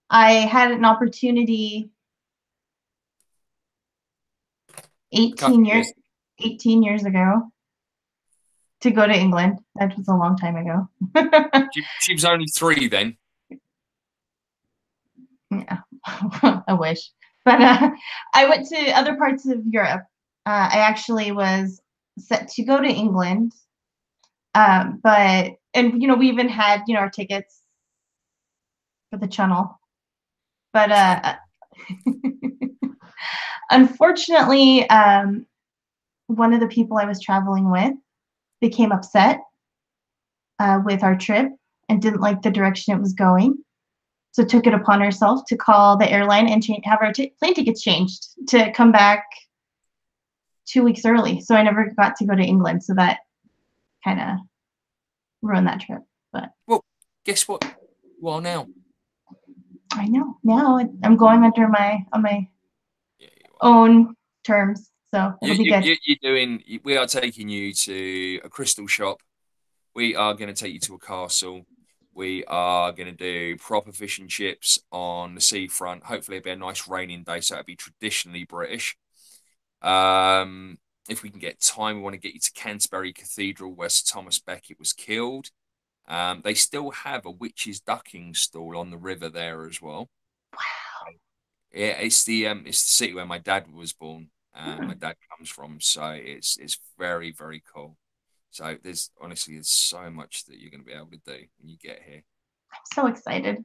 I had an opportunity 18 years ago to go to England. That was a long time ago. She was only 3 then. Yeah, I wish. But I went to other parts of Europe. I actually was set to go to England, we even had our tickets for the channel. But unfortunately, one of the people I was traveling with became upset with our trip and didn't like the direction it was going. So took it upon herself to call the airline and have our plane tickets changed to come back 2 weeks early. So I never got to go to England. So that kind of ruined that trip. But well, guess what? You are now. I know now I'm going on my Yeah, own terms. So it'll be good. We are taking you to a crystal shop. We are going to take you to a castle. We are going to do proper fish and chips on the seafront. Hopefully, it'll be a nice raining day, so it'll be traditionally British. If we can get time, we want to get you to Canterbury Cathedral, where Sir Thomas Becket was killed. They still have a witch's ducking stall on the river there as well. Wow. Yeah, it's the city where my dad was born. My dad comes from, so it's very, very cool. So there's so much that you're going to be able to do when you get here. I'm so excited.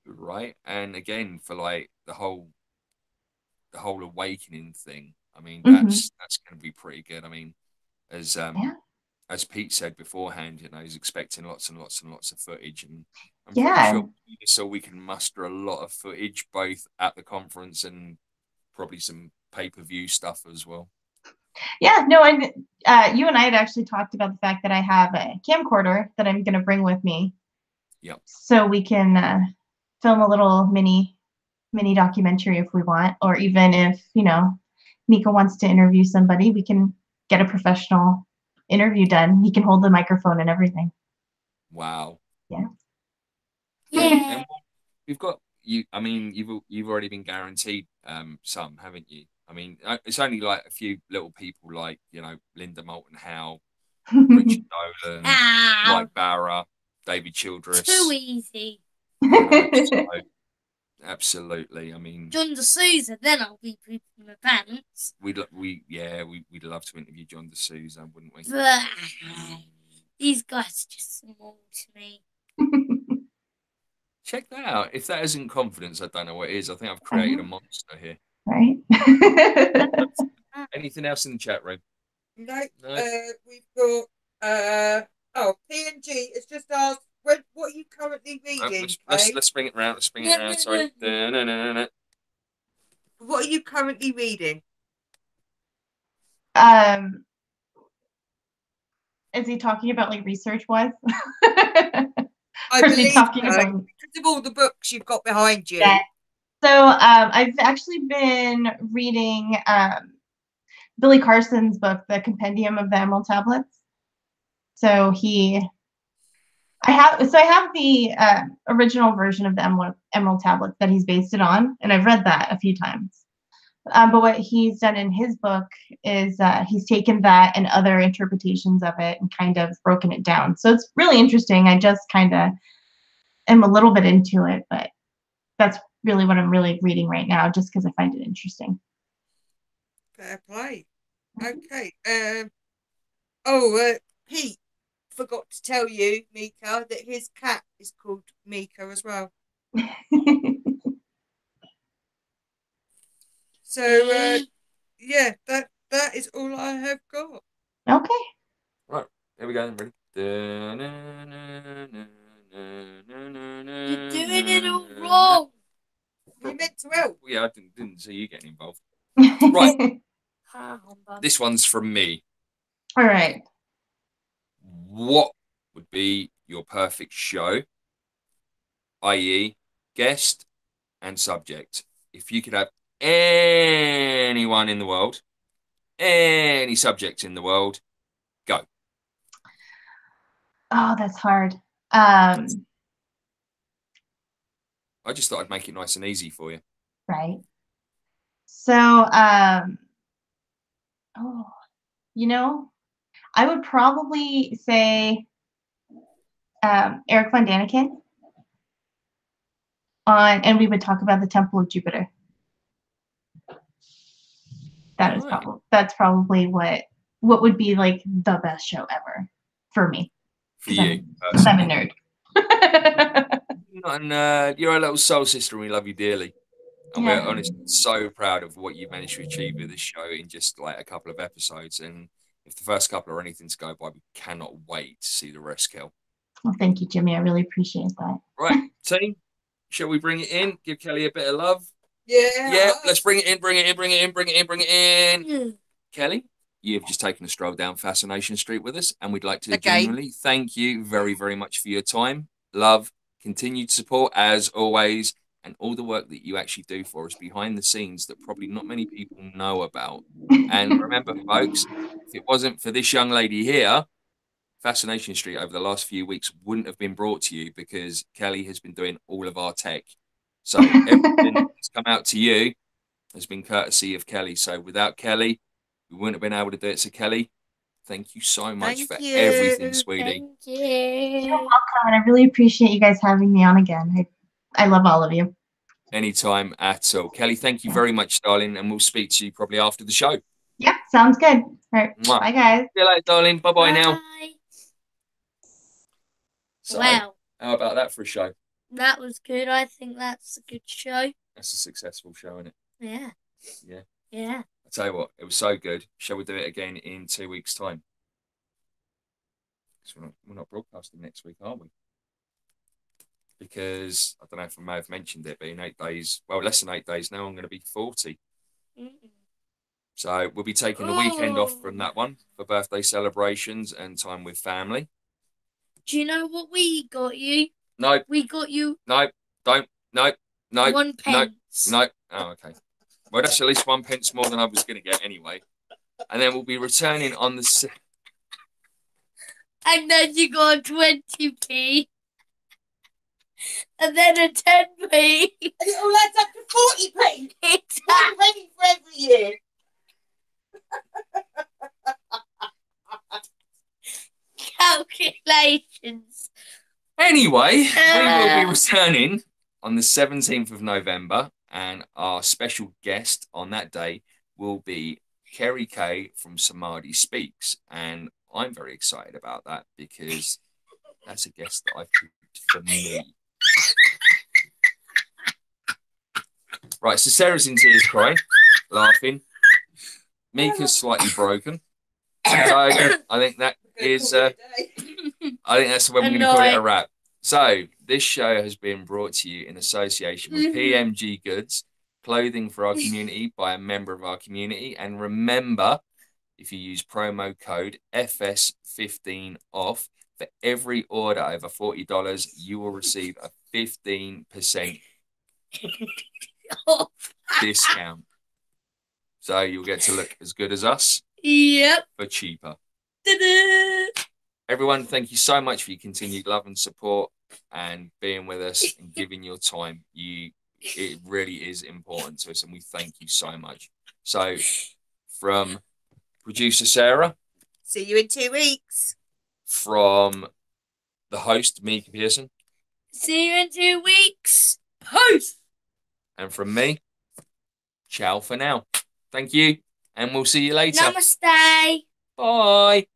Right, and again for like the whole awakening thing. I mean, that's going to be pretty good. I mean, as Pete said beforehand, he's expecting lots and lots and lots of footage, and I'm pretty sure so we can muster a lot of footage both at the conference and probably some pay-per-view stuff as well. Yeah, no, and you and I had actually talked about the fact that I have a camcorder that I'm going to bring with me. Yep. So we can film a little mini documentary if we want, or even if Mika wants to interview somebody, we can get a professional interview done. He can hold the microphone and everything. Wow. Yeah. Yeah. And we've got you. I mean, you've already been guaranteed some, haven't you? I mean, it's only like a few little people like Linda Moulton Howe, Richard Nolan, Mike Barra, David Childress. Too easy. So, absolutely. I mean, John D'Souza, then I'll be pooping my pants. We'd love to interview John D'Souza, wouldn't we? But these guys are just small to me. Check that out. If that isn't confidence, I don't know what it is. I think I've created a monster here. Right. Anything else in the chat room? No. We've got PMG has just asked, what are you currently reading? Let's bring it round. Sorry. What are you currently reading? Is he talking about like research wise? I Are they believe talking so, about? because of all the books you've got behind you. Yeah. So I've actually been reading Billy Carson's book, The Compendium of the Emerald Tablets. So I have the original version of the Emerald Tablets that he's based it on, and I've read that a few times. But what he's done in his book is he's taken that and other interpretations of it and kind of broken it down. So it's really interesting. I just kind of am a little bit into it, but that's really what I'm really reading right now, just because I find it interesting. Fair play. Mm-hmm. Okay. Pete forgot to tell you, Mika, that his cat is called Mika as well. So yeah, that is all I have got. Okay. Right, here we go. Ready? You're doing it all wrong. You meant to help. Yeah, I didn't see you getting involved. Right. This one's from me. All right. What would be your perfect show, i.e., guest and subject? If you could have anyone in the world, any subject in the world, go. Oh, that's hard. I just thought I'd make it nice and easy for you. Right. So, oh, I would probably say Eric Von Daniken and we would talk about the Temple of Jupiter. That's probably what would be like the best show ever for me. For you, because I'm a nerd. You're not a nerd. You're a little soul sister, and we love you dearly. And we're honestly so proud of what you've managed to achieve with this show in just like a couple of episodes. And if the first couple are anything to go by, we cannot wait to see the rest, Kel. Well, thank you, Jimmy. I really appreciate that. Right, team, shall we bring it in? Give Kelly a bit of love. Yeah. Yeah, let's bring it in, bring it in, bring it in, bring it in, bring it in. Kelly, you've just taken a stroll down Fascination Street with us, and we'd like to genuinely thank you very, very much for your time, love, continued support as always, and all the work that you actually do for us behind the scenes that probably not many people know about. And remember, folks, if it wasn't for this young lady here, Fascination Street over the last few weeks wouldn't have been brought to you because Kelly has been doing all of our tech. So everything that's come out to you has been courtesy of Kelly. So without Kelly, we wouldn't have been able to do it. So Kelly, thank you so much for everything, sweetie. Thank you. You're welcome, and I really appreciate you guys having me on again. I love all of you. Anytime at all. Kelly, thank you very much, darling, and we'll speak to you probably after the show. Yep, sounds good. All right, bye, guys. See you later, darling. Bye-bye now. Bye. So, Wow. how about that for a show? That was good. I think that's a good show. That's a successful show, isn't it? Yeah. Yeah. Yeah. I tell you what, it was so good. Shall we do it again in 2 weeks' time? Because we're not broadcasting next week, are we? Because I don't know if I may have mentioned it, but in 8 days, well, less than 8 days now, I'm going to be 40. So we'll be taking the weekend off from that one for birthday celebrations and time with family. Do you know what we got you? No. We got you. No, don't. No, no. 1 pence. No. Oh, okay. Well, that's at least 1 pence more than I was going to get anyway. And then we'll be returning on the... And then you got a 20p. And then a 10p. And it all adds up to 40p. It's 40p for every year. calculations. Anyway, we will be returning on the 17th of November, and our special guest on that day will be Kerry Kay from Samadhi Speaks. And I'm very excited about that because that's a guest that I've picked for me. Right, so Sarah's in tears crying, laughing. Mika's slightly broken. So I think that is... I think that's when we're going to call it a wrap. So this show has been brought to you in association with PMG-Goods, clothing for our community by a member of our community. And remember, if you use promo code FS15 off, For every order over $40, you will receive a 15% discount. So you'll get to look as good as us. Yep. For cheaper. Ta-da! Everyone, thank you so much for your continued love and support and being with us and giving your time. It really is important to us, and we thank you so much. So, from producer Sarah. See you in 2 weeks. From the host, Mika Pearson. See you in 2 weeks. Peace. And from me, ciao for now. Thank you, and we'll see you later. Namaste. Bye.